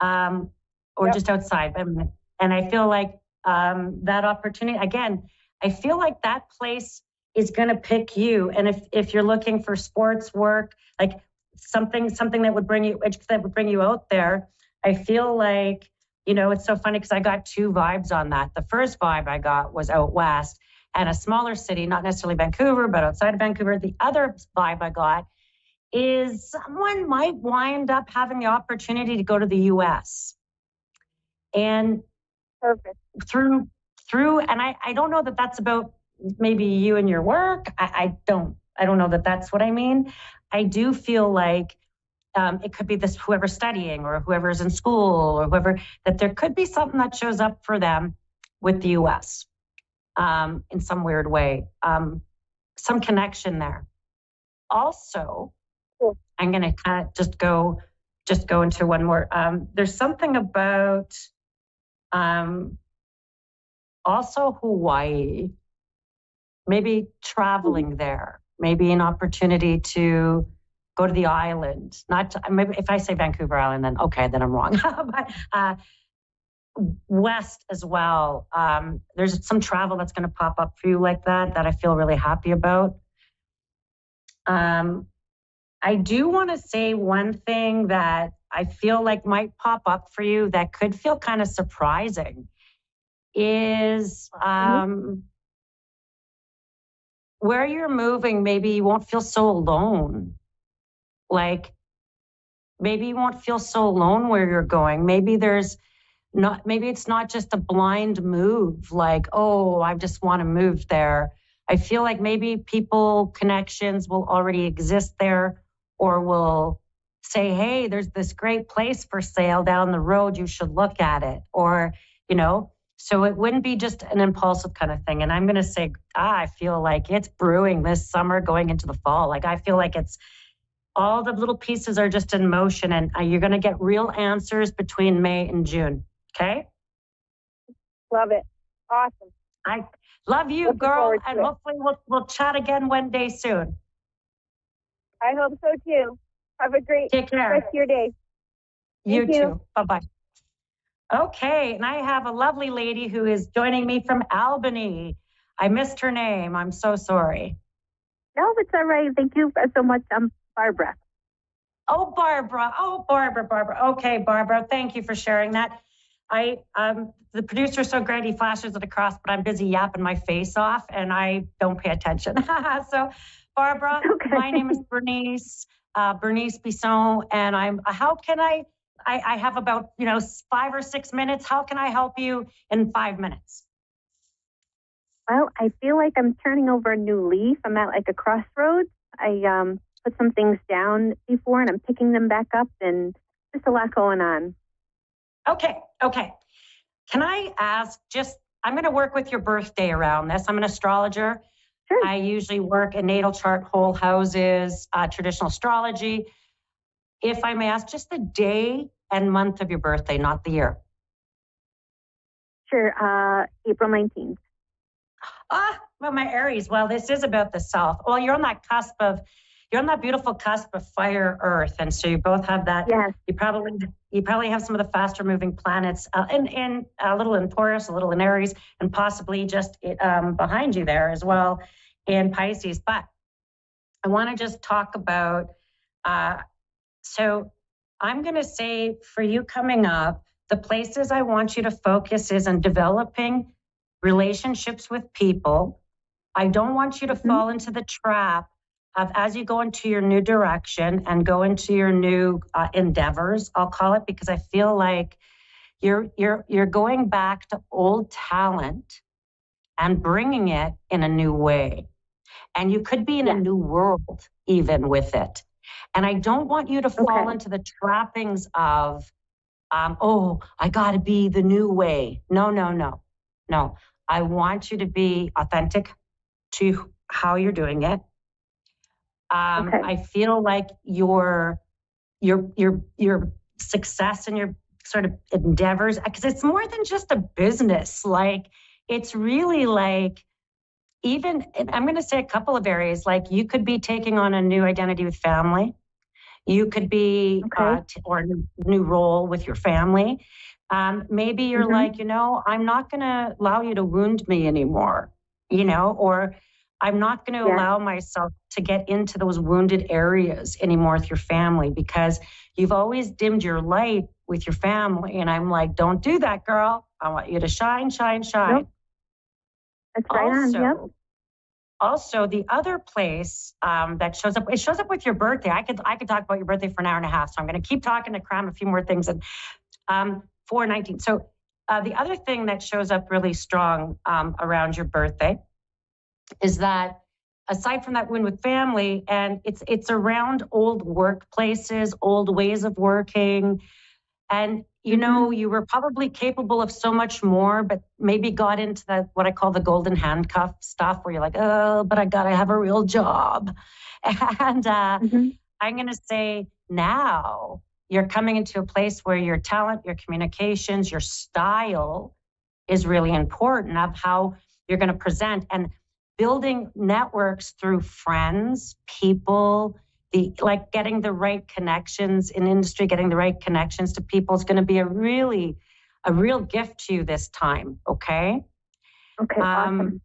or just outside. And I feel like that opportunity, again, I feel like that place is going to pick you. And if you're looking for sports work, like something that would bring you out there, I feel like, you know, it's so funny because I got two vibes on that. The first vibe I got was out west and a smaller city, not necessarily Vancouver, but outside of Vancouver. The other vibe I got is someone might wind up having the opportunity to go to the US. And through, and I don't know that that's about maybe you and your work. I don't know that that's what I mean. I do feel like it could be this whoever's studying or whoever's in school or whoever, that there could be something that shows up for them with the US in some weird way, some connection there. Also, I'm going to kind of just go into one more. There's something about also Hawaii, maybe traveling there, maybe an opportunity to go to the island. Maybe if I say Vancouver Island, then okay, then I'm wrong. But west as well. There's some travel that's going to pop up for you like that I feel really happy about. I do want to say one thing that I feel like might pop up for you that could feel kind of surprising is where you're moving, maybe you won't feel so alone. Like maybe you won't feel so alone where you're going. Maybe it's not just a blind move like, oh, I just want to move there. I feel like maybe connections will already exist there, or will say, hey, there's this great place for sale down the road, you should look at it. Or, you know, so it wouldn't be just an impulsive kind of thing. And I'm going to say, I feel like it's brewing this summer going into the fall. Like I feel like it's all the little pieces are just in motion, and you're going to get real answers between May and June. Okay? Love it. Awesome. I love you, girl. And hopefully we'll chat again one day soon. I hope so too. Have a great rest of your day. You too. Bye-bye. Okay, and I have a lovely lady who is joining me from Albany. I missed her name. I'm so sorry. No, it's all right. Thank you so much. I'm Barbara. Oh, Barbara. Barbara. Okay, Barbara. Thank you for sharing that. The producer's so great, he flashes it across, but I'm busy yapping my face off and I don't pay attention. So, Barbara, my name is Bernice Bisson, and I have about 5 or 6 minutes. How can I help you in 5 minutes? Well, I feel like I'm turning over a new leaf. I'm at like a crossroads. I put some things down before and I'm picking them back up, and just a lot going on. Okay. Can I ask, I'm going to work with your birthday around this. I'm an astrologer. Sure. I usually work in natal chart, whole houses, traditional astrology. If I may ask, just the day and month of your birthday, not the year. Sure. April 19th. Well, my Aries. Well, this is about the self. Well, you're on that beautiful cusp of fire, earth. And so you both have that. Yes. You probably have some of the faster moving planets in a little in Taurus, a little in Aries, and possibly just behind you there as well in Pisces. But I want to just talk about, so I'm going to say for you coming up, the places I want you to focus is on developing relationships with people. I don't want you to fall into the trap as you go into your new direction and go into your new endeavors, I'll call it, because I feel like you're going back to old talent and bringing it in a new way. And you could be in a new world even with it. And I don't want you to fall into the trappings of, I got to be the new way. No. I want you to be authentic to how you're doing it. I feel like your success and your sort of endeavors, because it's more than just a business. Like, it's really like, even, I'm going to say a couple of areas, like you could be taking on a new identity with family. You could be, or a new role with your family. Maybe you're like, I'm not going to allow you to wound me anymore, or I'm not going to allow myself to get into those wounded areas anymore with your family, because you've always dimmed your light with your family. And I'm like, don't do that, girl. I want you to shine. Nope. That's right. Also, the other place that shows up, it shows up with your birthday. I could talk about your birthday for an hour and a half, so I'm going to keep talking to cram a few more things. And 4/19. So the other thing that shows up really strong around your birthday is that, aside from that win with family, and it's around old workplaces, old ways of working, and you were probably capable of so much more, but maybe got into that, what I call the golden handcuff stuff, where you're like, but I gotta have a real job. And I'm gonna say, now you're coming into a place where your talent, your communications, your style is really important, of how you're gonna present, and building networks through friends, people, getting the right connections in industry, getting the right connections to people is going to be a real gift to you this time. Okay. Awesome.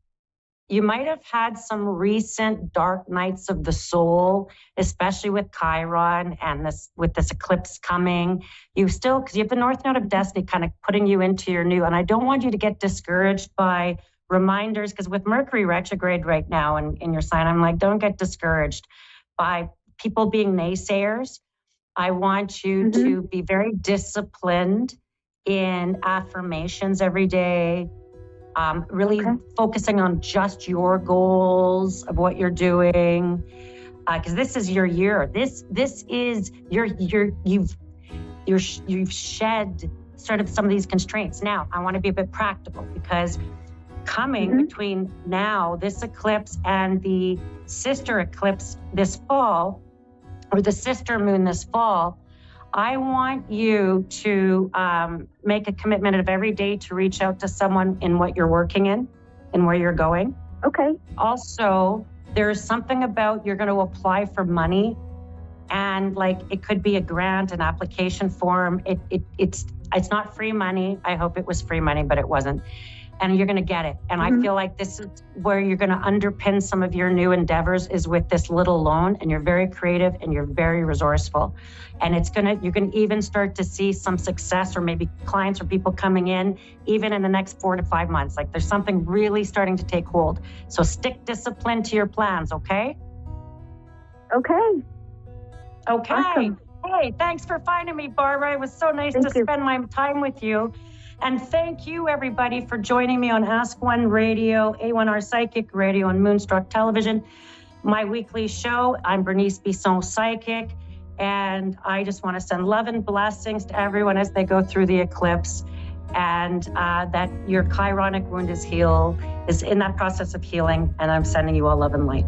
You might have had some recent dark nights of the soul, especially with Chiron and with this eclipse coming. Because you have the North Node of Destiny kind of putting you into your new, and I don't want you to get discouraged by reminders, because with Mercury retrograde right now in your sign, I'm like, don't get discouraged by people being naysayers. I want you to be very disciplined in affirmations every day, really focusing on just your goals of what you're doing, because this is your year. This is you've shed sort of some of these constraints. Now, I want to be a bit practical, because coming between now, this eclipse, and the sister eclipse this fall, or the sister moon this fall, I want you to make a commitment of every day to reach out to someone in what you're working in and where you're going. Okay. Also, there's something about, you're going to apply for money, and it could be a grant, an application form. It's not free money. I hope it was free money, but it wasn't. And you're going to get it. And I feel like this is where you're going to underpin some of your new endeavors, is with this little loan. And you're very creative and you're very resourceful. And you're going to even start to see some success, or maybe clients or people coming in even in the next 4 to 5 months. Like, there's something really starting to take hold. So stick discipline to your plans. Okay. Okay. Awesome. Hey, thanks for finding me, Barbara. It was so nice to spend my time with you. And thank you, everybody, for joining me on Ask One Radio, A1R Psychic Radio, and Moonstruck Television, my weekly show. I'm Bernice Bisson, Psychic, and I just want to send love and blessings to everyone as they go through the eclipse, and that your chironic wound is in that process of healing, and I'm sending you all love and light.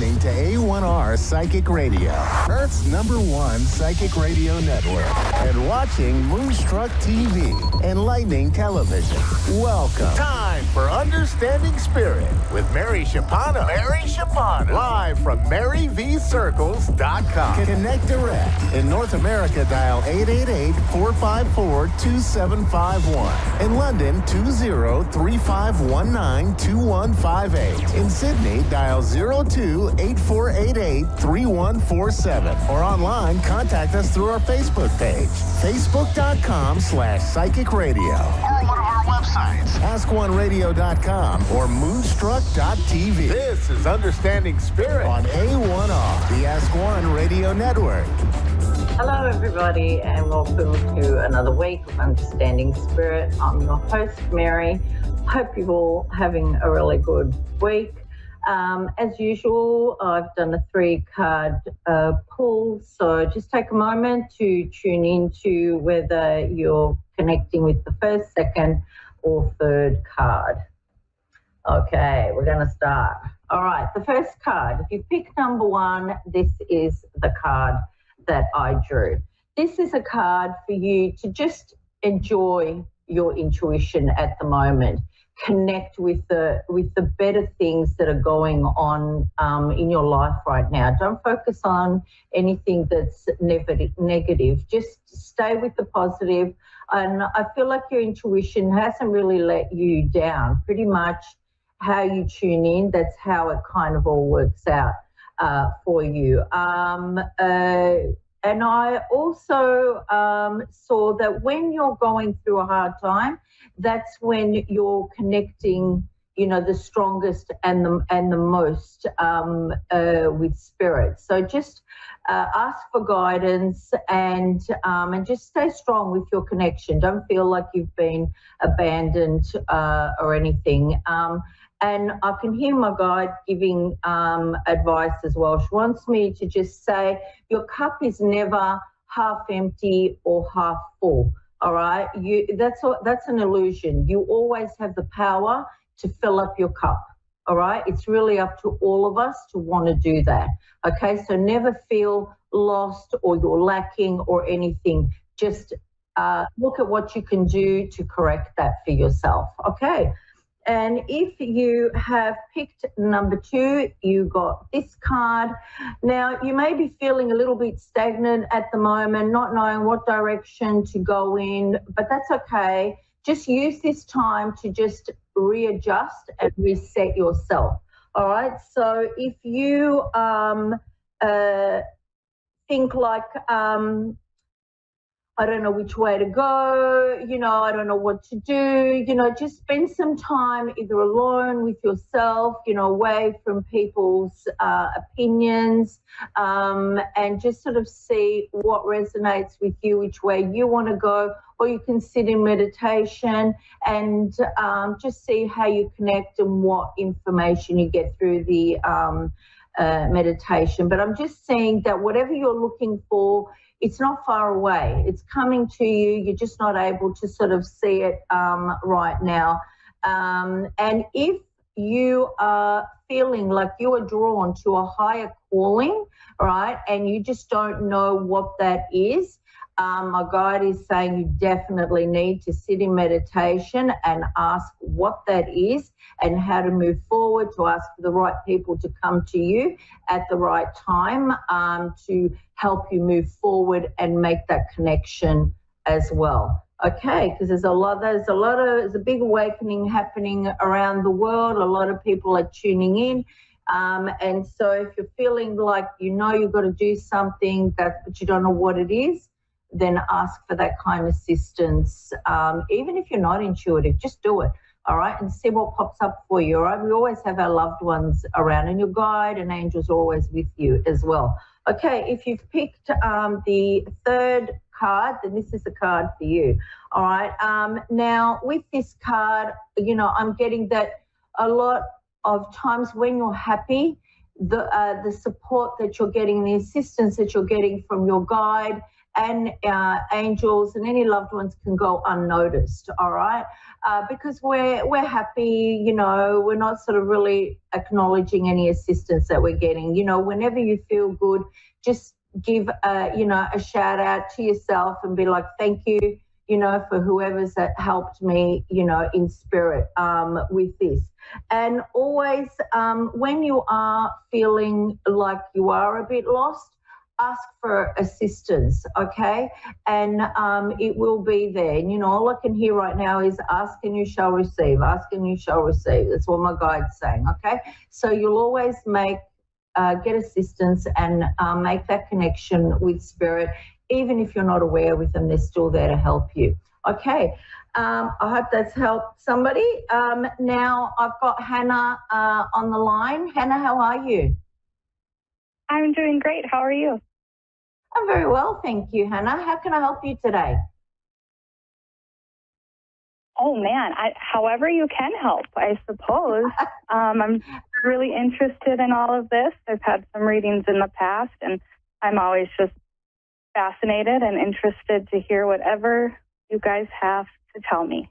listening to A1R Psychic Radio, Earth's #1 psychic radio network, and watching Moonstruck TV, enlightening television. Welcome. Time for Understanding Spirit with Mary Shapano. Mary Shapano. Live from MaryVCircles.com. Connect direct. In North America, dial 888-454-2751. In London, 20-3519-2158. In Sydney, dial 02-8488-3147. Or online, contact us through our Facebook page, facebook.com/psychic radio. Or one of our websites, askoneradio.com or moonstruck.tv. This is Understanding Spirit on A1R, the Ask One Radio Network. Hello, everybody, and welcome to another week of Understanding Spirit. I'm your host, Mary. Hope you're all having a really good week. As usual, I've done a 3-card pull, so just take a moment to tune into whether you're connecting with the first, second, or third card. Okay, we're going to start. All right, the first card. If you pick number 1, this is the card that I drew. This is a card for you to just enjoy your intuition at the moment. Connect with the better things that are going on in your life right now. Don't focus on anything that's negative. Just stay with the positive. And I feel like your intuition hasn't really let you down. Pretty much how you tune in, that's how it kind of all works out for you. And I also saw that when you're going through a hard time, that's when you're connecting, you know, the strongest and the most with spirit. So just ask for guidance and just stay strong with your connection. Don't feel like you've been abandoned or anything. And I can hear my guide giving advice as well. She wants me to just say your cup is never half empty or half full. All right, that's an illusion. You always have the power to fill up your cup. All right, it's really up to all of us to want to do that. Okay, so never feel lost or you're lacking or anything. Just look at what you can do to correct that for yourself. Okay. And if you have picked number 2, you got this card. Now, you may be feeling a little bit stagnant at the moment, not knowing what direction to go in, but that's okay. Just use this time to just readjust and reset yourself. All right. So if you think like, I don't know which way to go, you know, I don't know what to do, you know, just spend some time either alone with yourself, you know, away from people's opinions, and just sort of see what resonates with you, which way you want to go, or you can sit in meditation and just see how you connect and what information you get through the meditation. But I'm just saying that whatever you're looking for, it's not far away. It's coming to you. You're just not able to sort of see it right now. And if you are feeling like you are drawn to a higher calling, right, and you just don't know what that is, my guide is saying you definitely need to sit in meditation and ask what that is and how to move forward, to ask for the right people to come to you at the right time to help you move forward and make that connection as well. Okay, because there's a big awakening happening around the world. A lot of people are tuning in. And so if you're feeling like you know you've got to do something but you don't know what it is, then ask for that kind of assistance. Even if you're not intuitive, just do it, all right, and see what pops up for you, all right? We always have our loved ones around, and your guide and angels are always with you as well. Okay, if you've picked the 3rd card, then this is the card for you, all right? Now, with this card, you know, I'm getting that a lot of times when you're happy, the support that you're getting, the assistance that you're getting from your guide and angels and any loved ones can go unnoticed, all right? because we're happy, you know, we're not sort of really acknowledging any assistance that we're getting. You know, whenever you feel good, just give, you know, a shout out to yourself and be like, thank you, you know, for whoever's that helped me, you know, in spirit with this. And always when you are feeling like you are a bit lost, ask for assistance, okay? And it will be there. And, you know, all I can hear right now is ask and you shall receive, ask and you shall receive. That's what my guide's saying, okay? So you'll always get assistance and make that connection with spirit. Even if you're not aware with them, they're still there to help you, okay? I hope that's helped somebody. Now I've got Hannah on the line. Hannah, how are you? I'm doing great. How are you? I'm very well, thank you, Hannah. How can I help you today? Oh, man, however you can help, I suppose. I'm really interested in all of this. I've had some readings in the past, and I'm always just fascinated and interested to hear whatever you guys have to tell me.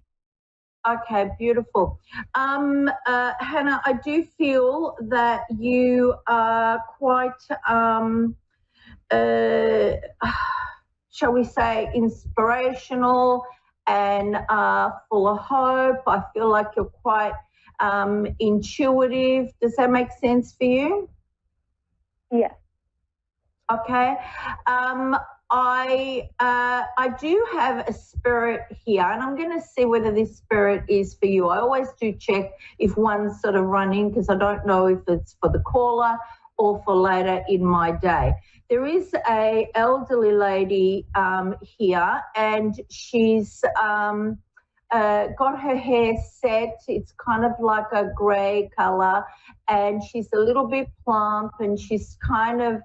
Okay, beautiful. Hannah, I do feel that you are quite, shall we say, inspirational and full of hope. I feel like you're quite intuitive. Does that make sense for you? Yes. Okay. I do have a spirit here, and I'm going to see whether this spirit is for you. I always do check if one's sort of running, because I don't know if it's for the caller or for later in my day. There is a elderly lady here, and she's got her hair set. It's kind of like a grey colour, and she's a little bit plump, and she's kind of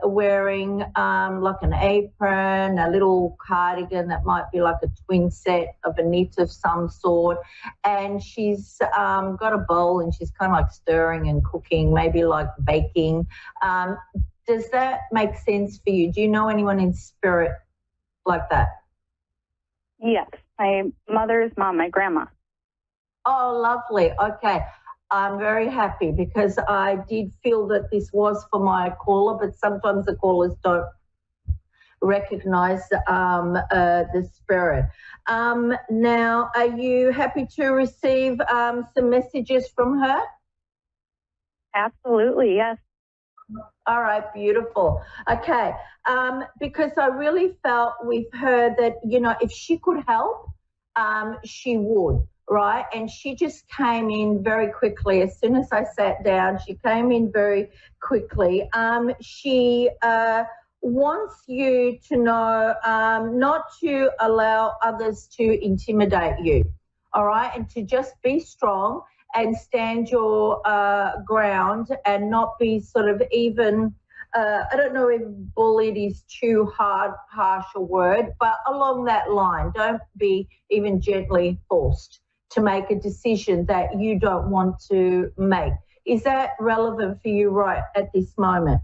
wearing like an apron, a little cardigan that might be like a twin set of a knit of some sort, and she's got a bowl and she's kind of like stirring and cooking, maybe like baking. Does that make sense for you? Do you know anyone in spirit like that? Yes, my mother's mom, my grandma. Oh, lovely. Okay. I'm very happy because I did feel that this was for my caller, but sometimes the callers don't recognize the spirit. Now, are you happy to receive some messages from her? Absolutely, yes. All right, beautiful. Okay, because I really felt with her that, you know, if she could help, she would. Right, and she just came in very quickly. As soon as I sat down, she came in very quickly. She wants you to know not to allow others to intimidate you, all right, and to just be strong and stand your ground and not be sort of even, I don't know if bullied is too harsh a word, but along that line, don't be even gently forced to make a decision that you don't want to make. Is that relevant for you right at this moment?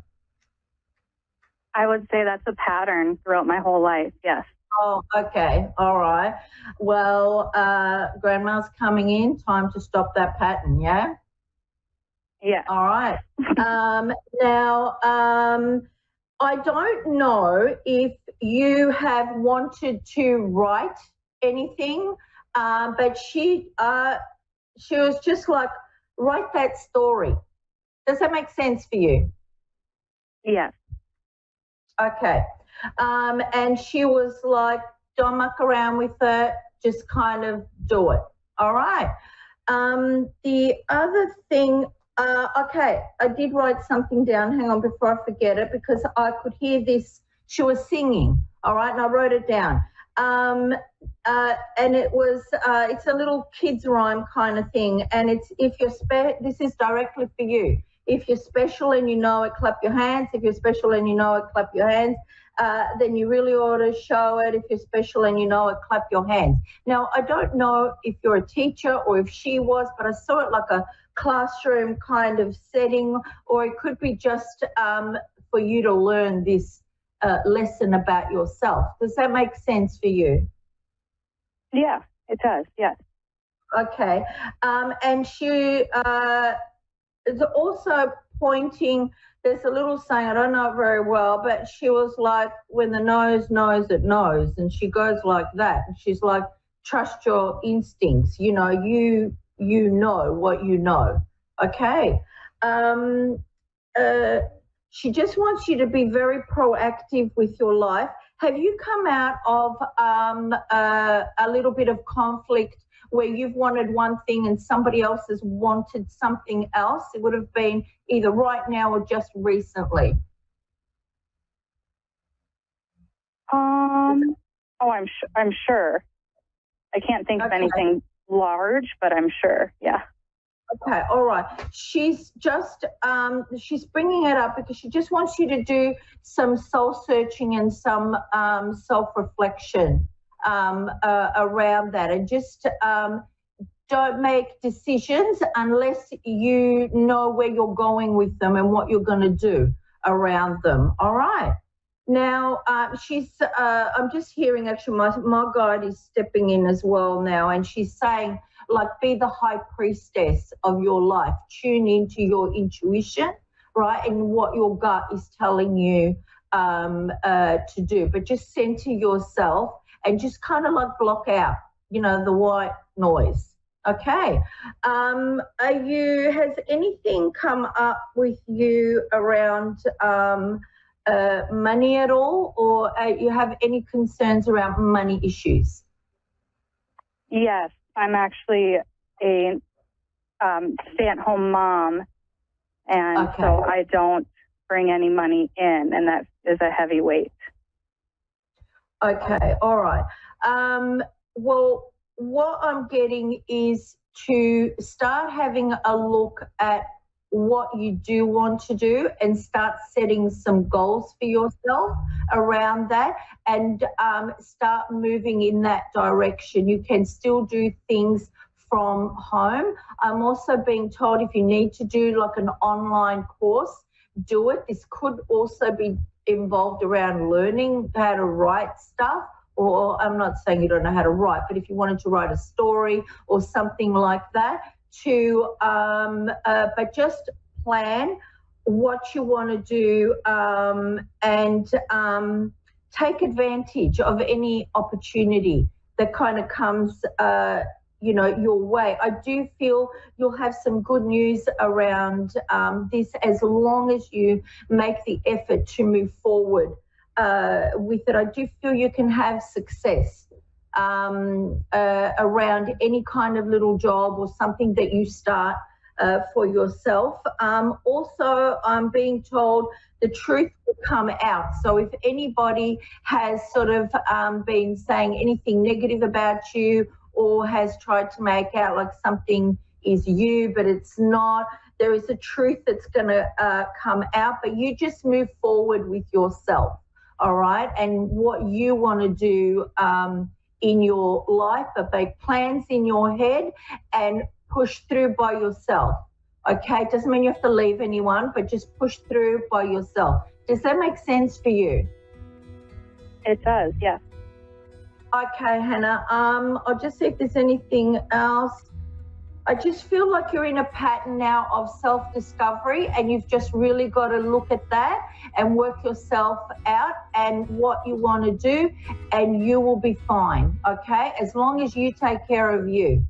I would say that's a pattern throughout my whole life, yes. Oh, okay. All right. Well, Grandma's coming in. Time to stop that pattern, yeah? Yeah. All right. Now, I don't know if you have wanted to write anything, but she was just like, write that story. Does that make sense for you? Yes. Okay. And she was like, don't muck around with it, just kind of do it. All right. The other thing, okay, I did write something down. Hang on before I forget it, because I could hear this. She was singing, all right, and I wrote it down. And it was, it's a little kids rhyme kind of thing. And it's, if you're this is directly for you. If you're special and you know it, clap your hands. If you're special and you know it, clap your hands. Then you really ought to show it. If you're special and you know it, clap your hands. Now, I don't know if you're a teacher or if she was, but I saw it like a classroom kind of setting, or it could be just for you to learn this lesson about yourself. Does that make sense for you? Yeah, It does, yes. Okay. And she is also pointing, there's a little saying, I don't know it very well, but she was like, when the nose knows, it knows. And she goes like that. And she's like, trust your instincts. You know, you know what you know. Okay. She just wants you to be very proactive with your life. Have you come out of a little bit of conflict where you've wanted one thing and somebody else has wanted something else? It would have been either right now or just recently. I'm sure. I can't think of anything large, but I'm sure. Yeah. Okay, all right. She's just, she's bringing it up because she just wants you to do some soul searching and some self-reflection around that, and just don't make decisions unless you know where you're going with them and what you're going to do around them. All right. Now, I'm just hearing, actually, my guide is stepping in as well now, and she's saying, like, be the high priestess of your life. Tune into your intuition, right, and what your gut is telling you to do. But just center yourself and just kind of like block out, you know, the white noise. Okay. Has anything come up with you around money at all, or you have any concerns around money issues? Yes, I'm actually a stay-at-home mom, and so I don't bring any money in, and that is a heavy weight. Okay, all right. Well, what I'm getting is to start having a look at what you do want to do and start setting some goals for yourself around that, and start moving in that direction. You can still do things from home. I'm also being told if you need to do like an online course, do it. This could also be involved around learning how to write stuff, or I'm not saying you don't know how to write, but if you wanted to write a story or something like that, but just plan what you want to do, and take advantage of any opportunity that kind of comes your way. I do feel you'll have some good news around this, as long as you make the effort to move forward with it. I do feel you can have success around any kind of little job or something that you start for yourself. Also, I'm being told the truth will come out. So if anybody has sort of been saying anything negative about you, or has tried to make out like something is you, but it's not, there is a truth that's going to come out, but you just move forward with yourself, all right, and what you want to do in your life, but make plans in your head and push through by yourself, okay? It doesn't mean you have to leave anyone, but just push through by yourself. Does that make sense for you? It does, yes. Okay, Hannah, I'll just see if there's anything else. I just feel like you're in a pattern now of self-discovery, and you've just really got to look at that and work yourself out and what you want to do, and you will be fine, okay? As long as you take care of you,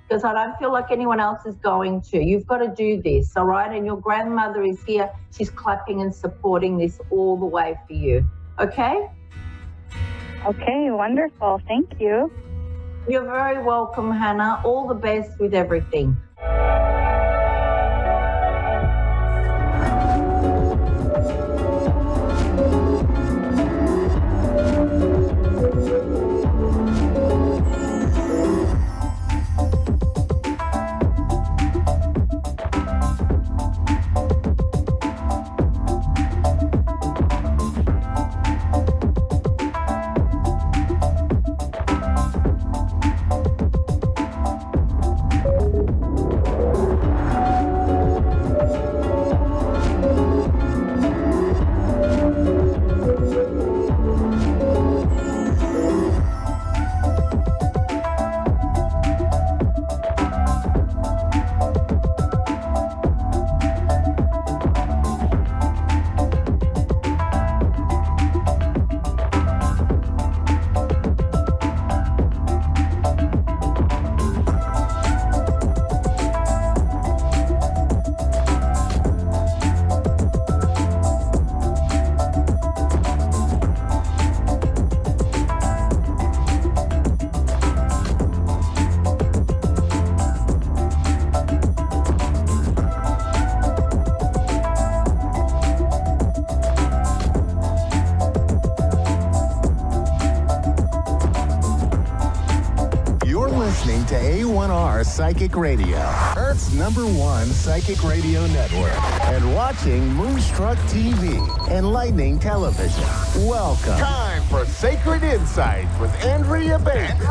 because I don't feel like anyone else is going to. You've got to do this, all right? And your grandmother is here. She's clapping and supporting this all the way for you, okay? Okay, wonderful. Thank you. You're very welcome, Hannah. All the best with everything. to A1R Psychic Radio, Earth's #1 psychic radio network, and watching Moonstruck TV, enlightening television. Welcome. Time for Sacred Insights with Andrea Baker.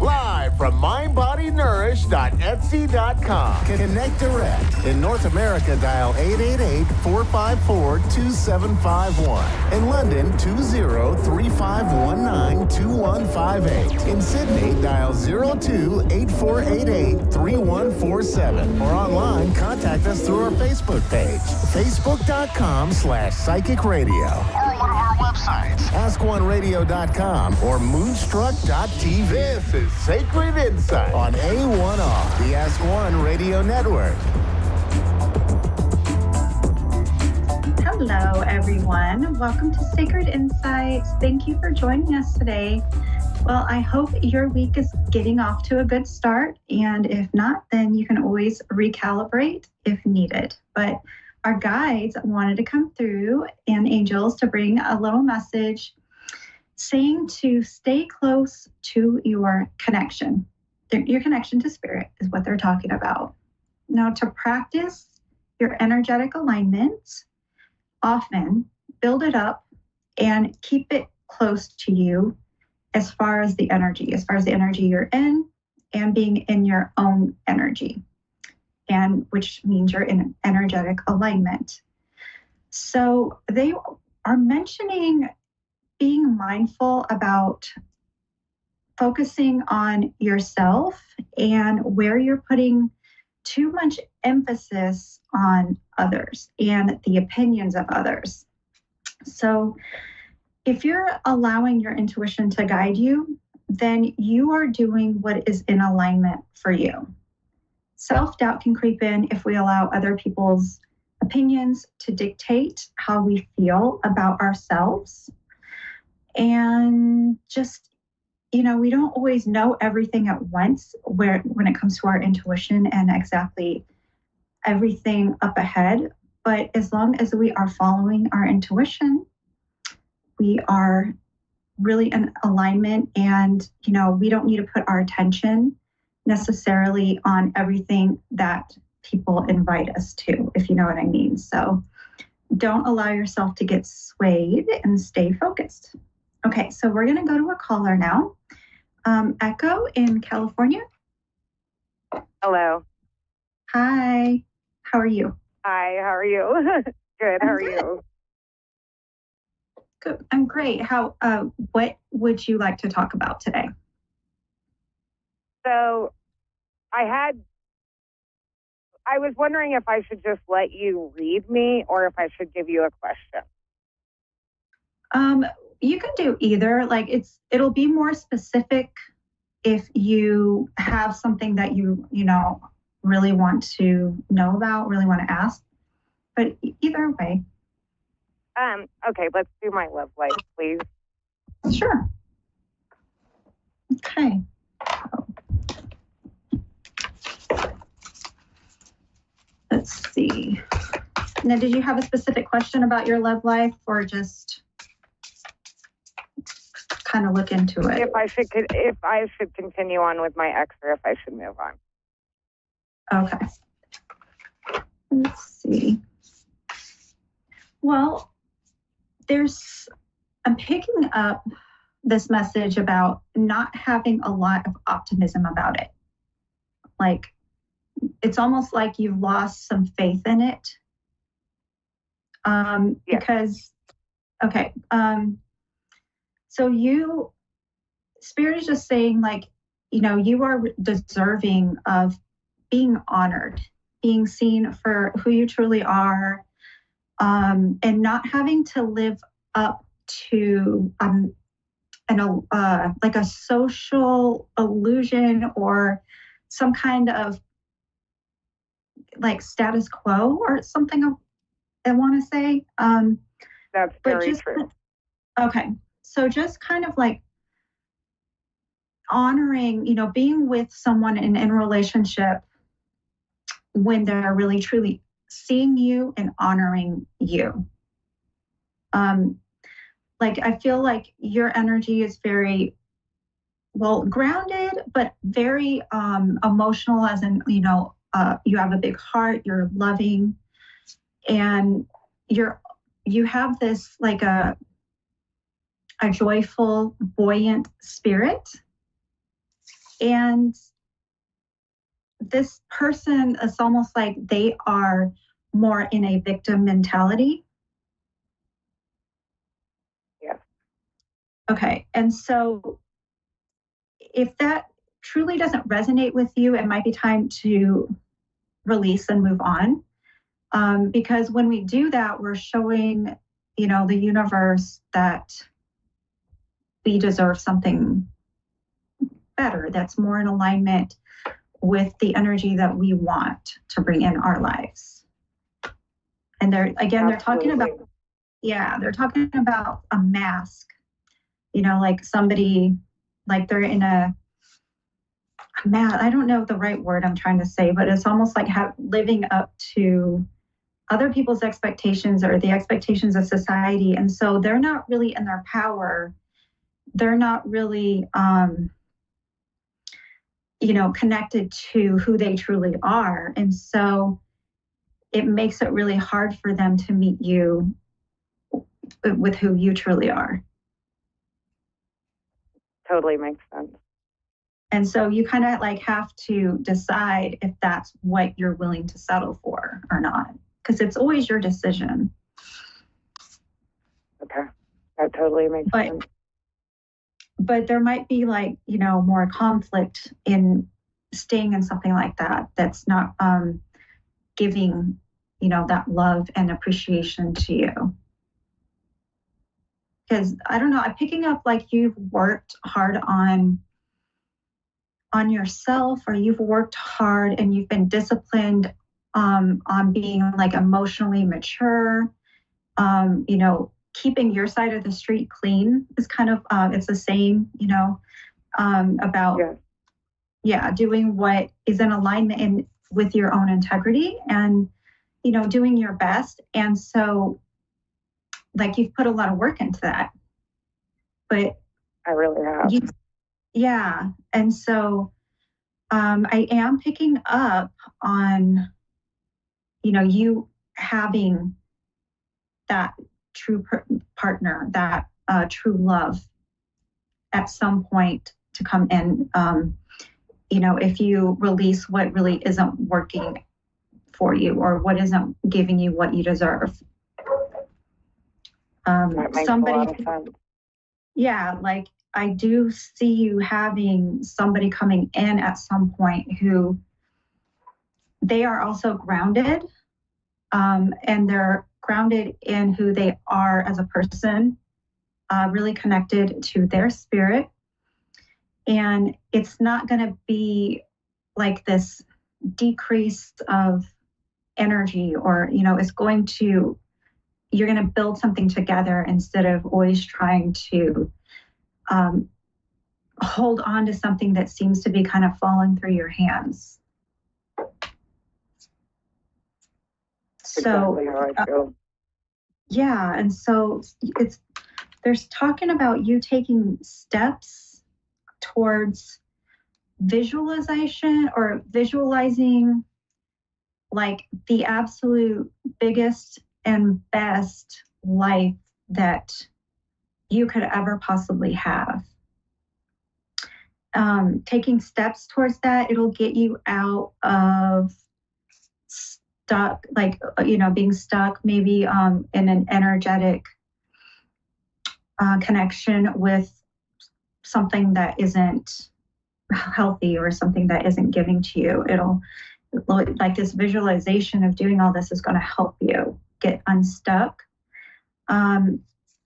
Live from mindbodynourish.etsy.com. Connect direct. In North America, dial 888-454-2751. In London, 20-3519-2158. In Sydney, dial 02-8488-3147. Or online, contact us through our Facebook page, facebook.com/psychic radio. Or one of our websites, askoneradio.com or moonstruck.tv. This is Sacred Insight on A1R, the Ask One Radio Network. Hello, everyone. Welcome to Sacred Insights. Thank you for joining us today. Well, I hope your week is getting off to a good start. And if not, then you can always recalibrate if needed. But our guides wanted to come through and angels to bring a little message saying to stay close to your connection. Your connection to spirit is what they're talking about. Now, to practice your energetic alignment, often build it up and keep it close to you as far as the energy you're in and being in your own energy, and which means you're in energetic alignment. So they are mentioning being mindful about focusing on yourself and where you're putting too much emphasis on others and the opinions of others. So if you're allowing your intuition to guide you, then you are doing what is in alignment for you. Self-doubt can creep in if we allow other people's opinions to dictate how we feel about ourselves. And just, we don't always know everything at once when it comes to our intuition and exactly everything up ahead. But as long as we are following our intuition, we are really in alignment, and, we don't need to put our attention necessarily on everything that people invite us to, if you know what I mean. So don't allow yourself to get swayed and stay focused. Okay, so we're going to go to a caller now. Echo in California. Hello. Hi. How are you? Hi, how are you? Good, how are you? Good. I'm great. What would you like to talk about today? So I was wondering if I should just let you read me or if I should give you a question. You can do either. It'll be more specific if you have something that you really want to know about, really want to ask. But either way. Okay, let's do my love life, please. Sure. Okay. Let's see. Now, did you have a specific question about your love life, or just kind of look into it? If I should continue on with my ex, or if I should move on. Okay. Let's see. Well, I'm picking up this message about not having a lot of optimism about it. It's almost like you've lost some faith in it. Because, okay. So Spirit is just saying, you are deserving of being honored, being seen for who you truly are, and not having to live up to a social illusion or some kind of status quo or something. I want to say. That's very true. Okay, so just kind of honoring, being with someone in a relationship when they're really truly seeing you and honoring you. I feel like your energy is very well grounded, but very emotional, as in, you know, you have a big heart, you're loving, and you have this like a joyful, buoyant spirit. And this person is almost like they are more in a victim mentality. Yeah. Okay. And so if that truly doesn't resonate with you, it might be time to release and move on. Because when we do that, we're showing, you know, the universe that we deserve something better, that's more in alignment with the energy that we want to bring in our lives. And they're talking about, they're talking about a mask, you know, like somebody, like they're in a mask. I don't know the right word I'm trying to say, but it's almost like living up to other people's expectations or the expectations of society. And so they're not really in their power. They're not really, you know, connected to who they truly are. And so it makes it really hard for them to meet you with who you truly are. Totally makes sense. And so you kind of like have to decide if that's what you're willing to settle for or not, because it's always your decision. Okay. That totally makes sense. But there might be like, you know, more conflict in staying in something like that that's not giving, you know, that love and appreciation to you. Because I don't know, I'm picking up like you've worked hard on yourself, or you've worked hard and you've been disciplined on being like emotionally mature, you know, keeping your side of the street clean is kind of, it's the same, you know, about, doing what is in alignment with your own integrity and, you know, doing your best. And so, like, you've put a lot of work into that. But I really have. And so I am picking up on, you know, you having that true partner, that true love at some point to come in, you know, if you release what really isn't working for you or what isn't giving you what you deserve. That makes a lot of sense. Yeah, like I do see you having somebody coming in at some point who they are also grounded, and they're grounded in who they are as a person, really connected to their spirit. And it's not going to be like this decrease of energy, or, you know, it's going to, you're going to build something together instead of always trying to hold on to something that seems to be kind of falling through your hands. Exactly how I feel. Yeah, and so there's talking about you taking steps towards visualization or visualizing like the absolute biggest and best life that you could ever possibly have. Taking steps towards that, it'll get you out of stuck, like, you know, being stuck maybe in an energetic connection with something that isn't healthy or something that isn't giving to you. It'll, like, this visualization of doing all this is going to help you get unstuck,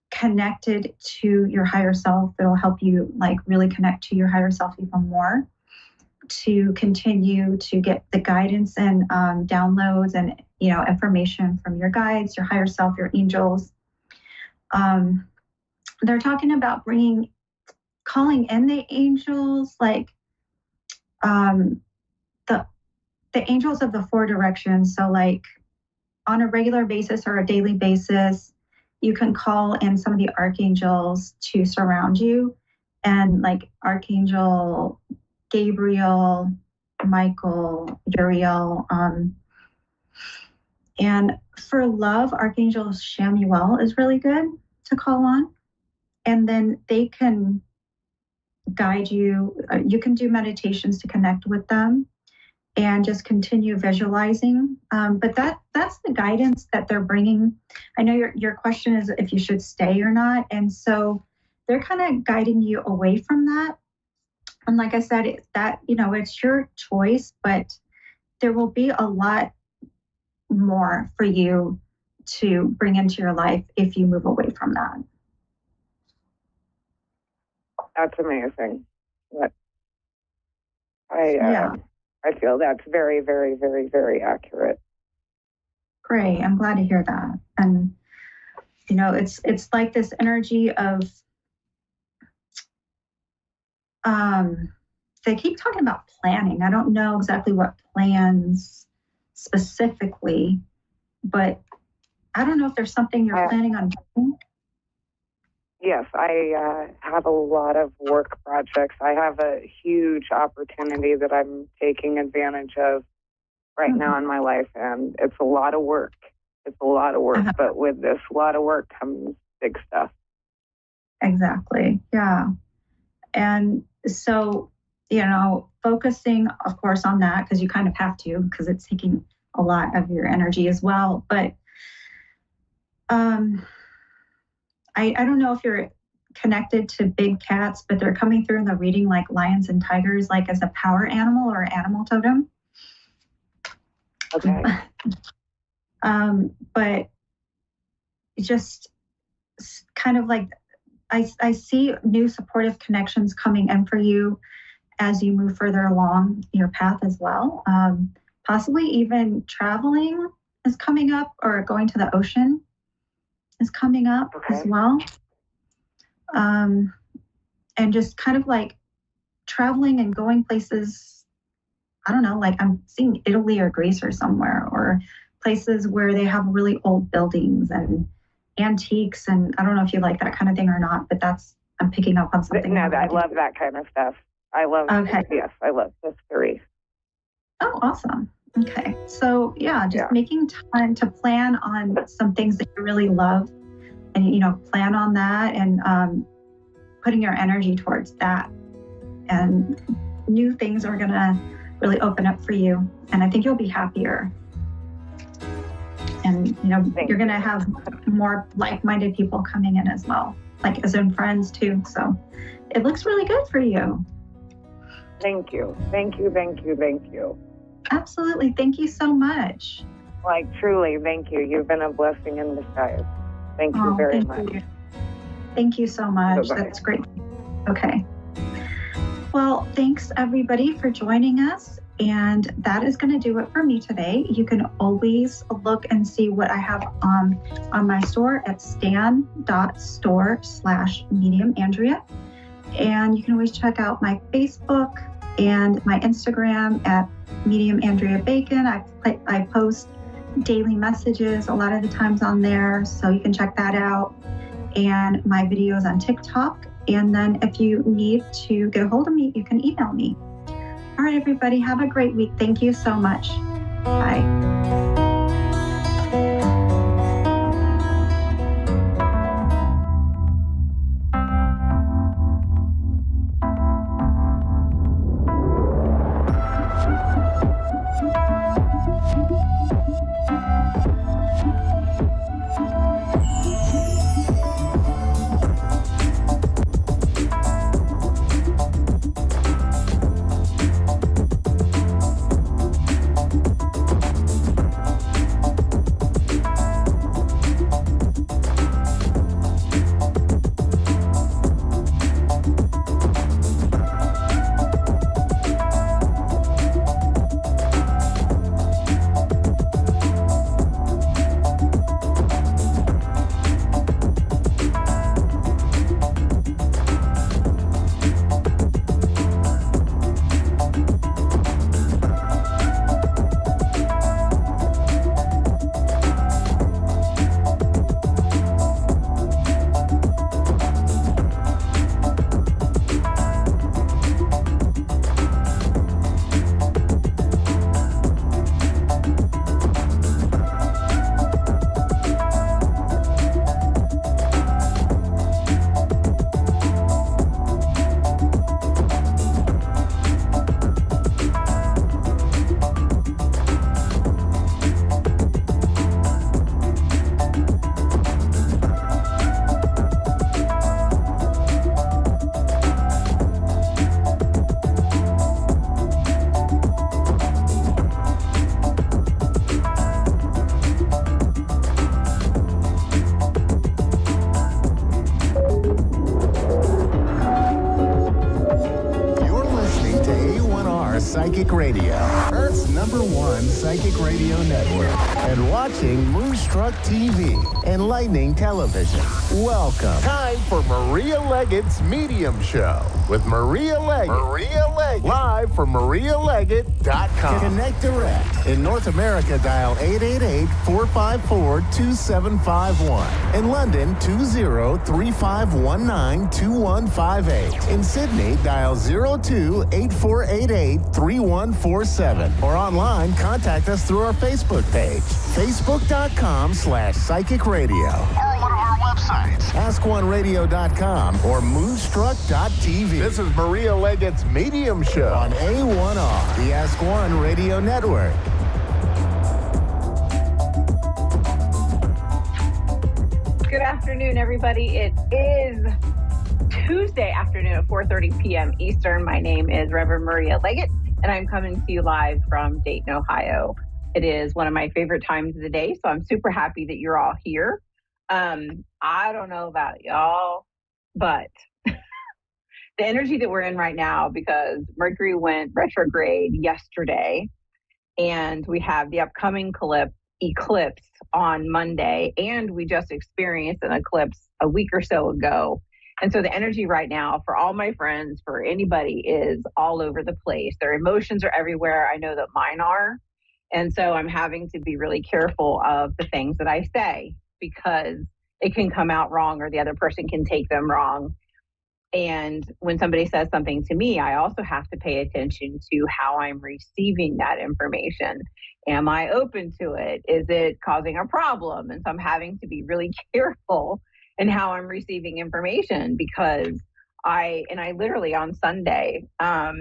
connected to your higher self. It'll help you like really connect to your higher self even more, to continue to get the guidance and downloads and, you know, information from your guides, your higher self, your angels. They're talking about calling in the angels, like the angels of the four directions. So like on a regular basis or a daily basis, you can call in some of the archangels to surround you. And like Archangel Gabriel, Michael, Uriel. And for love, Archangel Shamuel is really good to call on. And then they can guide you. You can do meditations to connect with them and just continue visualizing. But that's the guidance that they're bringing. I know your question is if you should stay or not. And so they're kind of guiding you away from that. And like I said, it's your choice, but there will be a lot more for you to bring into your life if you move away from that. That's amazing. I feel that's very, very, very, very accurate. Great. I'm glad to hear that. And it's like this energy of they keep talking about planning. I don't know exactly what plans specifically, but I don't know if there's something you're planning on doing. Yes, I have a lot of work projects. I have a huge opportunity that I'm taking advantage of right now in my life, and it's a lot of work. It's a lot of work, but with this lot of work comes big stuff. Exactly. Yeah. And so, focusing, of course, on that, because you kind of have to, because it's taking a lot of your energy as well. But I don't know if you're connected to big cats, but they're coming through in the reading like lions and tigers, like as a power animal or animal totem. Okay. But just kind of like, I see new supportive connections coming in for you as you move further along your path as well. Possibly even traveling is coming up, or going to the ocean is coming up as well. And just kind of like traveling and going places, I don't know, like I'm seeing Italy or Greece or somewhere, or places where they have really old buildings and antiques. And I don't know if you like that kind of thing or not, but I'm picking up on something. No, I love that kind of stuff. I love, yes, I love history. Oh, awesome. Okay. So making time to plan on some things that you really love and, plan on that and putting your energy towards that. And new things are going to really open up for you. And I think you'll be happier. And, you're going to have more like-minded people coming in as well, like as in friends too. So it looks really good for you. Thank you. Thank you. Thank you. Thank you. Absolutely. Thank you so much. Like, truly, thank you. You've been a blessing in disguise. Thank you very much. Thank you so much. Bye-bye. That's great. Okay. Well, thanks everybody for joining us. And that is going to do it for me today. You can always look and see what I have on my store at stan.store/mediumandrea. And you can always check out my Facebook and my Instagram at Medium Andrea Bacon. I post daily messages a lot of the times on there, so you can check that out. And my videos on TikTok. And then if you need to get a hold of me, you can email me. All right, everybody, have a great week. Thank you so much. Bye. Psychic Radio Network and watching Moonstruck TV and Lightning Television. Welcome. Time for Maria Leggett's Medium Show with Maria Leggett. Maria Leggett. Live from MariaLeggett.com. Connect direct. In North America, dial 888-454-2751. In London, 20-3519-2158. In Sydney, dial 02-8488-3147. Or online, contact us through our Facebook page, facebook.com/Psychic Radio. Or one of our websites, AskOneRadio.com or Moonstruck.tv. This is Maria Leggett's Medium Show on A1R, the Ask One Radio Network. Good afternoon, everybody. It is Tuesday afternoon at 4:30 p.m. Eastern. My name is Reverend Maria Leggett, and I'm coming to you live from Dayton, Ohio. It is one of my favorite times of the day, so I'm super happy that you're all here. I don't know about y'all, but the energy that we're in right now, because Mercury went retrograde yesterday, and we have the upcoming eclipse on Monday, and we just experienced an eclipse a week or so ago. And so the energy right now for all my friends, for anybody, is all over the place. Their emotions are everywhere. I know that mine are. And so I'm having to be really careful of the things that I say, because it can come out wrong or the other person can take them wrong. And when somebody says something to me, I also have to pay attention to how I'm receiving that information. Am I open to it? Is it causing a problem? And so I'm having to be really careful in how I'm receiving information, because I literally on Sunday, I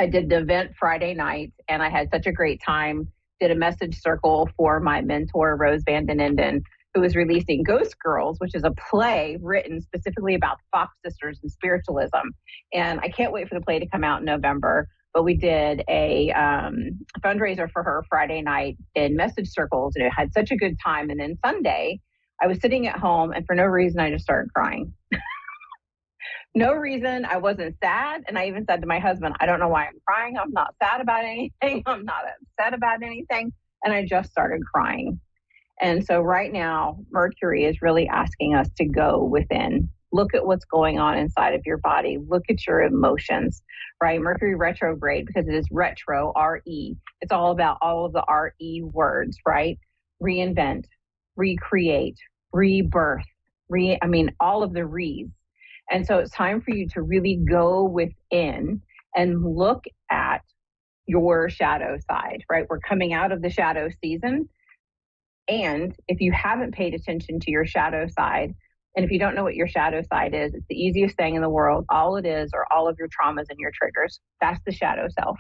did the event Friday night, and I had such a great time. Did a message circle for my mentor, Rose Van Den Enden, who is releasing Ghost Girls, which is a play written specifically about Fox sisters and spiritualism. And I can't wait for the play to come out in November. But we did a fundraiser for her Friday night in message circles, and it had such a good time. And then Sunday, I was sitting at home, and for no reason, I just started crying. No reason. I wasn't sad. And I even said to my husband, I don't know why I'm crying. I'm not sad about anything. I'm not upset about anything. And I just started crying. And so right now, Mercury is really asking us to go within. Look at what's going on inside of your body. Look at your emotions, right? Mercury retrograde, because it is retro, R-E. It's all about all of the R-E words, right? Reinvent, recreate, rebirth, all of the re's. And so it's time for you to really go within and look at your shadow side, right? We're coming out of the shadow season. And if you haven't paid attention to your shadow side, and if you don't know what your shadow side is, it's the easiest thing in the world. All it is are all of your traumas and your triggers. That's the shadow self.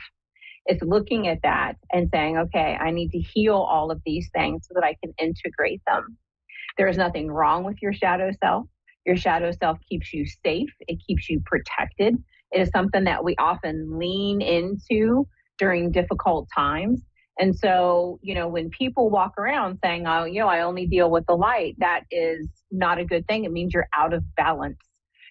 It's looking at that and saying, okay, I need to heal all of these things so that I can integrate them. There is nothing wrong with your shadow self. Your shadow self keeps you safe. It keeps you protected. It is something that we often lean into during difficult times. And so, when people walk around saying, oh, I only deal with the light, that is not a good thing. It means you're out of balance.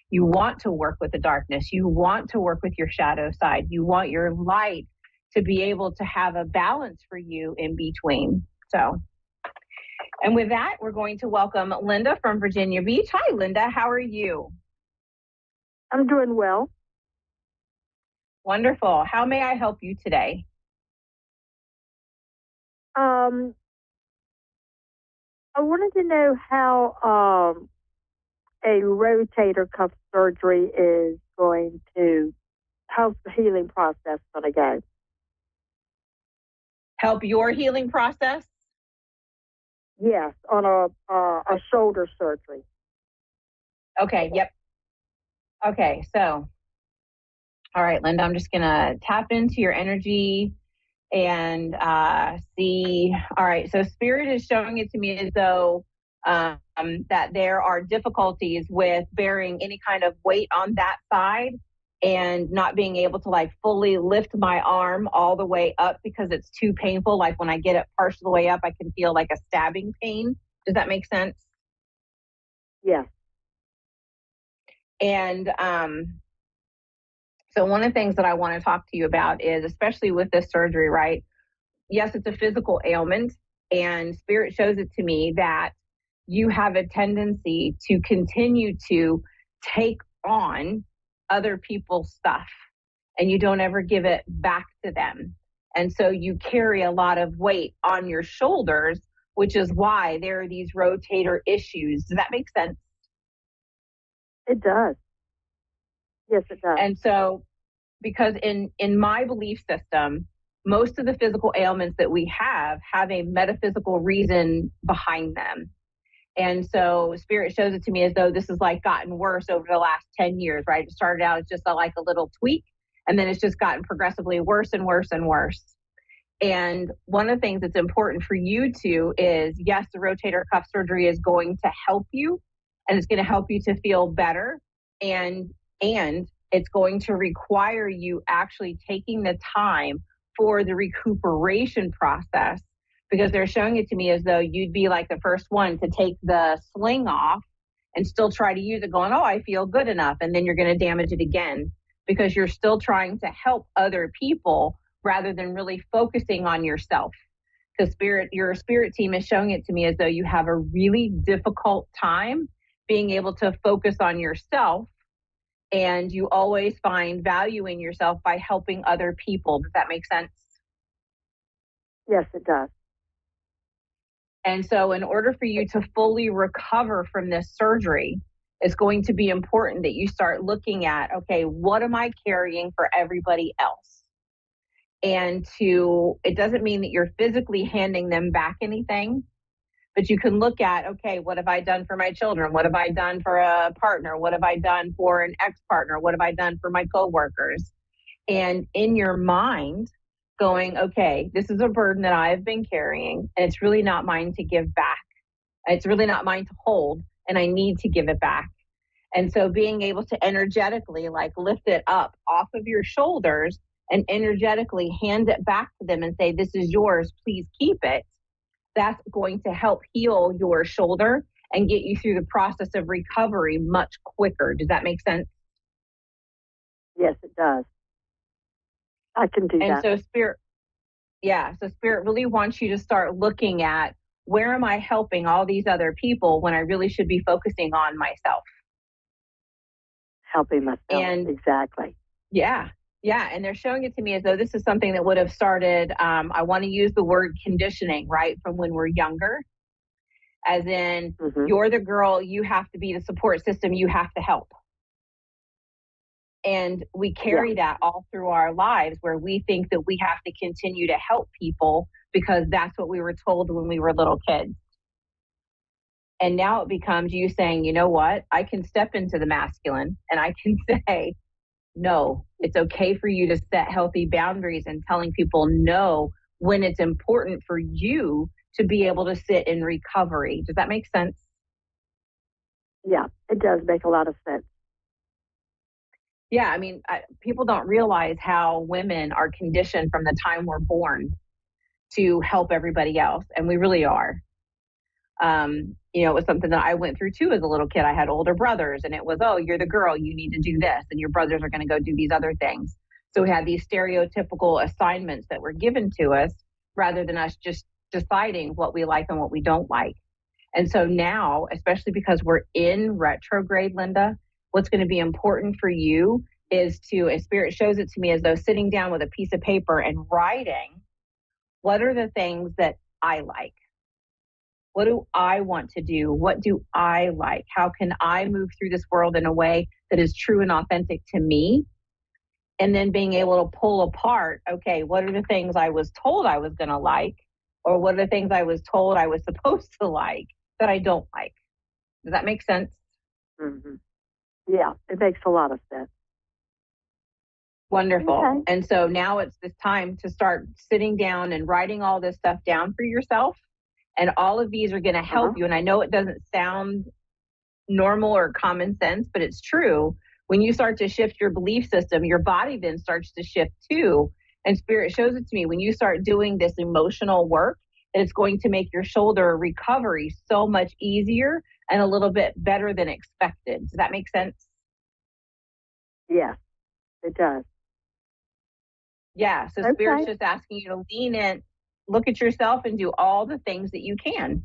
You want to work with the darkness. You want to work with your shadow side. You want your light to be able to have a balance for you in between. So, and with that, we're going to welcome Linda from Virginia Beach. Hi, Linda. How are you? I'm doing well. Wonderful. How may I help you today? I wanted to know how a rotator cuff surgery is going to, how's the healing process going to go? Help your healing process? Yes, on a shoulder surgery. Okay, yep. Okay, so, all right, Linda, I'm just going to tap into your energy and see. All right, so Spirit is showing it to me as though that there are difficulties with bearing any kind of weight on that side and not being able to fully lift my arm all the way up because it's too painful. Like when I get it partial the way up, I can feel like a stabbing pain. Does that make sense? Yeah. And so one of the things that I want to talk to you about is, especially with this surgery, right? yes, it's a physical ailment, and Spirit shows it to me that you have a tendency to continue to take on other people's stuff and you don't ever give it back to them. And so you carry a lot of weight on your shoulders, which is why there are these rotator issues. Does that make sense? It does. Yes, it does. And so, because in my belief system, most of the physical ailments that we have a metaphysical reason behind them. And so Spirit shows it to me as though this has like gotten worse over the last 10 years, right? It started out as just like a little tweak, and then it's just gotten progressively worse and worse and worse. And one of the things that's important for you to is, yes, the rotator cuff surgery is going to help you, and it's going to help you to feel better. And it's going to require you actually taking the time for the recuperation process, because they're showing it to me as though you'd be like the first one to take the sling off and still try to use it going, oh, I feel good enough. And then you're going to damage it again because you're still trying to help other people rather than really focusing on yourself. Because your spirit team is showing it to me as though you have a really difficult time being able to focus on yourself, and you always find value in yourself by helping other people. Does that make sense? Yes, it does. And so in order for you to fully recover from this surgery, it's going to be important that you start looking at, okay, what am I carrying for everybody else? And it doesn't mean that you're physically handing them back anything, but you can look at, okay, what have I done for my children? What have I done for a partner? What have I done for an ex-partner? What have I done for my coworkers? And in your mind, going, okay, this is a burden that I've been carrying, and it's really not mine to give back. It's really not mine to hold, and I need to give it back. And so being able to energetically like lift it up off of your shoulders and energetically hand it back to them and say, this is yours, please keep it. That's going to help heal your shoulder and get you through the process of recovery much quicker. Does that make sense? Yes, it does. I can do that. And so Spirit really wants you to start looking at, where am I helping all these other people when I really should be focusing on myself? Helping myself, exactly. Yeah. And they're showing it to me as though this is something that would have started, I want to use the word conditioning, right, from when we're younger. As in, you're the girl, you have to be the support system, you have to help. And we carry that all through our lives, where we think that we have to continue to help people because that's what we were told when we were little kids. And now it becomes you saying, you know what, I can step into the masculine and I can say, no, it's okay for you to set healthy boundaries, and telling people no when it's important for you to be able to sit in recovery. Does that make sense? Yeah, it does make a lot of sense. Yeah, I mean, people don't realize how women are conditioned from the time we're born to help everybody else, and we really are. It was something that I went through too as a little kid. I had older brothers, and it was, oh, you're the girl, you need to do this, and your brothers are going to go do these other things. So we had these stereotypical assignments that were given to us rather than us just deciding what we like and what we don't like. And so now, especially because we're in retrograde, Linda, what's going to be important for you is to, and Spirit shows it to me as though sitting down with a piece of paper and writing, what are the things that I like? What do I want to do? What do I like? How can I move through this world in a way that is true and authentic to me? And then being able to pull apart, okay, what are the things I was told I was going to like? Or what are the things I was told I was supposed to like that I don't like? Does that make sense? Mm-hmm. Yeah, it makes a lot of sense. Wonderful. Okay. And so now it's this time to start sitting down and writing all this stuff down for yourself. And all of these are going to help you. And I know it doesn't sound normal or common sense, but it's true. When you start to shift your belief system, your body then starts to shift too. And Spirit shows it to me, when you start doing this emotional work, that it's going to make your shoulder recovery so much easier and a little bit better than expected. Does that make sense? Yes, it does. Yeah. So Spirit's just asking you to lean in. look at yourself and do all the things that you can.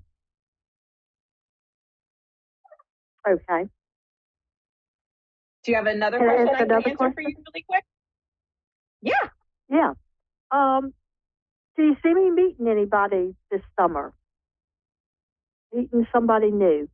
Okay. Do you have another question I can answer for you really quick? Yeah. Yeah. Do you see me meeting anybody this summer? Meeting somebody new?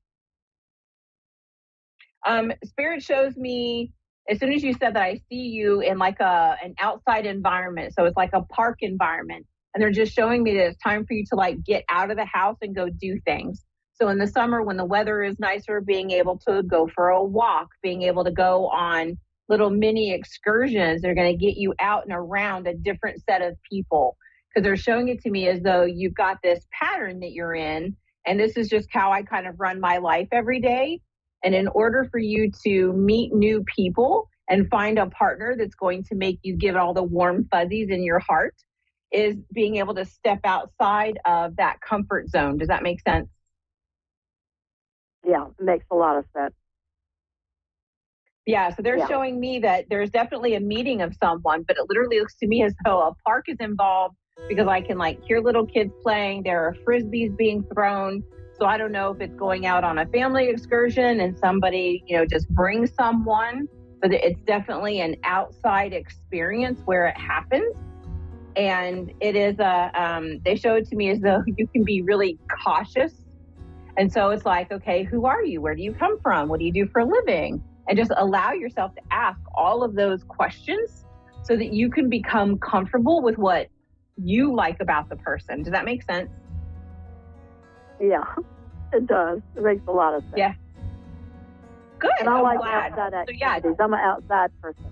Spirit shows me, as soon as you said that, I see you in like an outside environment. So it's like a park environment. And they're just showing me that it's time for you to like get out of the house and go do things. So in the summer, when the weather is nicer, being able to go for a walk, being able to go on little mini excursions, they're going to get you out and around a different set of people. Because they're showing it to me as though you've got this pattern that you're in. And this is just how I kind of run my life every day. And in order for you to meet new people and find a partner that's going to make you give all the warm fuzzies in your heart, is being able to step outside of that comfort zone. Does that make sense? Yeah, it makes a lot of sense. Yeah, so they're showing me that there's definitely a meeting of someone, but it literally looks to me as though a park is involved, because I can like hear little kids playing. There are frisbees being thrown. So I don't know if it's going out on a family excursion and somebody, just brings someone, but it's definitely an outside experience where it happens. And it is they show it to me as though you can be really cautious. And so it's like, okay, who are you? Where do you come from? What do you do for a living? And just allow yourself to ask all of those questions so that you can become comfortable with what you like about the person. Does that make sense? Yeah, it does. It makes a lot of sense. Yeah. Good. And I like glad. outside So, activities. I'm an outside person.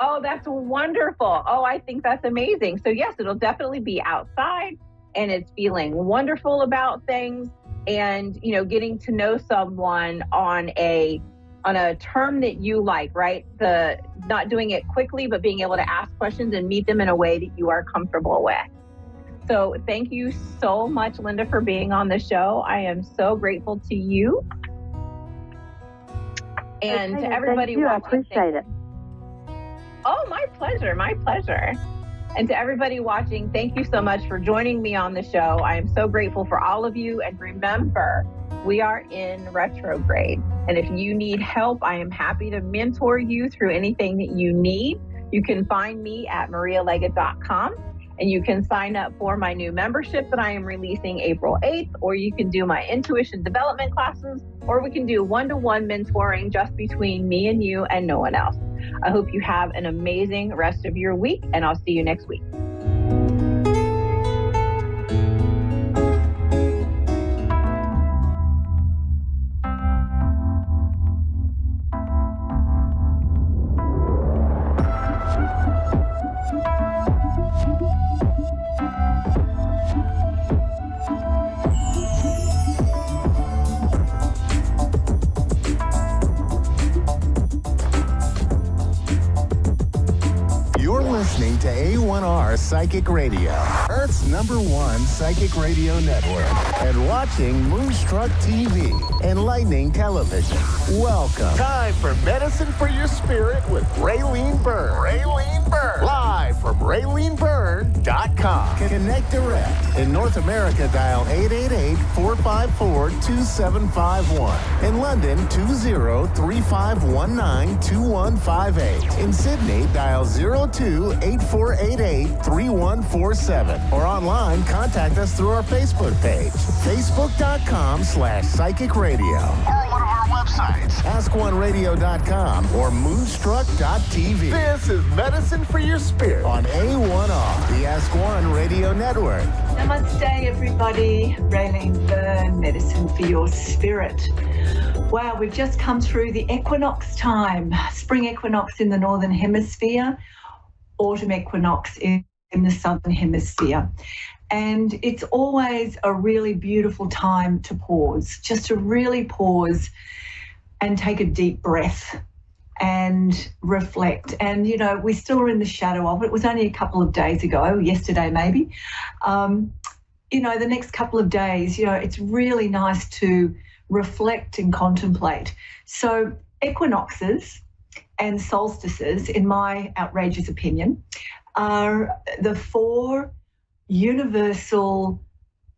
Oh, that's wonderful. Oh, I think that's amazing. So yes, it'll definitely be outside, and it's feeling wonderful about things, and getting to know someone on a term that you like, right? The not doing it quickly, but being able to ask questions and meet them in a way that you are comfortable with. So thank you so much, Linda, for being on the show. I am so grateful to you. And to everybody watching. I appreciate it. Oh, my pleasure. My pleasure. And to everybody watching, thank you so much for joining me on the show. I am so grateful for all of you. And remember, we are in retrograde. And if you need help, I am happy to mentor you through anything that you need. You can find me at marialeggett.com. And you can sign up for my new membership that I am releasing April 8th, or you can do my intuition development classes, or we can do one-to-one mentoring just between me and you and no one else. I hope you have an amazing rest of your week, and I'll see you next week. Listening to A1R Psychic Radio, Earth's #1 psychic radio network, and watching Moonstruck TV, enlightening television. Welcome. Time for Medicine for Your Spirit with Raylene Byrne. Raylene Byrne. Live from RayleneByrne.com. Connect direct. In North America, dial 888-454-2751. In London, 20-3519-2158. In Sydney, dial 02-8488-3147. Or online, contact us through our Facebook page, facebook.com/psychic radio. Or one of our websites, askoneradio.com or moonstruck.tv. This is Medicine for Your Spirit on A1R, the Ask One Radio Network. Namaste, everybody. Raylene Byrne, Medicine for Your Spirit. Wow, we've just come through the equinox time. Spring equinox in the Northern Hemisphere, autumn equinox in the Southern Hemisphere. And it's always a really beautiful time to pause, just to really pause and take a deep breath and reflect. And, we still are in the shadow of it. It was only a couple of days ago, yesterday maybe. The next couple of days, it's really nice to reflect and contemplate. So equinoxes and solstices, in my outrageous opinion, are the 4 universal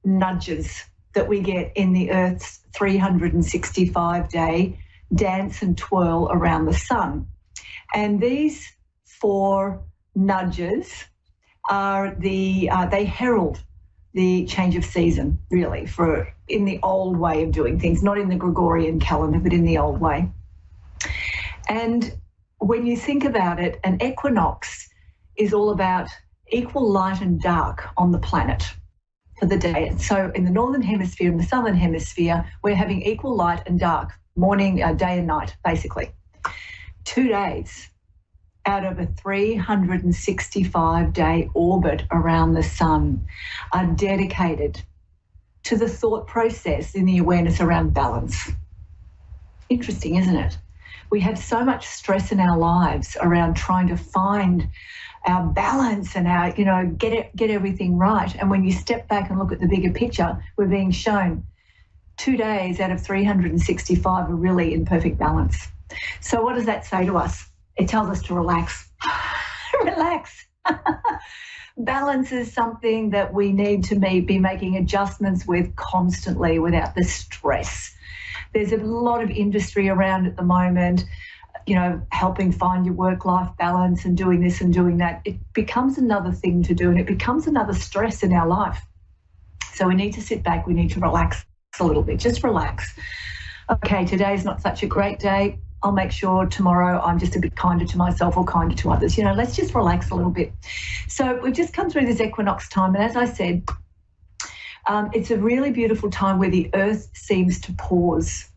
nudges that we get in the Earth's 365-day dance and twirl around the sun. And these 4 nudges are they herald the change of season, really, in the old way of doing things, not in the Gregorian calendar, but in the old way. And when you think about it, an equinox is all about equal light and dark on the planet for the day. So in the northern hemisphere and the southern hemisphere, we're having equal light and dark, morning, day and night, basically. 2 days out of a 365-day orbit around the sun are dedicated to the thought process in the awareness around balance. Interesting, isn't it? We have so much stress in our lives around trying to find our balance and our, get everything right. And when you step back and look at the bigger picture, we're being shown 2 days out of 365 are really in perfect balance. So what does that say to us? It tells us to relax. Relax. Balance is something that we need to be making adjustments with constantly without the stress. There's a lot of industry around at the moment, helping find your work-life balance and doing this and doing that. It becomes another thing to do and it becomes another stress in our life. So we need to sit back, we need to relax a little bit, just relax. Okay, today's not such a great day. I'll make sure tomorrow I'm just a bit kinder to myself or kinder to others. Let's just relax a little bit. So we've just come through this equinox time, and as I said, it's a really beautiful time where the earth seems to pause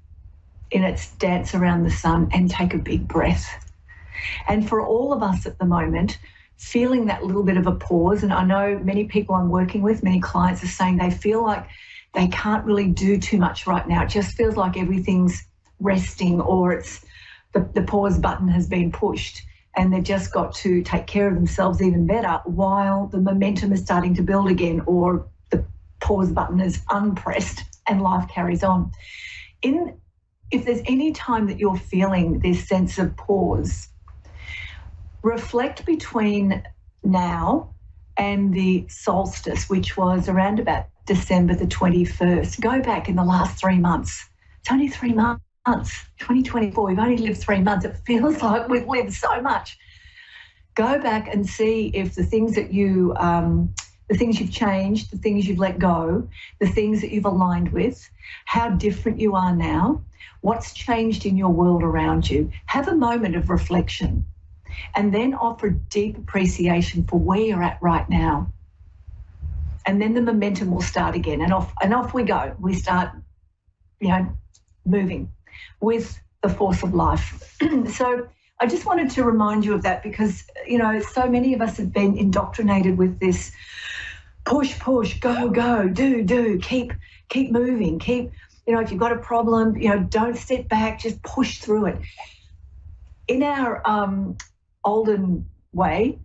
in its dance around the sun and take a big breath. And for all of us at the moment, feeling that little bit of a pause, and I know many people I'm working with, many clients are saying they feel like they can't really do too much right now. It just feels like everything's resting, or it's the pause button has been pushed and they've just got to take care of themselves even better while the momentum is starting to build again, or the pause button is unpressed and life carries on. If there's any time that you're feeling this sense of pause, reflect between now and the solstice, which was around about December the 21st. Go back in the last 3 months. It's only 3 months. 2024, we've only lived 3 months. It feels like we've lived so much. Go back and see if the things that the things you've changed, the things you've let go, the things that you've aligned with, how different you are now, what's changed in your world around you. Have a moment of reflection and then offer deep appreciation for where you're at right now. And then the momentum will start again, and off we go. We start, moving with the force of life. So I just wanted to remind you of that because, so many of us have been indoctrinated with this push, go, do, keep moving, if you've got a problem, don't sit back, just push through it. In our olden way,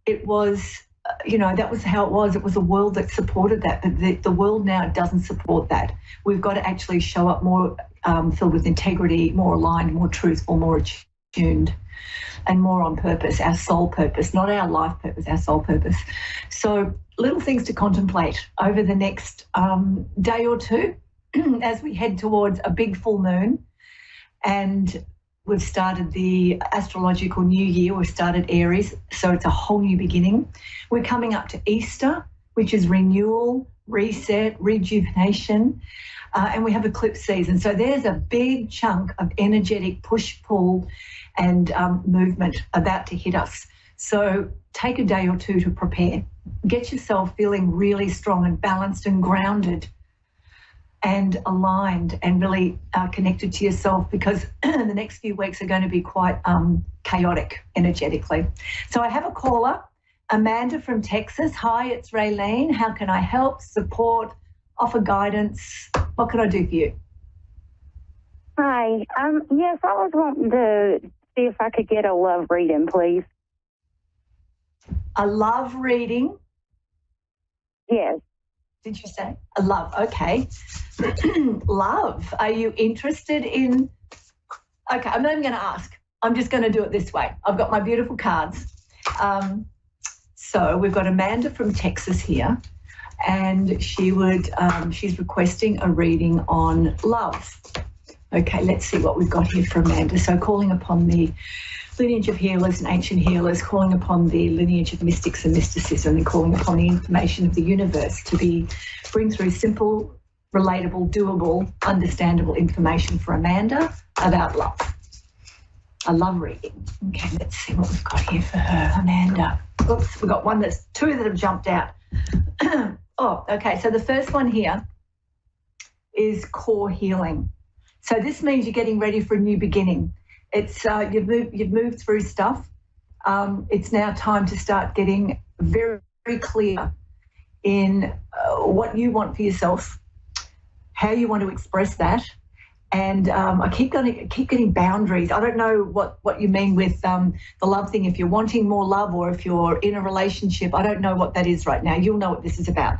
it was, that was how it was. It was a world that supported that, but the world now doesn't support that. We've got to actually show up more filled with integrity, more aligned, more truthful, more attuned, and more on purpose, our soul purpose, not our life purpose, our soul purpose. So little things to contemplate over the next day or two as we head towards a big full moon. And we've started the astrological new year. We've started Aries, so it's a whole new beginning. We're coming up to Easter, which is renewal, reset, rejuvenation, and we have eclipse season. So there's a big chunk of energetic push-pull and movement about to hit us. So take a day or two to prepare. Get yourself feeling really strong and balanced and grounded and aligned and really connected to yourself, because the next few weeks are going to be quite chaotic energetically. So I have a caller, Amanda from Texas. Hi, it's Raylene. How can I help, support, offer guidance? What can I do for you? Hi. Yes, I was wanting to see if I could get a love reading, please. A love reading? Yes. Did you say? A love, okay. Love, are you interested in... Okay, I'm not even going to ask. I'm just going to do it this way. I've got my beautiful cards. So we've got Amanda from Texas here, and she's requesting a reading on love. Okay, let's see what we've got here for Amanda. So calling upon the lineage of healers and ancient healers, calling upon the lineage of mystics and mysticism, and calling upon the information of the universe to bring through simple, relatable, doable, understandable information for Amanda about love. A love reading. Okay, let's see what we've got here for her, Amanda. Oops, we've got two that have jumped out. Oh, okay, so the first one here is core healing. So this means you're getting ready for a new beginning. It's you've moved through stuff. It's now time to start getting very, very clear in what you want for yourself, how you want to express that. And I keep getting boundaries. I don't know what you mean with the love thing, if you're wanting more love or if you're in a relationship. I don't know what that is right now. You'll know what this is about.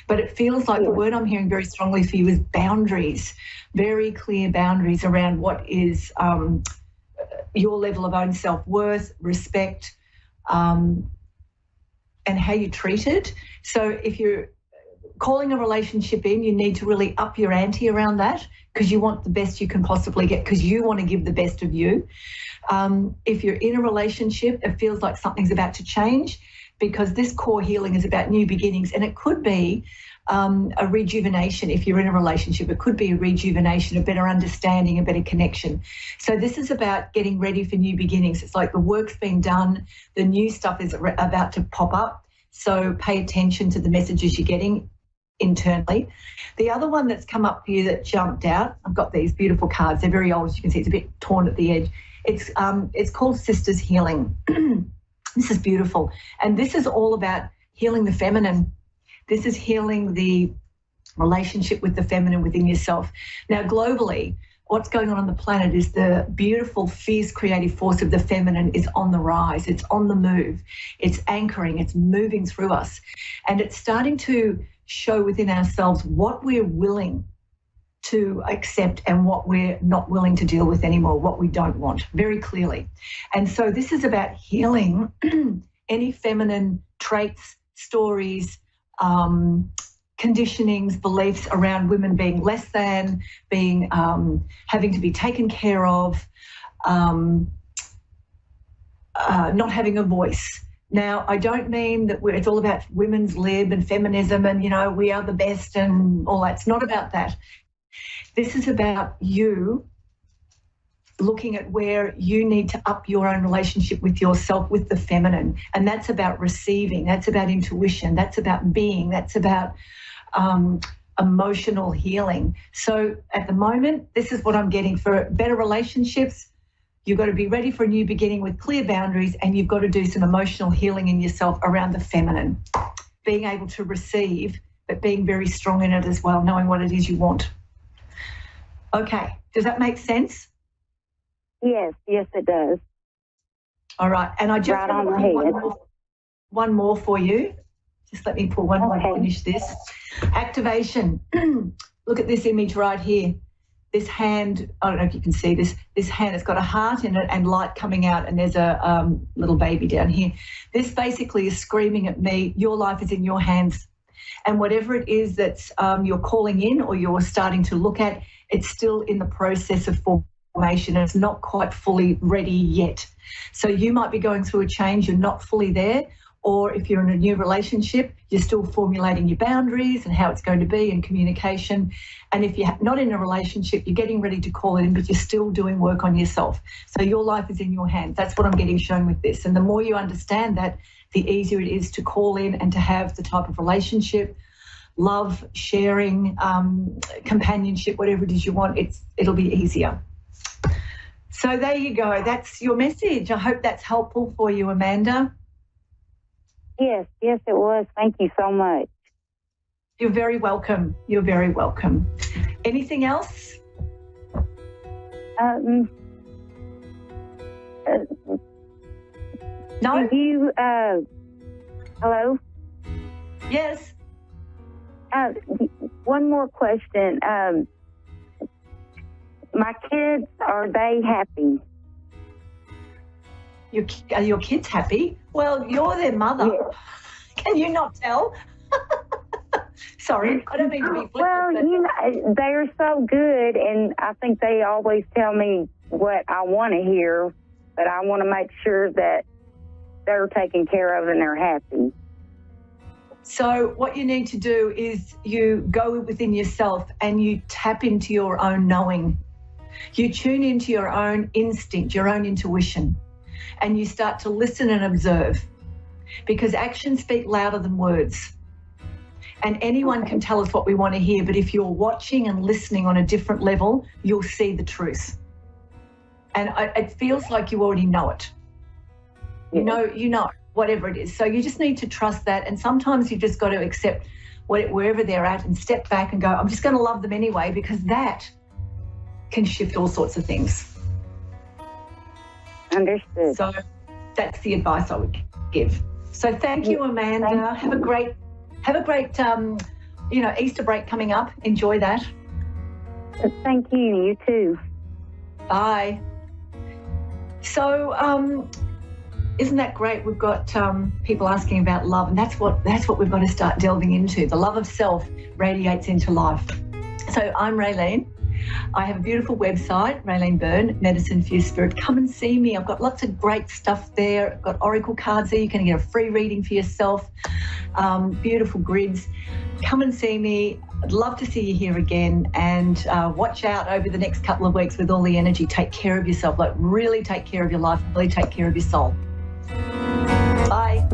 But it feels like the word I'm hearing very strongly for you is boundaries, very clear boundaries around what is your level of own self-worth, respect, and how you treat it. So if you're calling a relationship in, you need to really up your ante around that, because you want the best you can possibly get, because you want to give the best of you. If you're in a relationship, it feels like something's about to change, because this core healing is about new beginnings, and it could be a rejuvenation. If you're in a relationship, it could be a rejuvenation, a better understanding, a better connection. So this is about getting ready for new beginnings. It's like the work's been done, the new stuff is about to pop up. So pay attention to the messages you're getting internally. The other one that's come up for you that jumped out, I've got these beautiful cards. They're very old, as you can see. It's a bit torn at the edge. It's called Sisters Healing. This is beautiful. And this is all about healing the feminine. This is healing the relationship with the feminine within yourself. Now, globally, what's going on the planet is the beautiful, fierce, creative force of the feminine is on the rise. It's on the move. It's anchoring. It's moving through us. And it's starting to show within ourselves what we're willing to accept and what we're not willing to deal with anymore, what we don't want, very clearly. And so this is about healing any feminine traits, stories, conditionings, beliefs around women being less than, being having to be taken care of, not having a voice. Now, I don't mean that it's all about women's lib and feminism and, we are the best and all that. It's not about that. This is about you looking at where you need to up your own relationship with yourself, with the feminine. And that's about receiving. That's about intuition. That's about being. That's about emotional healing. So at the moment, this is what I'm getting for better relationships. You've got to be ready for a new beginning with clear boundaries, and you've got to do some emotional healing in yourself around the feminine, being able to receive, but being very strong in it as well, knowing what it is you want. Okay, does that make sense? Yes, it does. All right, and I just want to pull one more for you. Just let me pull one more to finish this. Activation. Look at this image right here. This hand, I don't know if you can see this hand, it's got a heart in it and light coming out, and there's a little baby down here. This basically is screaming at me, your life is in your hands. And whatever it is that's you're calling in or you're starting to look at, it's still in the process of formation. It's not quite fully ready yet. So you might be going through a change, you're not fully there, or if you're in a new relationship, you're still formulating your boundaries and how it's going to be and communication. And if you're not in a relationship, you're getting ready to call in, but you're still doing work on yourself. So your life is in your hands. That's what I'm getting shown with this. And the more you understand that, the easier it is to call in and to have the type of relationship, love, sharing, companionship, whatever it is you want, it'll be easier. So there you go. That's your message. I hope that's helpful for you, Amanda. Yes, it was. Thank you so much. You're very welcome. You're very welcome. Anything else? No? Do you, hello? Yes. One more question. My kids, are they happy? Are your kids happy? Well, you're their mother. Yeah. Can you not tell? Sorry, I don't mean to be flippant. Well, they're so good, and I think they always tell me what I want to hear, but I want to make sure that they're taken care of and they're happy. So what you need to do is you go within yourself and you tap into your own knowing. You tune into your own instinct, your own intuition, and you start to listen and observe, because actions speak louder than words. And anyone can tell us what we want to hear, but if you're watching and listening on a different level, you'll see the truth. And it feels like you already know it. You know, whatever it is. So you just need to trust that. And sometimes you've just got to accept wherever they're at and step back and go, I'm just going to love them anyway, because that can shift all sorts of things. Understood. So that's the advice I would give. So thank you, Amanda. Have a great Easter break coming up. Enjoy that. Thank you. You too. Bye. So, isn't that great? We've got people asking about love, and that's what we've got to start delving into. The love of self radiates into life. So I'm Raylene. I have a beautiful website, Raylene Byrne, Medicine for Your Spirit. Come and see me. I've got lots of great stuff there. I've got oracle cards there. You can get a free reading for yourself. Beautiful grids. Come and see me. I'd love to see you here again, and watch out over the next couple of weeks with all the energy. Take care of yourself. Like, really take care of your life. Really take care of your soul. Bye.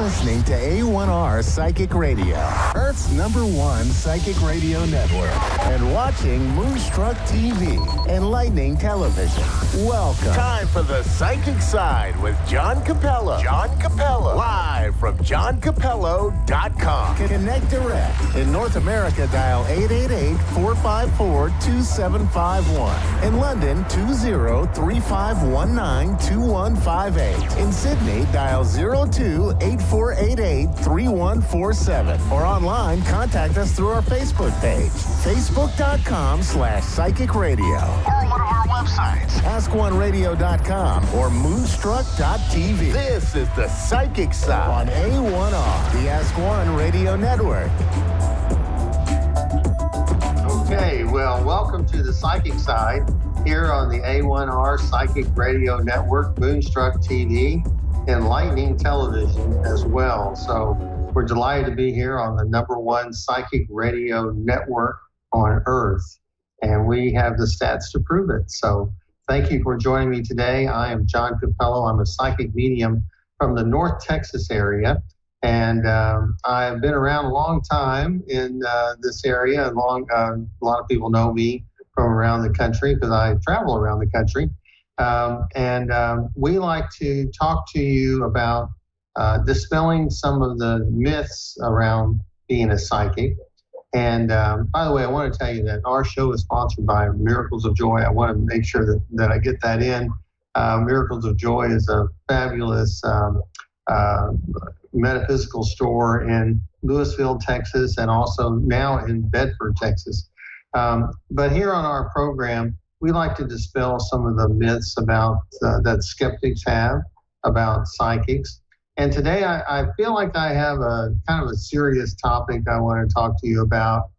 listening to A1R Psychic Radio, Earth's #1 psychic radio network, and watching Moonstruck TV, enlightening television. Welcome. Time for the Psychic Side with John Capello. John Capello. Live from JohnCapello.com. Connect direct. In North America, dial 888-454-2751. In London, 20-3519-2158. In Sydney, dial 02-8488-3147. Or online, contact us through our Facebook page, facebook.com/psychic radio. Or one of our websites, askoneradio.com or moonstruck.tv. This is the Psychic Side on A1R, the Ask One Radio Network. Okay, well, welcome to the Psychic Side here on the A1R Psychic Radio Network, Moonstruck TV, enlightening television as well. So we're delighted to be here on the #1 psychic radio network on Earth, and we have the stats to prove it. So thank you for joining me today. I am John Capello. I'm a psychic medium from the North Texas area, and I've been around a long time in this area. A lot of people know me from around the country because I travel around the country. We like to talk to you about dispelling some of the myths around being a psychic. And by the way, I want to tell you that our show is sponsored by Miracles of Joy. I want to make sure that I get that in. Miracles of Joy is a fabulous metaphysical store in Louisville, Texas, and also now in Bedford, Texas. But here on our program, we like to dispel some of the myths about that skeptics have about psychics. And today I feel like I have a kind of a serious topic I want to talk to you about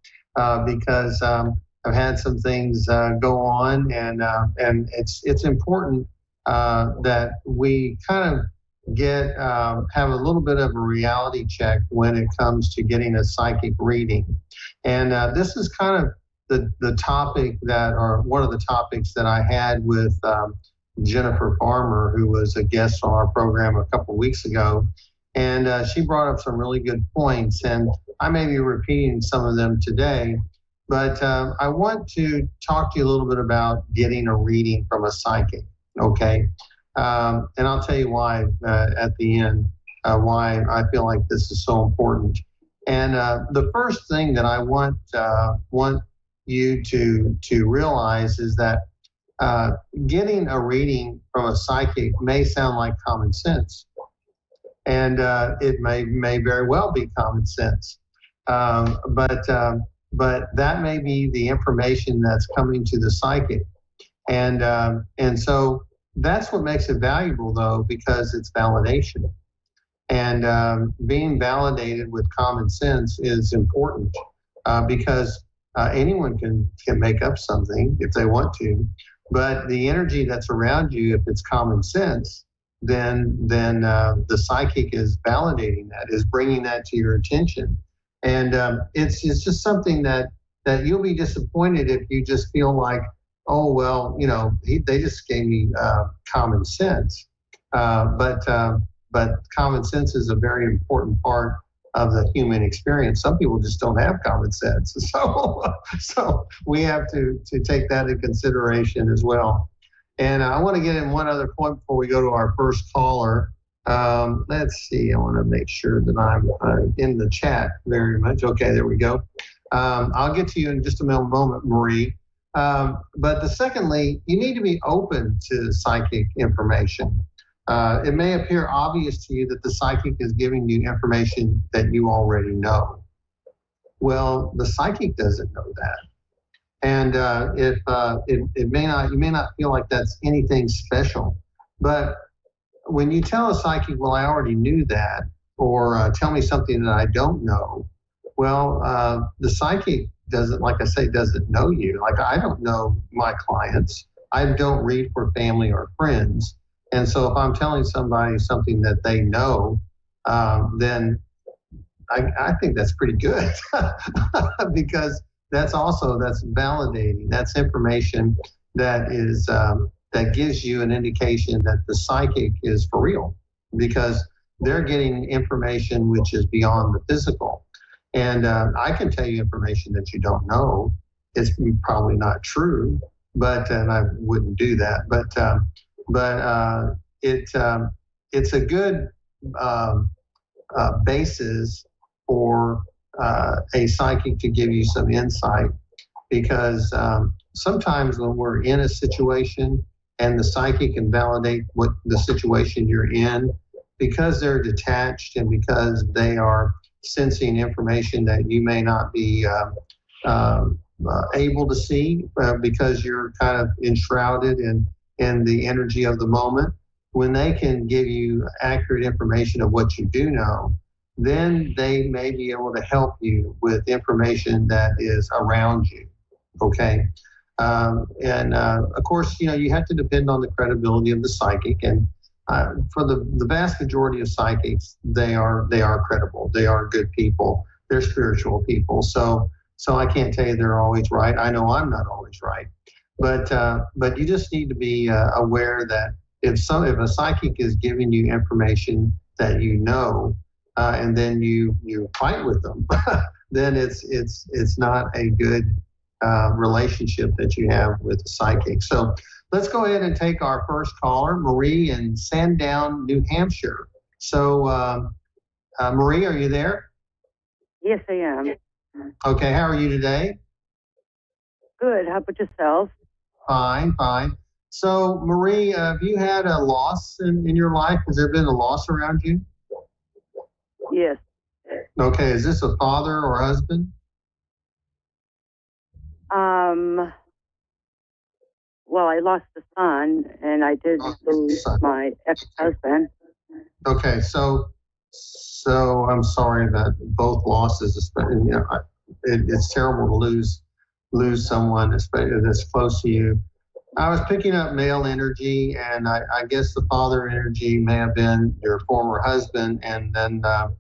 because I've had some things go on, and it's important that we kind of have a little bit of a reality check when it comes to getting a psychic reading. And this is kind of the topic or one of the topics that I had with Jennifer Farmer, who was a guest on our program a couple of weeks ago. And she brought up some really good points, and I may be repeating some of them today, but I want to talk to you a little bit about getting a reading from a psychic, okay? And I'll tell you why at the end, why I feel like this is so important. And the first thing that I want you to realize is that getting a reading from a psychic may sound like common sense, and it may very well be common sense, but that may be the information that's coming to the psychic, and so that's what makes it valuable, though, because it's validation, and being validated with common sense is important because anyone can make up something if they want to. But the energy that's around you, if it's common sense, then the psychic is validating that, is bringing that to your attention. And it's just something that you'll be disappointed if you just feel like, oh, well, they just gave me common sense. But common sense is a very important part of the human experience. Some people just don't have common sense. So we have to take that into consideration as well. And I want to get in one other point before we go to our first caller. Let's see, I want to make sure that I'm in the chat very much. Okay, there we go. I'll get to you in just a moment, Marie. But secondly, you need to be open to psychic information. It may appear obvious to you that the psychic is giving you information that you already know. Well, the psychic doesn't know that. And you may not feel like that's anything special. But when you tell a psychic, well, I already knew that, or tell me something that I don't know, well, the psychic doesn't know you. Like, I don't know my clients. I don't read for family or friends. And so if I'm telling somebody something that they know, then I think that's pretty good because that's validating. That's information that is that gives you an indication that the psychic is for real, because they're getting information which is beyond the physical. And I can tell you information that you don't know. It's probably not true, and I wouldn't do that. But it's a good basis for a psychic to give you some insight, because sometimes when we're in a situation and the psychic can validate what the situation you're in, because they're detached and because they are sensing information that you may not be able to see because you're kind of enshrouded in the energy of the moment, when they can give you accurate information of what you do know, then they may be able to help you with information that is around you, okay? Of course, you have to depend on the credibility of the psychic, and for the vast majority of psychics, they are credible. They are good people. They're spiritual people. So I can't tell you they're always right. I know I'm not always right. But you just need to be aware that if a psychic is giving you information that you know, and then you fight with them, then it's not a good relationship that you have with the psychic. So let's go ahead and take our first caller, Marie in Sandown, New Hampshire. So Marie, are you there? Yes, I am. Okay, how are you today? Good. How about yourself? Fine, fine. So Marie, have you had a loss in your life? Has there been a loss around you? Yes. Okay, is this a father or husband? Well, I lost a son, and I did lose my ex-husband. Okay, so I'm sorry that both losses, especially, you know, it's terrible to lose someone, especially that's close to you. I was picking up male energy, and I guess the father energy may have been your former husband, and then the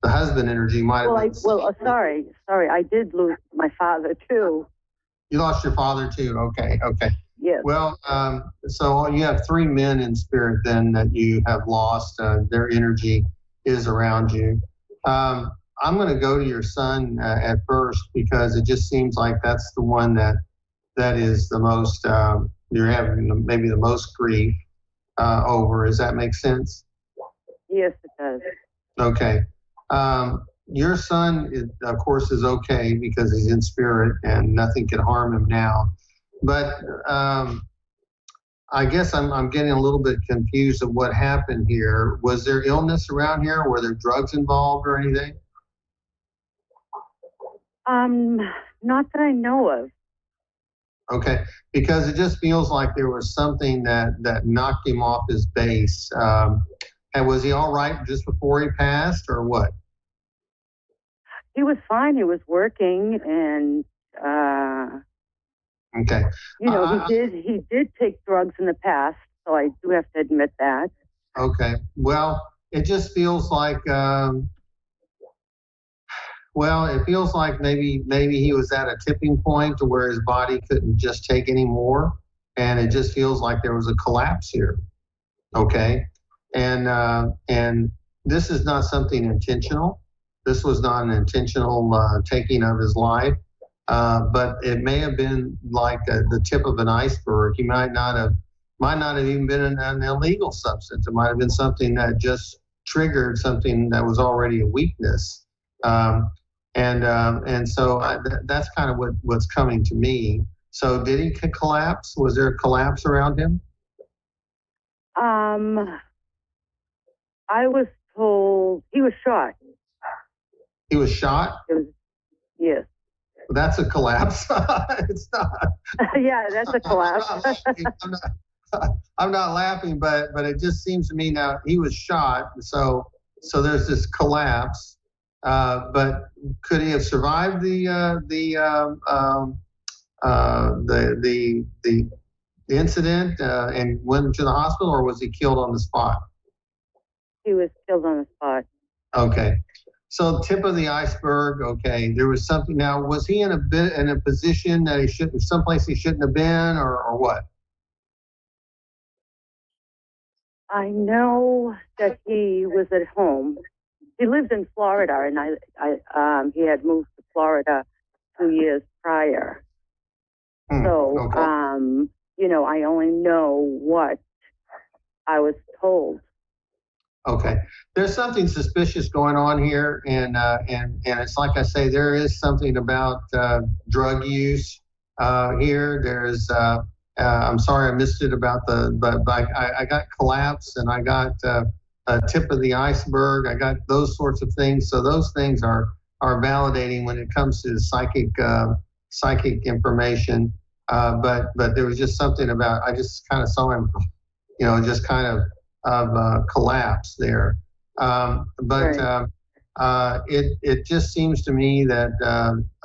husband energy might have been. Sorry, I did lose my father too. You lost your father too. Okay. Yes. Well, so you have three men in spirit then that you have lost. Their energy is around you. I'm going to go to your son at first because it just seems like that's the one that is the most, you're having maybe the most grief over. Does that make sense? Yes, it does. Okay. Your son, of course, is okay because he's in spirit and nothing can harm him now. But I guess I'm getting a little bit confused of what happened here. Was there illness around here? Were there drugs involved or anything? Not that I know of. Okay, because it just feels like there was something that knocked him off his base. And was he all right just before he passed, or what? He was fine. He was working, and okay. You know, he did take drugs in the past, so I do have to admit that. Okay. Well, it just feels like it feels like maybe he was at a tipping point to where his body couldn't just take any more, and it just feels like there was a collapse here. Okay, and this is not something intentional. This was not an intentional taking of his life, but it may have been like the tip of an iceberg. He might not have even been an illegal substance. It might have been something that just triggered something that was already a weakness. And so that's kind of what's coming to me. So did he collapse? Was there a collapse around him? I was told he was shot. He was shot? Yes. That's a collapse. It's not. Yeah, that's a collapse. I'm not laughing, but it just seems to me now he was shot. So there's this collapse. But could he have survived the incident and went to the hospital, or was he killed on the spot? He was killed on the spot. Okay. So tip of the iceberg. Okay, there was something. Now, was he in a position that he shouldn't, someplace he shouldn't have been, or what? I know that he was at home. He lives in Florida, and he had moved to Florida 2 years prior. So, okay. You know, I only know what I was told. Okay, there's something suspicious going on here, and it's like I say, there is something about drug use here. There's I'm sorry I missed it about but I got collapse, and I got a tip of the iceberg. I got those sorts of things. So those things are validating when it comes to psychic information. But there was just something about, I just kind of saw him, you know, just kind of collapse there. But it just seems to me that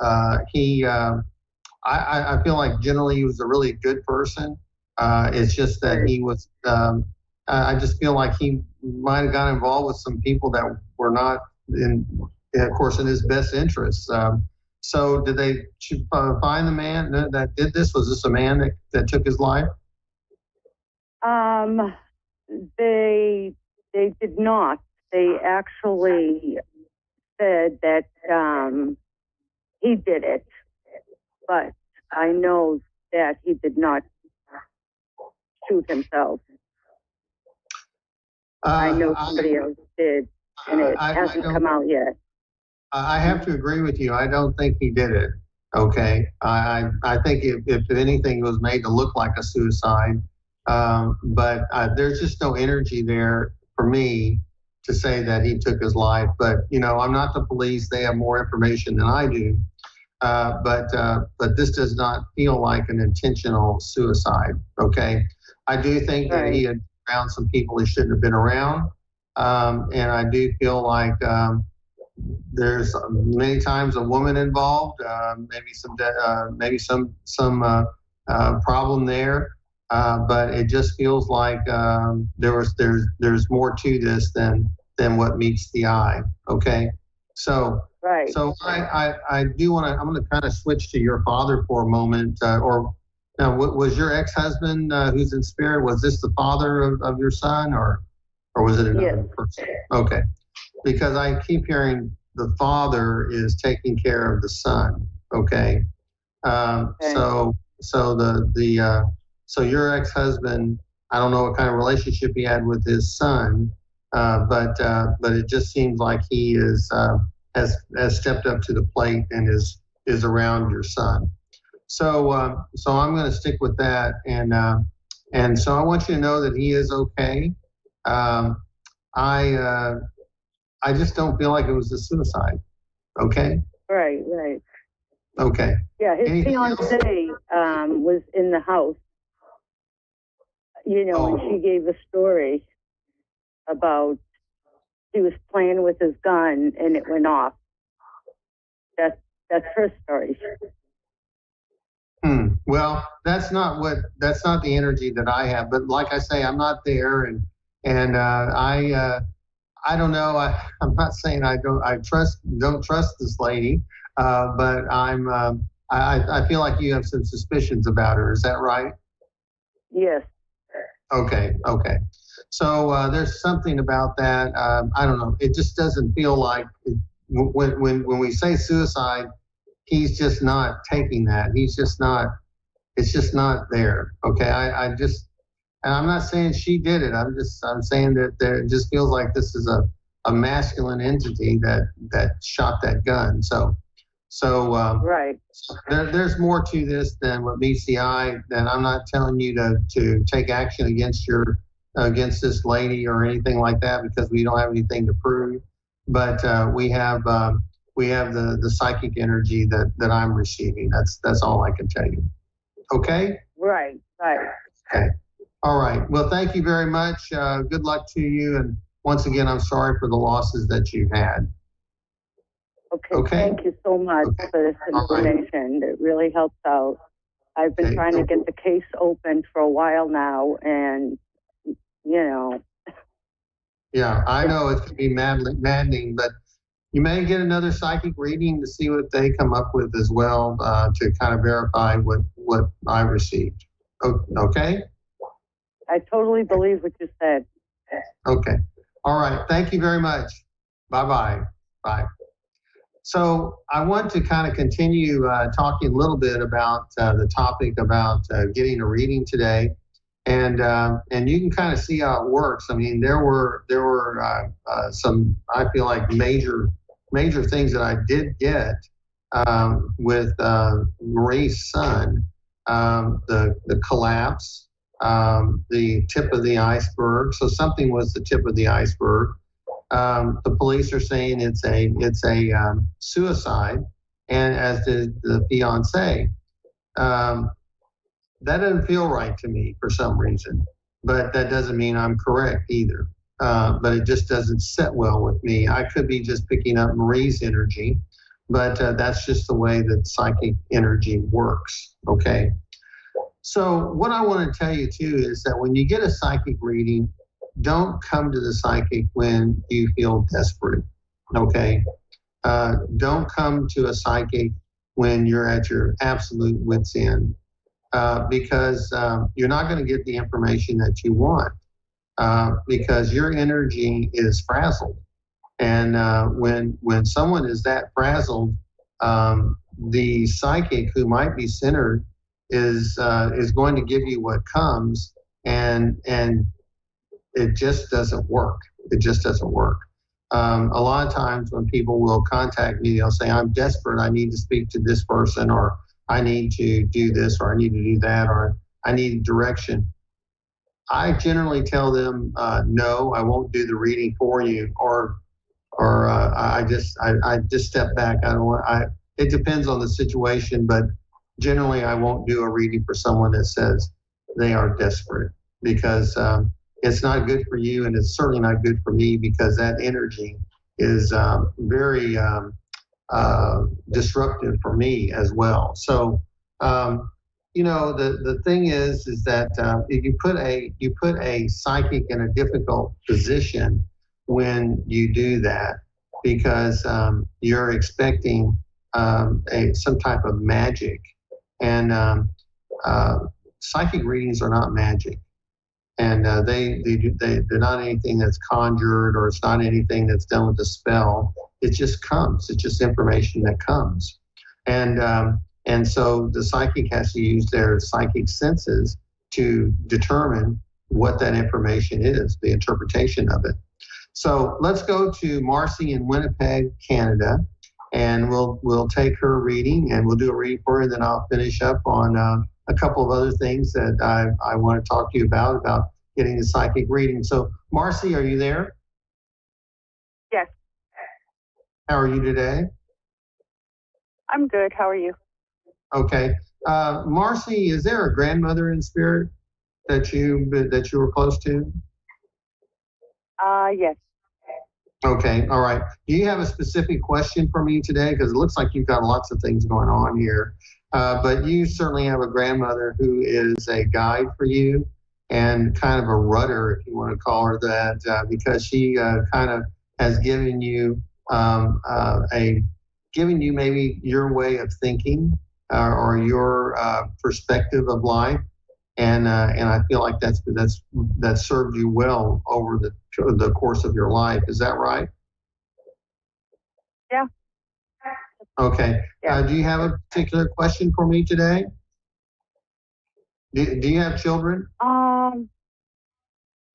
I feel like generally he was a really good person. It's just that he was, I just feel like he might have got involved with some people that were not of course, in his best interests. So did they find the man that did this? Was this a man that took his life? They did not. They actually said that he did it, but I know that he did not shoot himself. I know somebody else did, and it hasn't come out yet. I have to agree with you. I don't think he did it. Okay. I think if anything, it was made to look like a suicide. But there's just no energy there for me to say that he took his life. But, you know, I'm not the police. They have more information than I do. But this does not feel like an intentional suicide. Okay. I do think that he had around some people he shouldn't have been around. And I do feel like, there's many times a woman involved, maybe some problem there, but it just feels like there's more to this than what meets the eye. Okay, so I do want to. I'm going to kind of switch to your father for a moment. Now, was your ex-husband who's in spirit? Was this the father of your son, or was it another person? Okay. Because I keep hearing the father is taking care of the son. Okay. So your ex-husband, I don't know what kind of relationship he had with his son, but it just seems like he has stepped up to the plate and is around your son. So I'm going to stick with that, and so I want you to know that he is okay. I just don't feel like it was a suicide. Okay? Right. Okay. Yeah, his fiancée was in the house, you know, and she gave a story about he was playing with his gun and it went off. That's her story. Well, that's not the energy that I have. But like I say, I'm not there, and I don't know. I'm not saying I don't trust this lady, but I feel like you have some suspicions about her. Is that right? Yes. Okay. So there's something about that. I don't know. It just doesn't feel like when we say suicide, he's just not taking that. He's just not. It's just not there. Okay. And I'm not saying she did it. I'm saying that it just feels like this is a masculine entity that shot that gun. So there's more to this than what meets the eye. And I'm not telling you to take action against this lady or anything like that, because we don't have anything to prove. But we have the psychic energy that I'm receiving. That's all I can tell you. Okay. Right. Okay. All right. Well, thank you very much. Good luck to you. And once again, I'm sorry for the losses that you've had. Okay. Thank you so much for this information. It really helps out. I've been trying to get the case open for a while now, and, you know. Yeah, I know it can be maddening, but you may get another psychic reading to see what they come up with as well, to kind of verify what I received. Okay? I totally believe what you said. Okay. All right. Thank you very much. Bye-bye. Bye. So I want to kind of continue talking a little bit about the topic about getting a reading today. And you can kind of see how it works. I mean, there were some, I feel like, major things that I did get with Marie's son, the collapse, the tip of the iceberg. So something was the tip of the iceberg. The police are saying it's a suicide, and as did the fiance. That doesn't feel right to me for some reason, but that doesn't mean I'm correct either. But it just doesn't sit well with me. I could be just picking up Marie's energy, but that's just the way that psychic energy works. Okay. So what I want to tell you too is that when you get a psychic reading, don't come to the psychic when you feel desperate. Okay. Don't come to a psychic when you're at your absolute wit's end. Because you're not going to get the information that you want, because your energy is frazzled. And when someone is that frazzled, the psychic who might be centered is going to give you what comes, and it just doesn't work. It just doesn't work. A lot of times when people will contact me, they'll say, I'm desperate. I need to speak to this person, or I need to do this, or I need to do that, or I need direction. I generally tell them, no, I won't do the reading for you, or I just step back. I don't want. It depends on the situation, but generally I won't do a reading for someone that says they are desperate, because it's not good for you, and it's certainly not good for me, because that energy is very disruptive for me as well. So, the thing is that if you put a psychic in a difficult position when you do that, because you're expecting some type of magic, and psychic readings are not magic. And they're not anything that's conjured, or it's not anything that's done with a spell. It just comes. It's just information that comes. And so the psychic has to use their psychic senses to determine what that information is, the interpretation of it. So let's go to Marcy in Winnipeg, Canada, and we'll take her reading, and we'll do a reading for her, and then I'll finish up on a couple of other things that I want to talk to you about getting the psychic reading. So, Marcy, are you there? Yes. How are you today? I'm good. How are you? Okay. Marcy, is there a grandmother in spirit that you were close to? Yes. Okay. All right. Do you have a specific question for me today? Because it looks like you've got lots of things going on here. But you certainly have a grandmother who is a guide for you, and kind of a rudder, if you want to call her that, because she kind of has given you maybe your way of thinking, or your perspective of life, and I feel like that's served you well over the course of your life. Is that right? Yeah. Okay. Do you have a particular question for me today? Do you have children?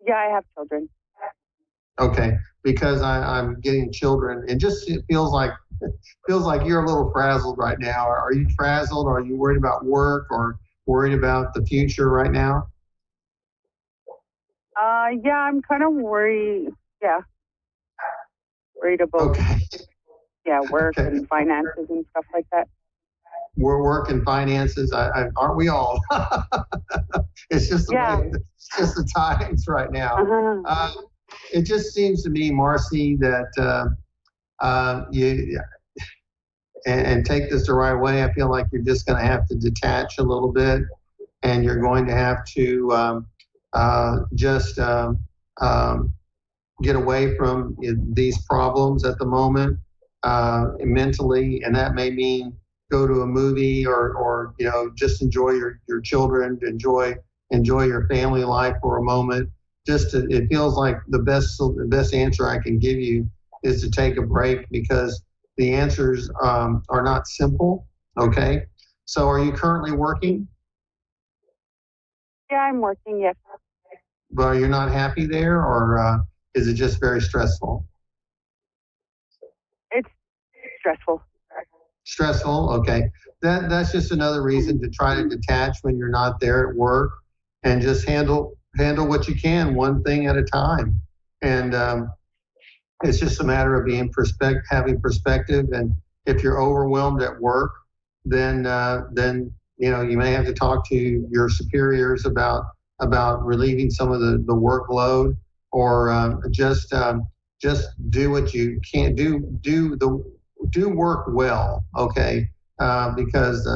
Yeah, I have children. Okay, because I'm getting children, and just it feels like you're a little frazzled right now. Are you frazzled? Are you worried about work, or worried about the future right now? Yeah, I'm kind of worried. Yeah. Worried about work and finances and stuff like that. Work and finances, aren't we all? It's just it's just the times right now. It just seems to me, Marcy, that you and take this the right way. I feel like you're just going to have to detach a little bit, and you're going to have to just get away from these problems at the moment mentally, and that may mean go to a movie, or just enjoy your children, enjoy your family life for a moment. It feels like the best answer I can give you is to take a break, because the answers are not simple. Okay, so are you currently working? Yeah, I'm working. Yes. But you're not happy there, or is it just very stressful? It's stressful. Stressful. Okay, that's just another reason to try to detach when you're not there at work, and just handle what you can, one thing at a time. And it's just a matter of having perspective. And if you're overwhelmed at work, then you may have to talk to your superiors about relieving some of the workload, or just do what you can do work well. Okay, because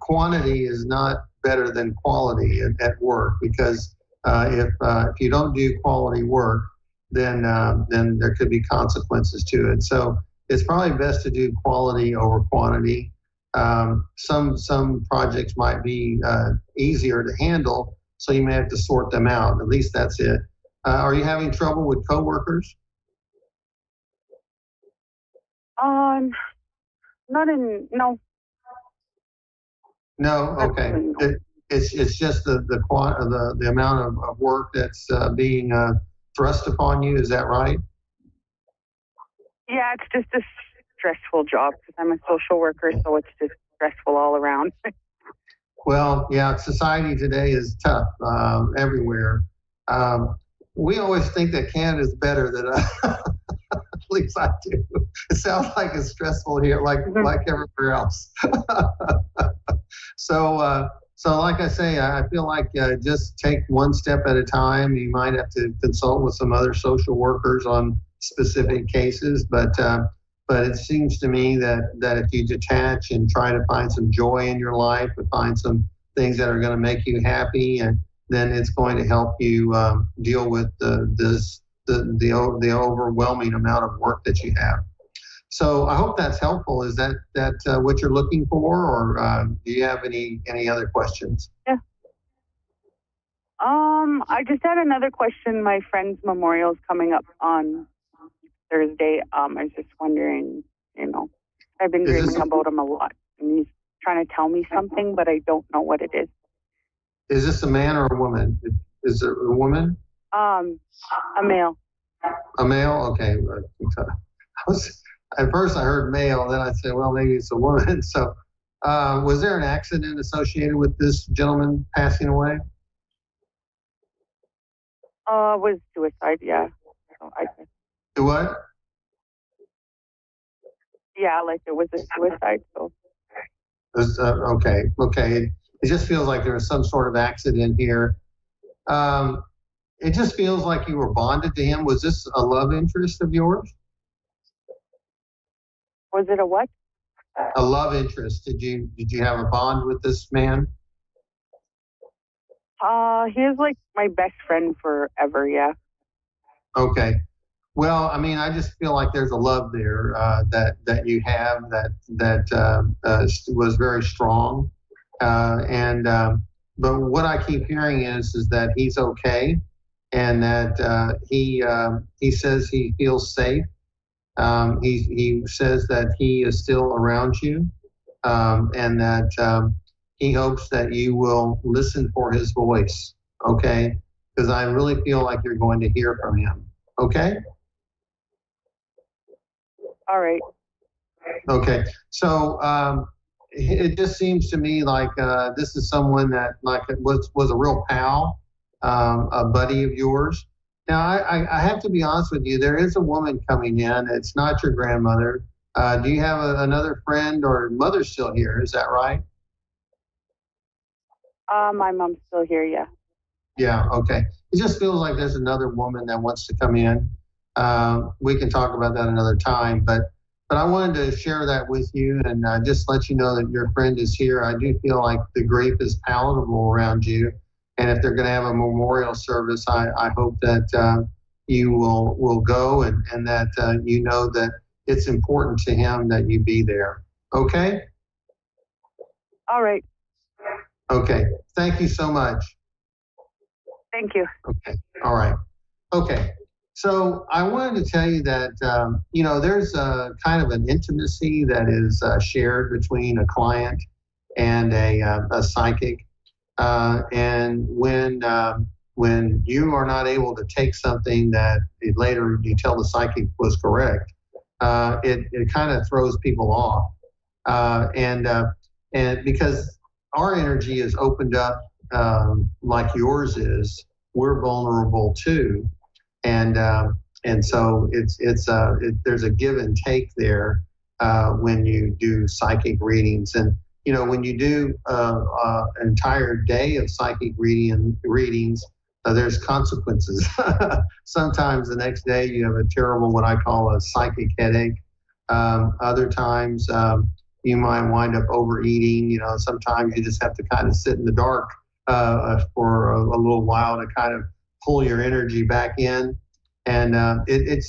quantity is not better than quality at work, because if you don't do quality work, then there could be consequences to it. So it's probably best to do quality over quantity. Some projects might be easier to handle, so you may have to sort them out. At least that's it. Are you having trouble with coworkers? No. No, okay. It's just the amount of work that's being thrust upon you. Is that right? Yeah, it's just a stressful job because I'm a social worker, so it's just stressful all around. Well, yeah, society today is tough everywhere. We always think that Canada's better than us. At least I do. It sounds like it's stressful here, like everywhere else. So like I say, I feel like just take one step at a time. You might have to consult with some other social workers on specific cases, but it seems to me that if you detach and try to find some joy in your life, and find some things that are going to make you happy, and then it's going to help you deal with the overwhelming amount of work that you have. So I hope that's helpful. Is that what you're looking for, or do you have any other questions? Yeah. I just had another question. My friend's memorial is coming up on Thursday. I was just wondering, I've been dreaming about him a lot, and he's trying to tell me something, but I don't know what it is. Is this a man or a woman? Is it a woman? A male. A male? Okay. At first I heard male, then I said, well, maybe it's a woman. So was there an accident associated with this gentleman passing away? It was suicide, yeah. What? Yeah, like it was a suicide. So. Okay. It just feels like there was some sort of accident here. It just feels like you were bonded to him. Was this a love interest of yours? Was it a what? A love interest. Did you have a bond with this man? He is like my best friend forever, yeah. Okay. Well, I mean, I just feel like there's a love there that you have that was very strong. But what I keep hearing is that he's okay, and that he says he feels safe. He says that he is still around you, and that he hopes that you will listen for his voice, okay? Because I really feel like you're going to hear from him, okay? All right. Okay. So it just seems to me like this is someone that was a real pal, a buddy of yours. Now, I have to be honest with you. There is a woman coming in. It's not your grandmother. Do you have another friend, or mother's still here? Is that right? My mom's still here, yeah. Yeah, okay. It just feels like there's another woman that wants to come in. We can talk about that another time, but I wanted to share that with you and just let you know that your friend is here. I do feel like the grief is palatable around you. And if they're going to have a memorial service, I hope that you will go and that you know that it's important to him that you be there. Okay? All right. Okay. Thank you so much. Thank you. Okay. All right. Okay. So I wanted to tell you that, there's a kind of an intimacy that is shared between a client and a psychic. And when you are not able to take something that later you tell the psychic was correct, it kind of throws people off. And because our energy is opened up like yours is, we're vulnerable too. And so there's a give and take there when you do psychic readings. And when you do an entire day of psychic readings, there's consequences. Sometimes the next day you have a terrible, what I call a psychic headache. Other times you might wind up overeating. Sometimes you just have to kind of sit in the dark for a little while to kind of pull your energy back in. And it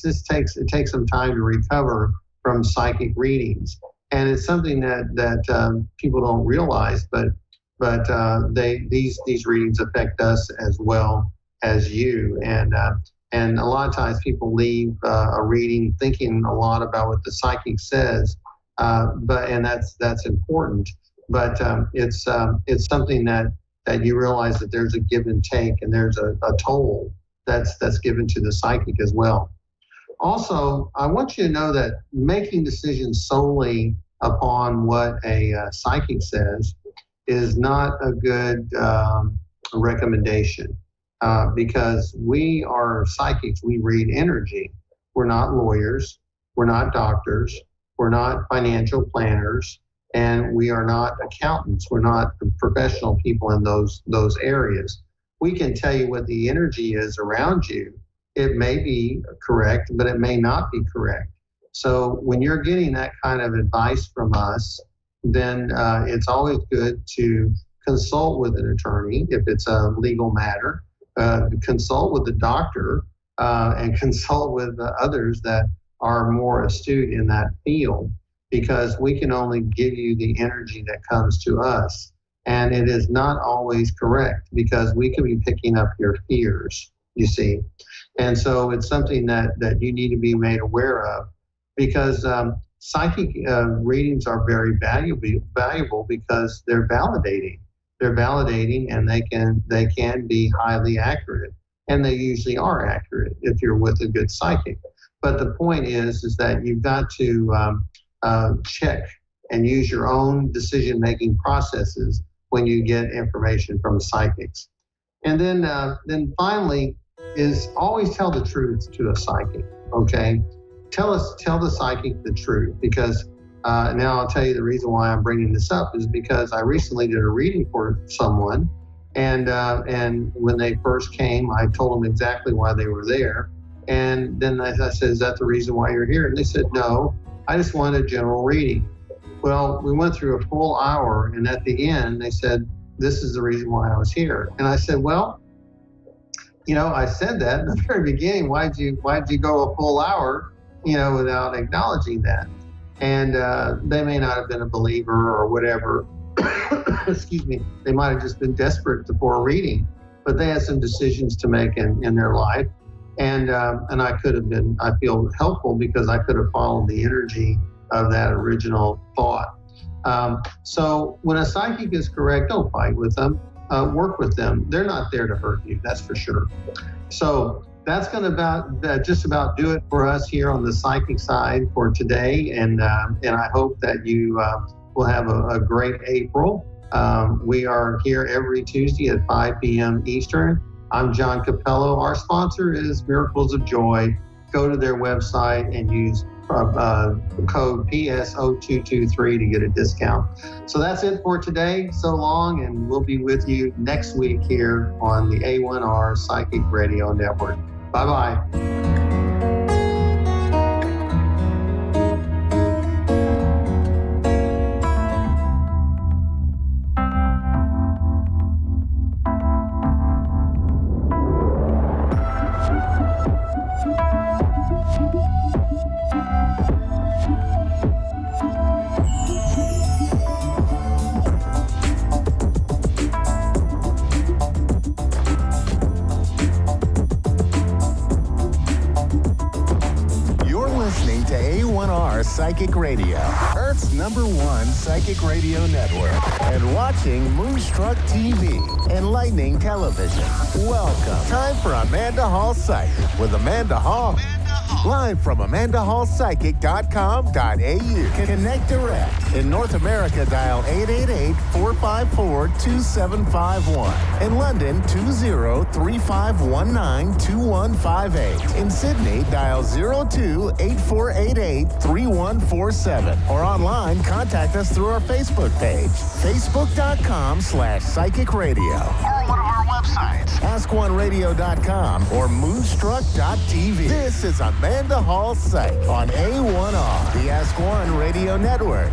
takes some time to recover from psychic readings. And it's something that people don't realize, but these readings affect us as well as you. And a lot of times people leave a reading thinking a lot about what the psychic says, And that's important. But it's something that you realize that there's a give and take, and there's a toll that's given to the psychic as well. Also, I want you to know that making decisions solely upon what a psychic says is not a good recommendation, because we are psychics. We read energy. We're not lawyers. We're not doctors. We're not financial planners. And we are not accountants. We're not professional people in those areas. We can tell you what the energy is around you. It may be correct, but it may not be correct. So when you're getting that kind of advice from us, then it's always good to consult with an attorney if it's a legal matter, consult with the doctor, and consult with others that are more astute in that field, because we can only give you the energy that comes to us. And it is not always correct, because we could be picking up your fears, you see. And so it's something that you need to be made aware of, because psychic readings are very valuable because they're validating. They're validating, and they can be highly accurate, and they usually are accurate if you're with a good psychic. But the point is that you've got to check and use your own decision-making processes when you get information from psychics. And then finally is always tell the truth to a psychic, okay? Tell the psychic the truth, because now I'll tell you the reason why I'm bringing this up is because I recently did a reading for someone, and when they first came, I told them exactly why they were there. And then I said, is that the reason why you're here? And they said, no, I just wanted a general reading. Well, we went through a full hour, and at the end, they said, this is the reason why I was here. And I said, well, I said that in the very beginning. Why'd you go a full hour, without acknowledging that? And they may not have been a believer or whatever. Excuse me. They might have just been desperate for a reading, but they had some decisions to make in their life. And I could have been, I feel, helpful, because I could have followed the energy of that original thought. So when a psychic is correct, don't fight with them. Work with them. They're not there to hurt you, that's for sure. So that's going to just about do it for us here on the psychic side for today. And I hope that you will have a great April. We are here every Tuesday at 5 p.m. Eastern. I'm John Capello. Our sponsor is Miracles of Joy. Go to their website and use code PSO223 to get a discount. So that's it for today. So long, and we'll be with you next week here on the A1R Psychic Radio Network. Bye-bye. Psychic Radio, Earth's #1 psychic radio network, and watching Moonstruck TV and Lightning Television. Welcome. Time for Amanda Hall Psychic with Amanda Hall. Live from AmandaHallPsychic.com.au. Connect direct. In North America, dial 888-454-2751. In London, 20-3519-2158. In Sydney, dial 02-8488-3147. Or online, contact us through our Facebook page, facebook.com/Psychic Radio. Or one of our websites, AskOneRadio.com or Moonstruck.tv. This is Amanda Hall Psych on A1R, the Ask One Radio Network.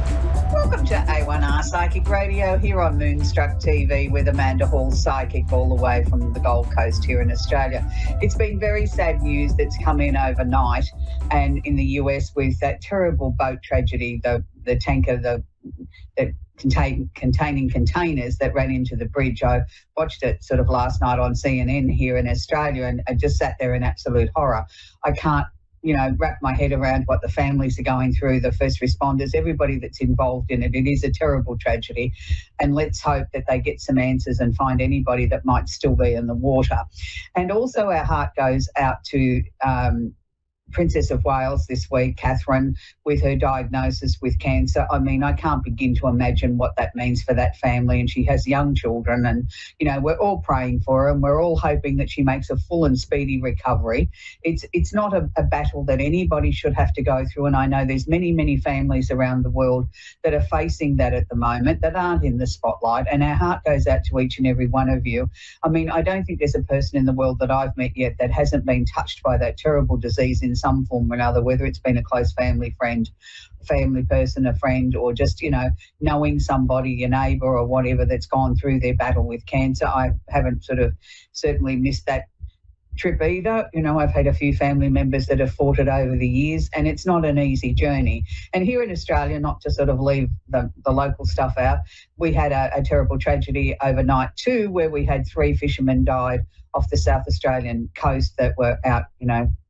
Welcome to A1R Psychic Radio here on Moonstruck TV with Amanda Hall Psychic, all the way from the Gold Coast here in Australia. It's been very sad news that's come in overnight, and in the US with that terrible boat tragedy, the tanker that containing containers that ran into the bridge. I watched it sort of last night on CNN here in Australia, and I just sat there in absolute horror. I can't wrap my head around what the families are going through, the first responders, everybody that's involved in it. It is a terrible tragedy, and let's hope that they get some answers and find anybody that might still be in the water. And also our heart goes out to Princess of Wales this week, Catherine, with her diagnosis with cancer. I mean, I can't begin to imagine what that means for that family. And she has young children, and, we're all praying for her, and we're all hoping that she makes a full and speedy recovery. It's not a battle that anybody should have to go through. And I know there's many, many families around the world that are facing that at the moment that aren't in the spotlight. And our heart goes out to each and every one of you. I mean, I don't think there's a person in the world that I've met yet that hasn't been touched by that terrible disease in some form or another, whether it's been a close family person, a friend, or just, knowing somebody, your neighbour or whatever that's gone through their battle with cancer. I haven't certainly missed that trip either. I've had a few family members that have fought it over the years, and it's not an easy journey. And here in Australia, not to sort of leave the local stuff out, we had a terrible tragedy overnight too, where we had 3 fishermen died off the South Australian coast that were out,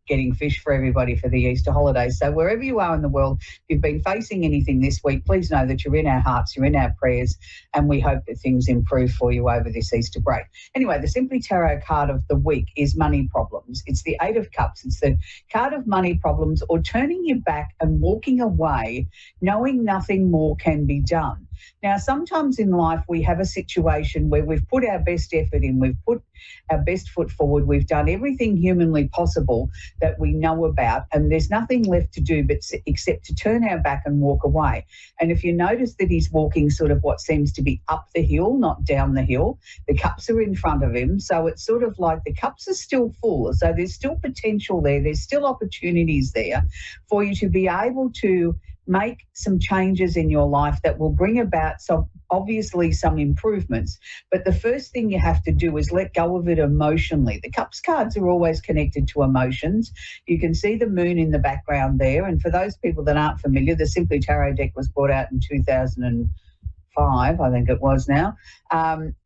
getting fish for everybody for the Easter holidays. So wherever you are in the world, if you've been facing anything this week, please know that you're in our hearts, you're in our prayers, and we hope that things improve for you over this Easter break. Anyway, the Simply Tarot card of the week is money problems. It's the 8 of Cups. It's the card of money problems, or turning your back and walking away, knowing nothing more can be done. Now, sometimes in life we have a situation where we've put our best effort in, we've put our best foot forward, we've done everything humanly possible that we know about, and there's nothing left to do except to turn our back and walk away. And if you notice that he's walking sort of what seems to be up the hill, not down the hill, the cups are in front of him, so it's sort of like the cups are still full, so there's still potential there, there's still opportunities there for you to be able to make some changes in your life that will bring about some improvements. But the first thing you have to do is let go of it emotionally. The Cups cards are always connected to emotions. You can see the moon in the background there. And for those people that aren't familiar, the Simply Tarot deck was brought out in 2005, I think it was now,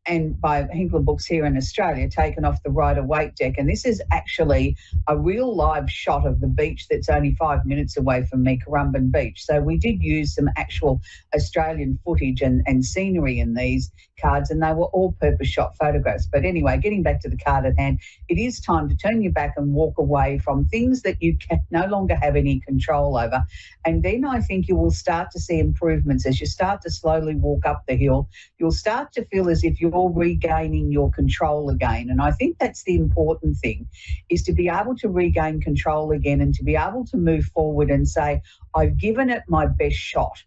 and by Hinkler Books here in Australia, taken off the Rider-Waite deck. And this is actually a real live shot of the beach that's only 5 minutes away from me, Currumbin Beach. So we did use some actual Australian footage and scenery in these cards, and they were all purpose shot photographs. But anyway, getting back to the card at hand, it is time to turn your back and walk away from things that you can no longer have any control over. And then I think you will start to see improvements as you start to slowly walk up the hill. You'll start to feel as if you're regaining your control again. And I think that's the important thing, is to be able to regain control again and to be able to move forward and say, I've given it my best shot,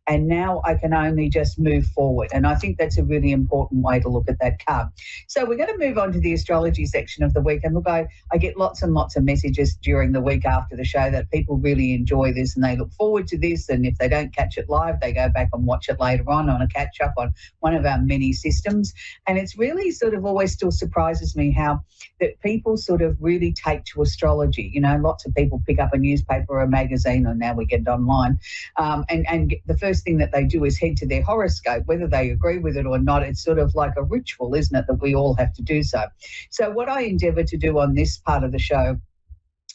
and now I can only just move forward. And I think that's a really important way to look at that card. So we're going to move on to the astrology section of the week. And look, I get lots and lots of messages during the week after the show that people really enjoy this and they look forward to this. And if they don't catch it live, they go back and watch it later on a catch-up on one of our many systems. And it's really sort of always still surprises me how that people sort of really take to astrology. Lots of people pick up a newspaper or a magazine, or now we get it online, and the first thing that they do is head to their horoscope, whether they agree with it or not. It's sort of like a ritual, isn't it, that we all have to do so. So what I endeavour to do on this part of the show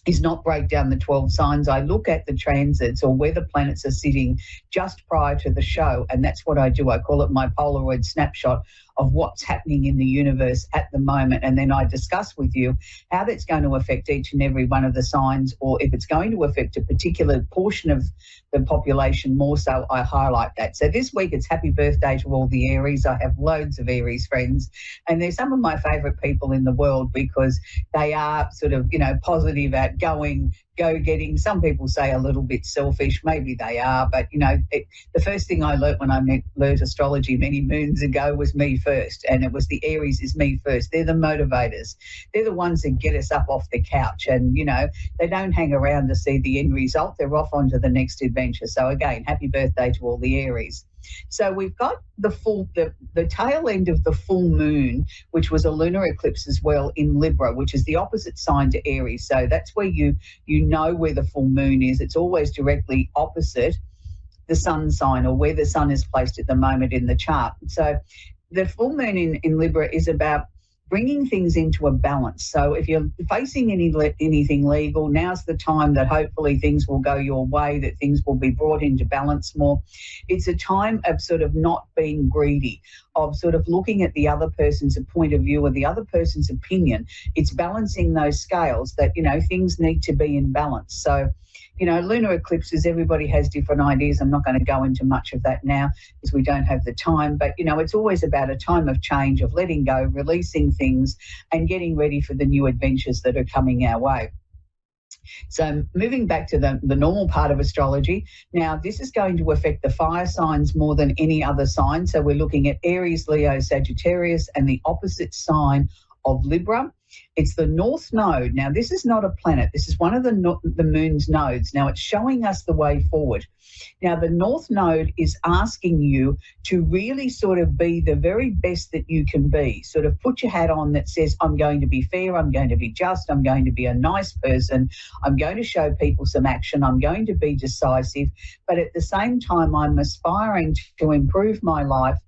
is not break down the 12 signs. I look at the transits or where the planets are sitting just prior to the show, and that's what I do. I call it my Polaroid snapshot of what's happening in the universe at the moment, and then I discuss with you how that's going to affect each and every one of the signs, or if it's going to affect a particular portion of the population more so, I highlight that. So this week it's happy birthday to all the Aries. I have loads of Aries friends, and they're some of my favourite people in the world because they are sort of, positive, outgoing, go-getting. Some people say a little bit selfish. Maybe they are, but, the first thing I learnt when I learnt astrology many moons ago was me first, and it was the Aries is me first. They're the motivators. They're the ones that get us up off the couch, and, they don't hang around to see the end result. They're off onto the next adventure. So, again, happy birthday to all the Aries. So we've got the tail end of the full moon, which was a lunar eclipse as well in Libra, which is the opposite sign to Aries. So that's where you know where the full moon is. It's always directly opposite the sun sign, or where the sun is placed at the moment in the chart. So the full moon in Libra is about bringing things into a balance. So if you're facing anything legal, now's the time that hopefully things will go your way, that things will be brought into balance more. It's a time of sort of not being greedy, of sort of looking at the other person's point of view or the other person's opinion. It's balancing those scales that, things need to be in balance. So, lunar eclipses, everybody has different ideas. I'm not going to go into much of that now because we don't have the time. But, it's always about a time of change, of letting go, releasing things and getting ready for the new adventures that are coming our way. So moving back to the normal part of astrology, now this is going to affect the fire signs more than any other sign. So we're looking at Aries, Leo, Sagittarius, and the opposite sign of Libra. It's the North Node. Now, this is not a planet. This is one of the moon's nodes. Now, it's showing us the way forward. Now, the North Node is asking you to really sort of be the very best that you can be. Sort of put your hat on that says, I'm going to be fair, I'm going to be just, I'm going to be a nice person, I'm going to show people some action, I'm going to be decisive. But at the same time, I'm aspiring to improve my life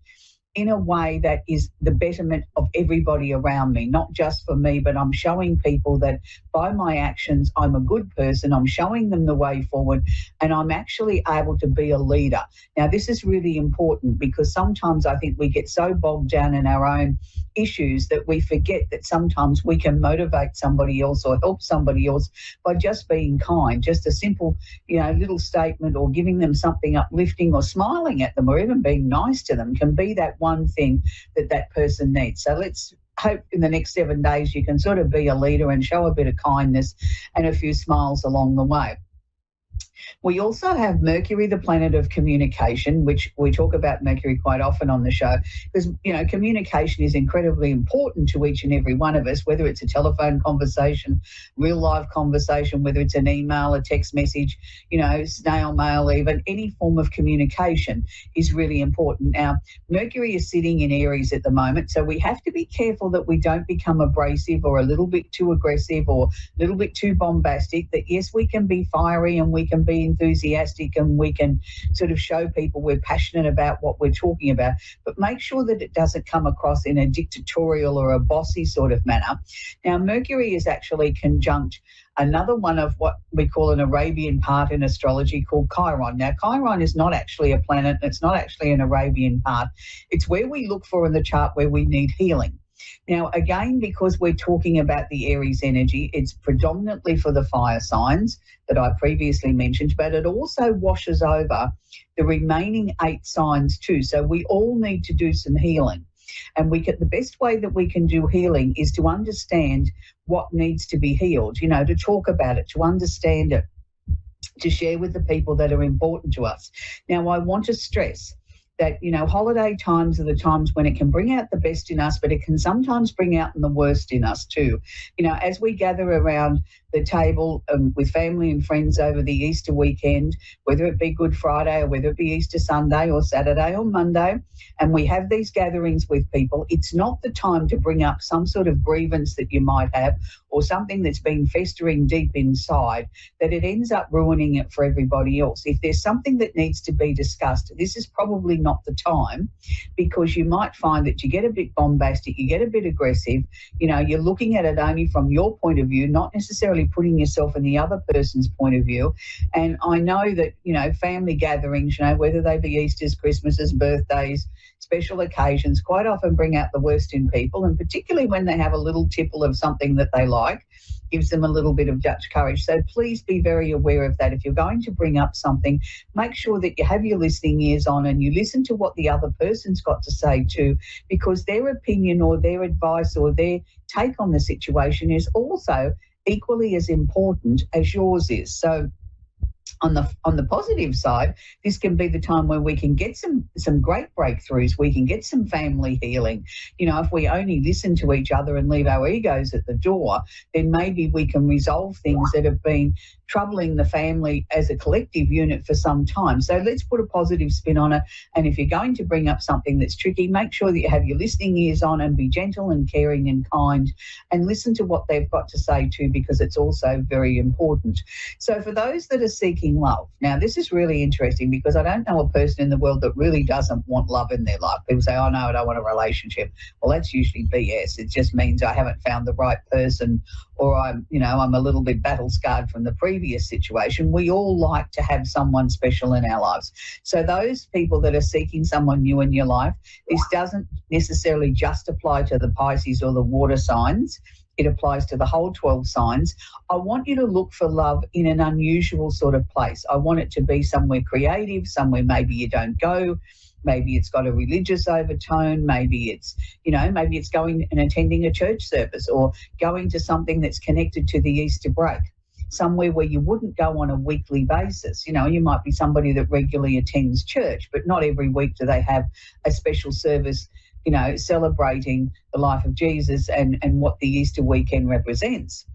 in a way that is the betterment of everybody around me, not just for me, but I'm showing people that by my actions, I'm a good person, I'm showing them the way forward, and I'm actually able to be a leader. Now, this is really important because sometimes I think we get so bogged down in our own issues that we forget that sometimes we can motivate somebody else or help somebody else by just being kind, just a simple, little statement or giving them something uplifting or smiling at them or even being nice to them can be that one thing that person needs. So let's hope in the next 7 days you can sort of be a leader and show a bit of kindness and a few smiles along the way. We also have Mercury, the planet of communication, which we talk about Mercury quite often on the show because, communication is incredibly important to each and every one of us, whether it's a telephone conversation, real life conversation, whether it's an email, a text message, snail mail, even any form of communication is really important. Now, Mercury is sitting in Aries at the moment, so we have to be careful that we don't become abrasive or a little bit too aggressive or a little bit too bombastic, that yes, we can be fiery and we can be enthusiastic and we can sort of show people we're passionate about what we're talking about, but make sure that it doesn't come across in a dictatorial or a bossy sort of manner. Now, Mercury is actually conjunct another one of what we call an Arabian part in astrology called Chiron. Now, Chiron is not actually a planet. It's not actually an Arabian part. It's where we look for in the chart where we need healing. Now, again, because we're talking about the Aries energy, it's predominantly for the fire signs that I previously mentioned, but it also washes over the remaining 8 signs too. So we all need to do some healing. And the best way that we can do healing is to understand what needs to be healed, to talk about it, to understand it, to share with the people that are important to us. Now, I want to stress that, holiday times are the times when it can bring out the best in us, but it can sometimes bring out the worst in us too. As we gather around the table with family and friends over the Easter weekend, whether it be Good Friday or whether it be Easter Sunday or Saturday or Monday, and we have these gatherings with people, it's not the time to bring up some sort of grievance that you might have or something that's been festering deep inside, that it ends up ruining it for everybody else. If there's something that needs to be discussed, this is probably not the time, because you might find that you get a bit bombastic, you get a bit aggressive, you're looking at it only from your point of view, not necessarily putting yourself in the other person's point of view. And I know that, family gatherings, whether they be Easters, Christmases, birthdays, special occasions, quite often bring out the worst in people, and particularly when they have a little tipple of something that they like, gives them a little bit of Dutch courage. So please be very aware of that. If you're going to bring up something, make sure that you have your listening ears on and you listen to what the other person's got to say too, because their opinion or their advice or their take on the situation is also equally as important as yours is. So on the positive side, this can be the time where we can get some great breakthroughs. We can get some family healing. If we only listen to each other and leave our egos at the door, then maybe we can resolve things that have been troubling the family as a collective unit for some time. So let's put a positive spin on it. And if you're going to bring up something that's tricky, make sure that you have your listening ears on and be gentle and caring and kind and listen to what they've got to say too, because it's also very important. So for those that are seeking love, now this is really interesting because I don't know a person in the world that really doesn't want love in their life. People say, oh no, I don't want a relationship. Well, that's usually BS. It just means I haven't found the right person, or I'm a little bit battle scarred from the previous situation. We all like to have someone special in our lives. So those people that are seeking someone new in your life, this doesn't necessarily just apply to the Pisces or the water signs. It applies to the whole 12 signs. I want you to look for love in an unusual sort of place. I want it to be somewhere creative, somewhere maybe you don't go. Maybe it's got a religious overtone. Maybe it's going and attending a church service, or going to something that's connected to the Easter break, somewhere where you wouldn't go on a weekly basis. You might be somebody that regularly attends church, but not every week do they have a special service, celebrating the life of Jesus and what the Easter weekend represents.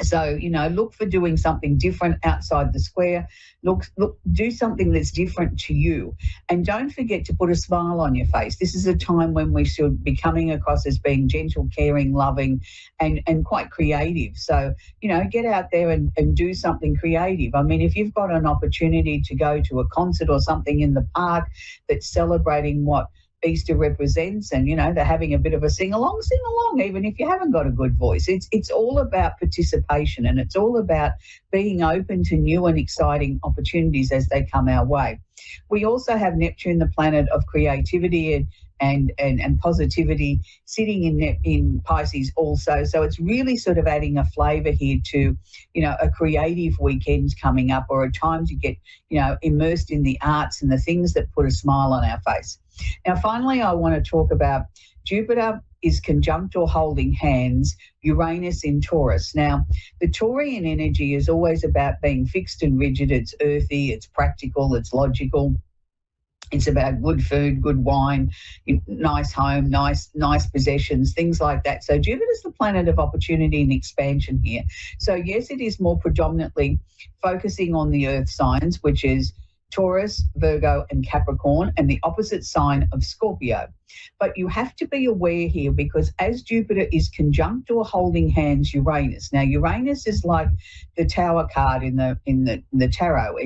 So, look for doing something different outside the square. Look, do something that's different to you. And don't forget to put a smile on your face. This is a time when we should be coming across as being gentle, caring, loving, and quite creative. So, get out there and do something creative. I mean, if you've got an opportunity to go to a concert or something in the park that's celebrating what Easter represents, and they're having a bit of a sing along, even if you haven't got a good voice. It's all about participation, and it's all about being open to new and exciting opportunities as they come our way. We also have Neptune, the planet of creativity and positivity, sitting in Pisces also. So it's really sort of adding a flavour here to, a creative weekend coming up, or a time to get, immersed in the arts and the things that put a smile on our face. Now, finally, I want to talk about Jupiter is conjunct or holding hands Uranus in Taurus. Now, the Taurian energy is always about being fixed and rigid. It's earthy, it's practical, it's logical. It's about good food, good wine, nice home, nice possessions, things like that. So Jupiter's the planet of opportunity and expansion here. So yes, it is more predominantly focusing on the earth signs, which is Taurus, Virgo, and Capricorn, and the opposite sign of Scorpio. But you have to be aware here, because as Jupiter is conjunct or holding hands Uranus. Now, Uranus is like the Tower card in the tarot.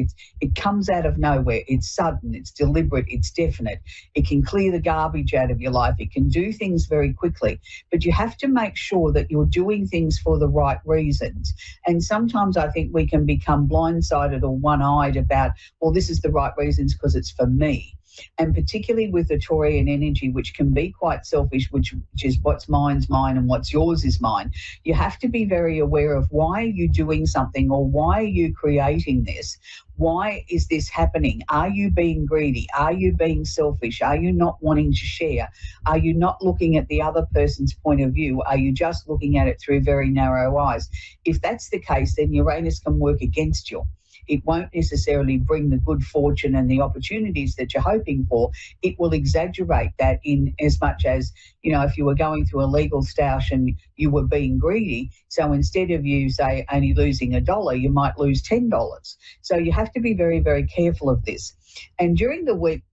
It comes out of nowhere. It's sudden. It's deliberate. It's definite. It can clear the garbage out of your life. It can do things very quickly. But you have to make sure that you're doing things for the right reasons. And sometimes I think we can become blindsided or one-eyed about, well, this is the right reasons because it's for me. And particularly with the Taurian energy, which can be quite selfish, which is what's mine's mine and what's yours is mine. You have to be very aware of why are you doing something, or why are you creating this? Why is this happening? Are you being greedy? Are you being selfish? Are you not wanting to share? Are you not looking at the other person's point of view? Are you just looking at it through very narrow eyes? If that's the case, then Uranus can work against you. It won't necessarily bring the good fortune and the opportunities that you're hoping for. It will exaggerate that, in as much as, if you were going through a legal stoush and you were being greedy, so instead of you, say, only losing $1, you might lose $10. So you have to be very, very careful of this. And during the week,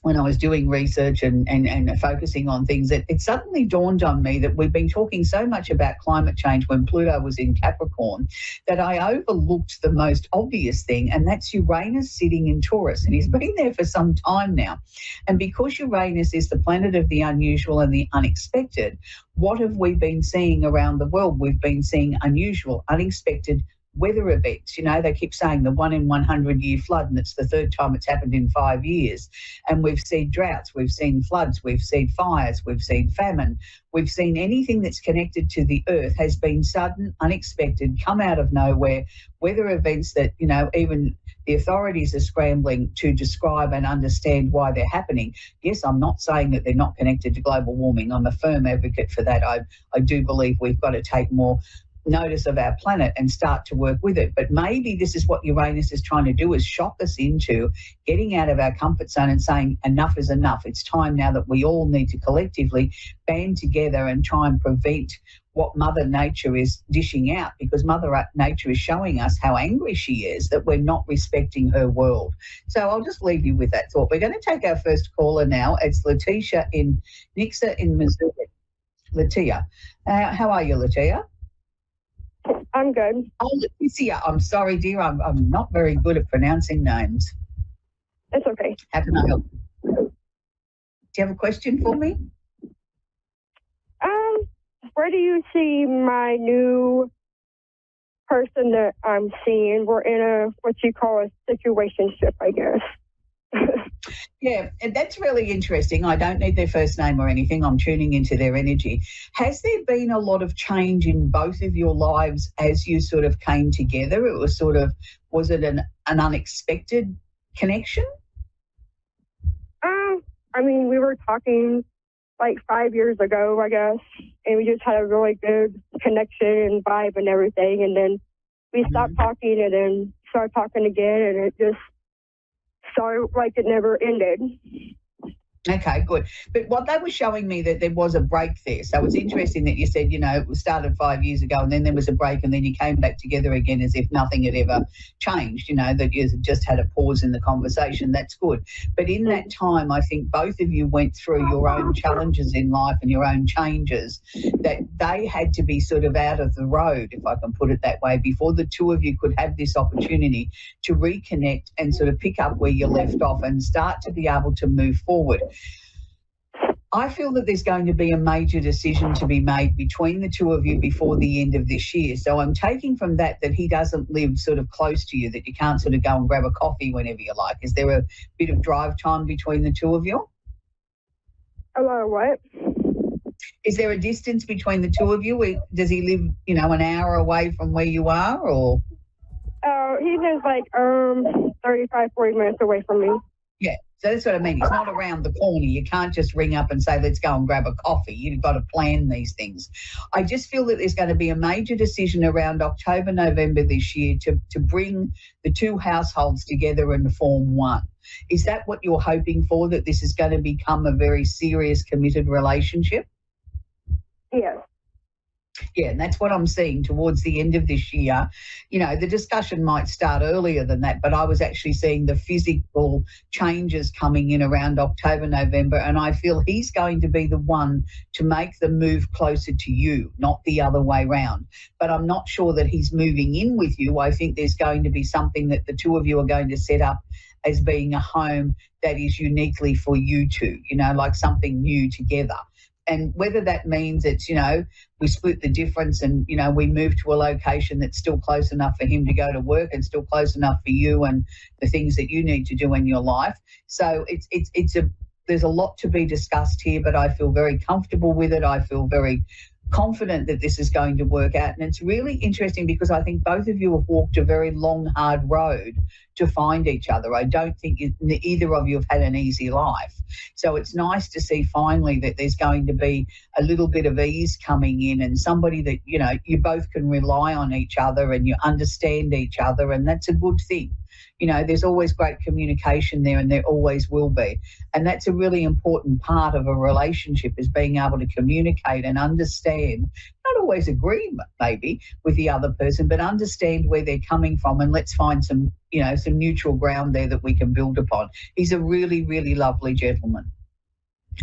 when I was doing research and focusing on things, it suddenly dawned on me that we've been talking so much about climate change when Pluto was in Capricorn that I overlooked the most obvious thing, and that's Uranus sitting in Taurus. And he's been there for some time now. And because Uranus is the planet of the unusual and the unexpected, what have we been seeing around the world? We've been seeing unusual, unexpected weather events. They keep saying the 1 in 100 year flood, and it's the third time it's happened in 5 years. And we've seen droughts, we've seen floods, we've seen fires, we've seen famine. We've seen anything that's connected to the earth has been sudden, unexpected, come out of nowhere, weather events that, even the authorities are scrambling to describe and understand why they're happening. Yes, I'm not saying that they're not connected to global warming. I'm a firm advocate for that. I do believe we've got to take more notice of our planet and start to work with it. But maybe this is what Uranus is trying to do, is shock us into getting out of our comfort zone and saying enough is enough. It's time now that we all need to collectively band together and try and prevent what Mother Nature is dishing out, because Mother Nature is showing us how angry she is that we're not respecting her world. So I'll just leave you with that thought. We're going to take our first caller now. It's Letitia in Nixa in Missouri. Letitia. How are you, Letitia? I'm good. Oh, Letitia, I'm sorry, dear. I'm not very good at pronouncing names. It's okay. How can I help? Do you have a question for me? Where do you see my new person that I'm seeing? We're in a, what you call a situationship, I guess. Yeah, and that's really interesting. I don't need their first name or anything. I'm tuning into their energy. Has there been a lot of change in both of your lives as you sort of came together? It was sort of, was it an unexpected connection? I mean, we were talking like 5 years ago, I guess, and we just had a really good connection and vibe and everything. And then we stopped talking and then started talking again, and it just started like it never ended. Okay, good. But what they were showing me that there was a break there. So it's interesting that you said, you know, it started 5 years ago and then there was a break and then you came back together again as if nothing had ever changed, you know, that you just had a pause in the conversation. That's good. But in that time, I think both of you went through your own challenges in life and your own changes, that they had to be sort of out of the road, if I can put it that way, before the two of you could have this opportunity to reconnect and sort of pick up where you left off and start to be able to move forward. I feel that there's going to be a major decision to be made between the two of you before the end of this year. So I'm taking from that he doesn't live sort of close to you, that you can't sort of go and grab a coffee whenever you like. Is there a bit of drive time between the two of you? A lot of what? Is there a distance between the two of you? Does he live, you know, an hour away from where you are, or? He lives like 35, 40 minutes away from me. Yeah, so that's what I mean. It's not around the corner. You can't just ring up and say, let's go and grab a coffee. You've got to plan these things. I just feel that there's going to be a major decision around October, November this year to bring the two households together and form one. Is that what you're hoping for, that this is going to become a very serious, committed relationship? Yes. Yeah, and that's what I'm seeing towards the end of this year. You know, the discussion might start earlier than that, but I was actually seeing the physical changes coming in around October, November, and I feel he's going to be the one to make the move closer to you, not the other way round. But I'm not sure that he's moving in with you. I think there's going to be something that the two of you are going to set up as being a home that is uniquely for you two, you know, like something new together. And whether that means it's, you know, we split the difference and, you know, we move to a location that's still close enough for him to go to work and still close enough for you and the things that you need to do in your life. So there's a lot to be discussed here, but I feel very comfortable with it. I feel very confident that this is going to work out. And it's really interesting because I think both of you have walked a very long, hard road to find each other. I don't think either of you have had an easy life. So it's nice to see finally that there's going to be a little bit of ease coming in and somebody that, you know, you both can rely on each other and you understand each other, and that's a good thing. You know, there's always great communication there, and there always will be. And that's a really important part of a relationship, is being able to communicate and understand, not always agree maybe with the other person, but understand where they're coming from, and let's find some, you know, some neutral ground there that we can build upon. He's a really, really lovely gentleman.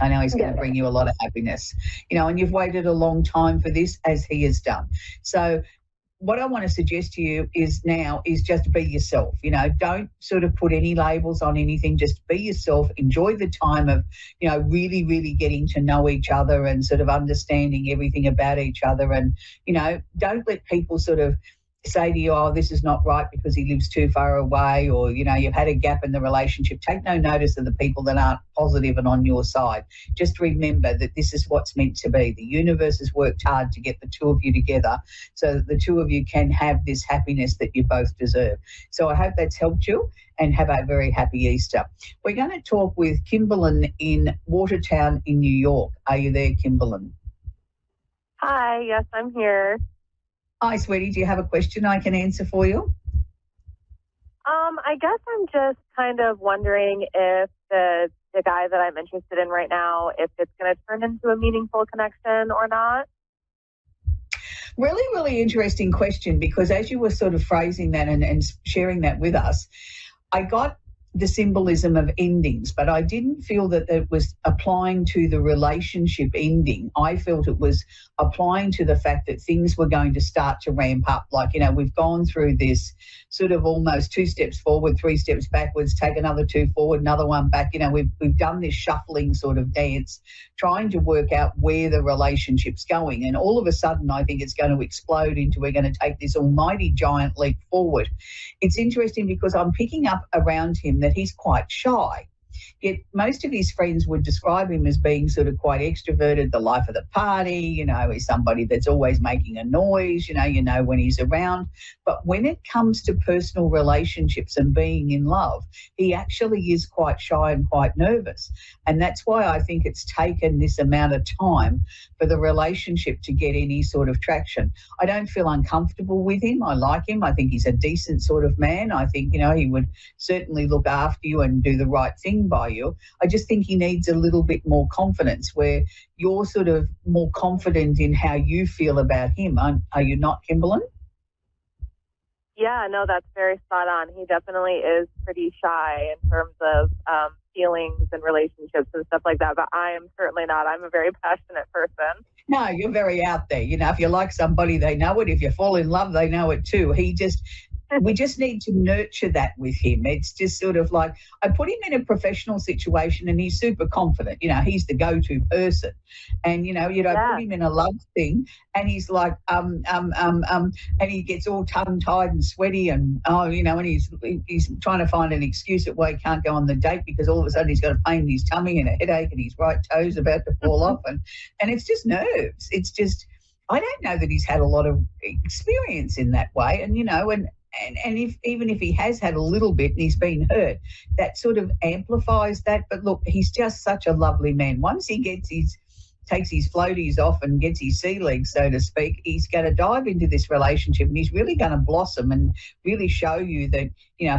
I know he's going to bring you a lot of happiness, you know, and you've waited a long time for this, as he has done. So what I want to suggest to you is just be yourself. You know, don't sort of put any labels on anything. Just be yourself. Enjoy the time of, you know, really, really getting to know each other and sort of understanding everything about each other. And, you know, don't let people sort of say to you, oh, this is not right because he lives too far away, or, you know, you've had a gap in the relationship. Take no notice of the people that aren't positive and on your side. Just remember that this is what's meant to be. The universe has worked hard to get the two of you together so that the two of you can have this happiness that you both deserve. So I hope that's helped you, and have a very happy Easter. We're going to talk with Kimberlyn in Watertown in New York. Are you there, Kimberlyn? Hi, yes, I'm here. Hi, sweetie. Do you have a question I can answer for you? I guess I'm just kind of wondering if the guy that I'm interested in right now, if it's going to turn into a meaningful connection or not. Really, really interesting question, because as you were sort of phrasing that and sharing that with us, I got the symbolism of endings, but I didn't feel that it was applying to the relationship ending. I felt it was applying to the fact that things were going to start to ramp up. Like, you know, we've gone through this sort of almost 2 steps forward, 3 steps backwards, take another 2 forward, another 1 back. You know, we've done this shuffling sort of dance, trying to work out where the relationship's going. And all of a sudden, I think it's going to explode into, we're going to take this almighty giant leap forward. It's interesting because I'm picking up around him that he's quite shy. Yet most of his friends would describe him as being sort of quite extroverted, the life of the party, you know, he's somebody that's always making a noise, you know when he's around. But when it comes to personal relationships and being in love, he actually is quite shy and quite nervous. And that's why I think it's taken this amount of time for the relationship to get any sort of traction. I don't feel uncomfortable with him. I like him. I think he's a decent sort of man. I think, you know, he would certainly look after you and do the right thing by you. I just think he needs a little bit more confidence, where you're sort of more confident in how you feel about him. Are you not, Kimberlyn? Yeah, no, that's very spot on. He definitely is pretty shy in terms of feelings and relationships and stuff like that, but I am certainly not. I'm a very passionate person. No, you're very out there. You know, if you like somebody, they know it. If you fall in love, they know it too. We just need to nurture that with him. It's just sort of like, I put him in a professional situation and he's super confident. You know, he's the go-to person. And, I put him in a love thing and he's like, and he gets all tongue-tied and sweaty and, and he's trying to find an excuse at why he can't go on the date because all of a sudden he's got a pain in his tummy and a headache and his right toe's about to fall off. And it's just nerves. It's just, I don't know that he's had a lot of experience in that way. And, and even if he has had a little bit and he's been hurt, that sort of amplifies that. But look, he's just such a lovely man. Once he takes his floaties off and gets his sea legs, so to speak, he's going to dive into this relationship and he's really going to blossom and really show you that,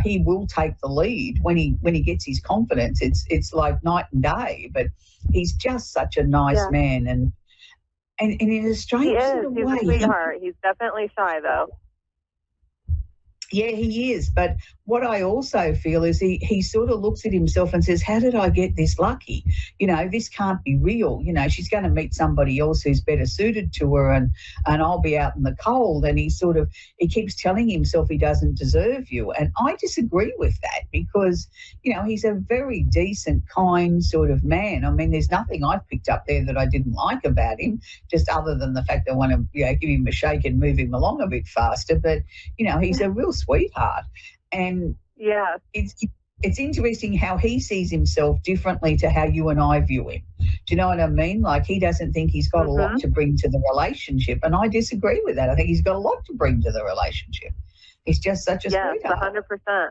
he will take the lead when he gets his confidence. It's like night and day, but he's just such a nice man. And in a strange sort of way. He's a sweetheart. He's definitely shy, though. Yeah, he is. But what I also feel is he sort of looks at himself and says, how did I get this lucky? This can't be real. She's going to meet somebody else who's better suited to her and I'll be out in the cold. And he keeps telling himself he doesn't deserve you. And I disagree with that because, he's a very decent, kind sort of man. I mean, there's nothing I've picked up there that I didn't like about him, just other than the fact I want to, give him a shake and move him along a bit faster. But, he's a real sweetheart. And it's interesting how he sees himself differently to how you and I view him. Do you know what I mean? Like, he doesn't think he's got a lot to bring to the relationship, and I disagree with that. I think he's got a lot to bring to the relationship. He's just such a sweetheart. 100%.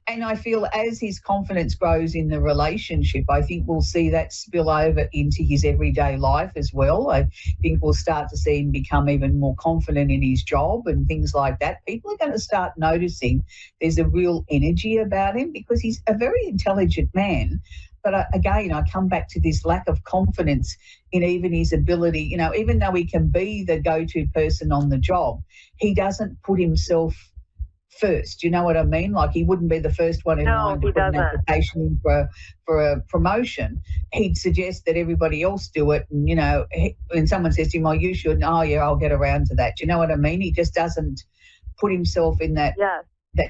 And I feel as his confidence grows in the relationship, I think we'll see that spill over into his everyday life as well. I think we'll start to see him become even more confident in his job and things like that. People are going to start noticing there's a real energy about him because he's a very intelligent man. But again, I come back to this lack of confidence in even his ability. Even though he can be the go-to person on the job, he doesn't put himself first. You know what I mean? Like, he wouldn't be the first one in line to put an application in for a promotion. He'd suggest that everybody else do it. And, when someone says to him, oh, you should, oh, yeah, I'll get around to that. Do you know what I mean? He just doesn't put himself in that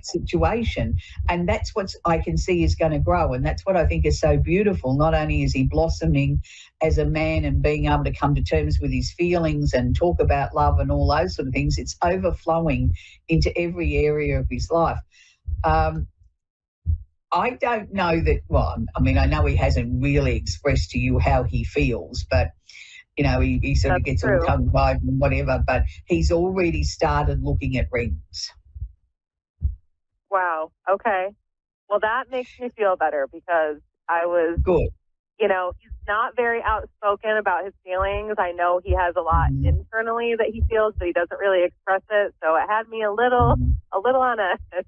situation. And that's what I can see is going to grow. And that's what I think is so beautiful. Not only is he blossoming as a man and being able to come to terms with his feelings and talk about love and all those sort of things, it's overflowing into every area of his life. I don't know that, I know he hasn't really expressed to you how he feels, but he sort of gets all tongue-tied and whatever, but he's already started looking at rings. Wow. Okay. Well, that makes me feel better because I was good. He's not very outspoken about his feelings. I know he has a lot internally that he feels, but he doesn't really express it. So it had me a little on edge.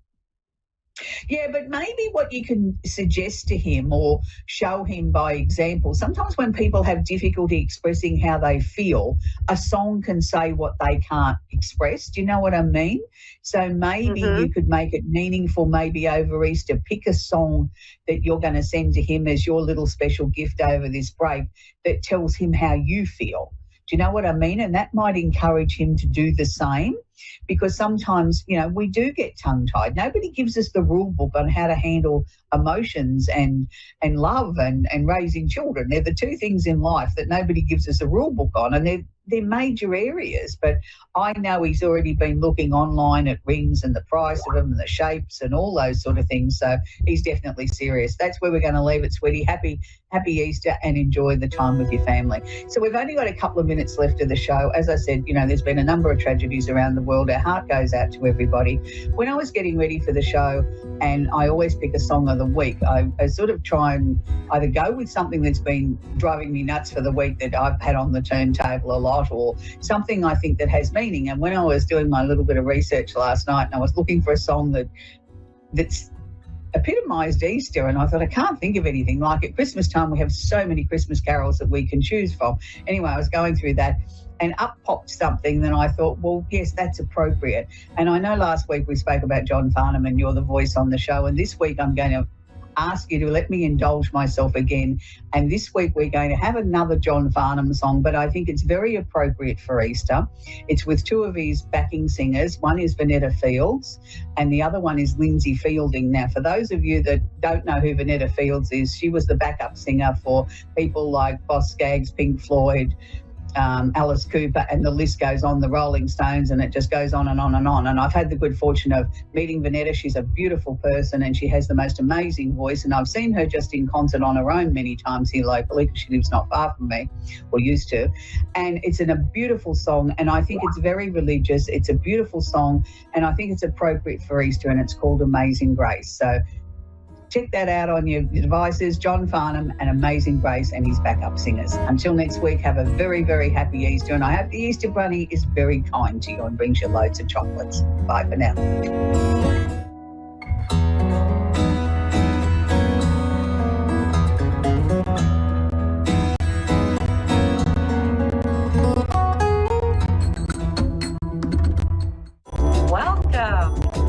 Yeah, but maybe what you can suggest to him or show him by example, sometimes when people have difficulty expressing how they feel, a song can say what they can't express. Do you know what I mean? So maybe you could make it meaningful, maybe over Easter. Pick a song that you're going to send to him as your little special gift over this break that tells him how you feel. Do you know what I mean? And that might encourage him to do the same, because sometimes, you know, we do get tongue-tied. Nobody gives us the rule book on how to handle emotions and love and raising children. They're the two things in life that nobody gives us a rule book on, and they're major areas. But I know he's already been looking online at rings and the price of them and the shapes and all those sort of things. So he's definitely serious. That's where we're going to leave it, sweetie. Happy Easter, and enjoy the time with your family. So we've only got a couple of minutes left of the show. As I said, you know, there's been a number of tragedies around the world. Our heart goes out to everybody. When I was getting ready for the show, and I always pick a song of the week, I sort of try and either go with something that's been driving me nuts for the week that I've had on the turntable a lot, or something I think that has meaning. And when I was doing my little bit of research last night and I was looking for a song that's epitomised Easter, and I thought, I can't think of anything like it. Christmas time, we have so many Christmas carols that we can choose from. Anyway, I was going through that and up popped something, then I thought, well, yes, that's appropriate. And I know last week we spoke about John Farnham and You're the Voice on the show, and this week I'm going to ask you to let me indulge myself again. And this week we're going to have another John Farnham song, but I think it's very appropriate for Easter. It's with two of his backing singers. One is Vanetta Fields and the other one is Lindsay Fielding. Now, for those of you that don't know who Vanetta Fields is, she was the backup singer for people like Boss Skaggs, Pink Floyd, Alice Cooper, and the list goes on, the Rolling Stones, and it just goes on and on and on. And I've had the good fortune of meeting Vanetta. She's a beautiful person and she has the most amazing voice, and I've seen her just in concert on her own many times here locally, because she lives not far from me, or used to. And it's a beautiful song, and I think it's very religious. It's a beautiful song, and I think it's appropriate for Easter, and it's called Amazing Grace. So check that out on your devices. John Farnham and Amazing Grace and his backup singers. Until next week, have a very, very happy Easter. And I hope the Easter Bunny is very kind to you and brings you loads of chocolates. Bye for now.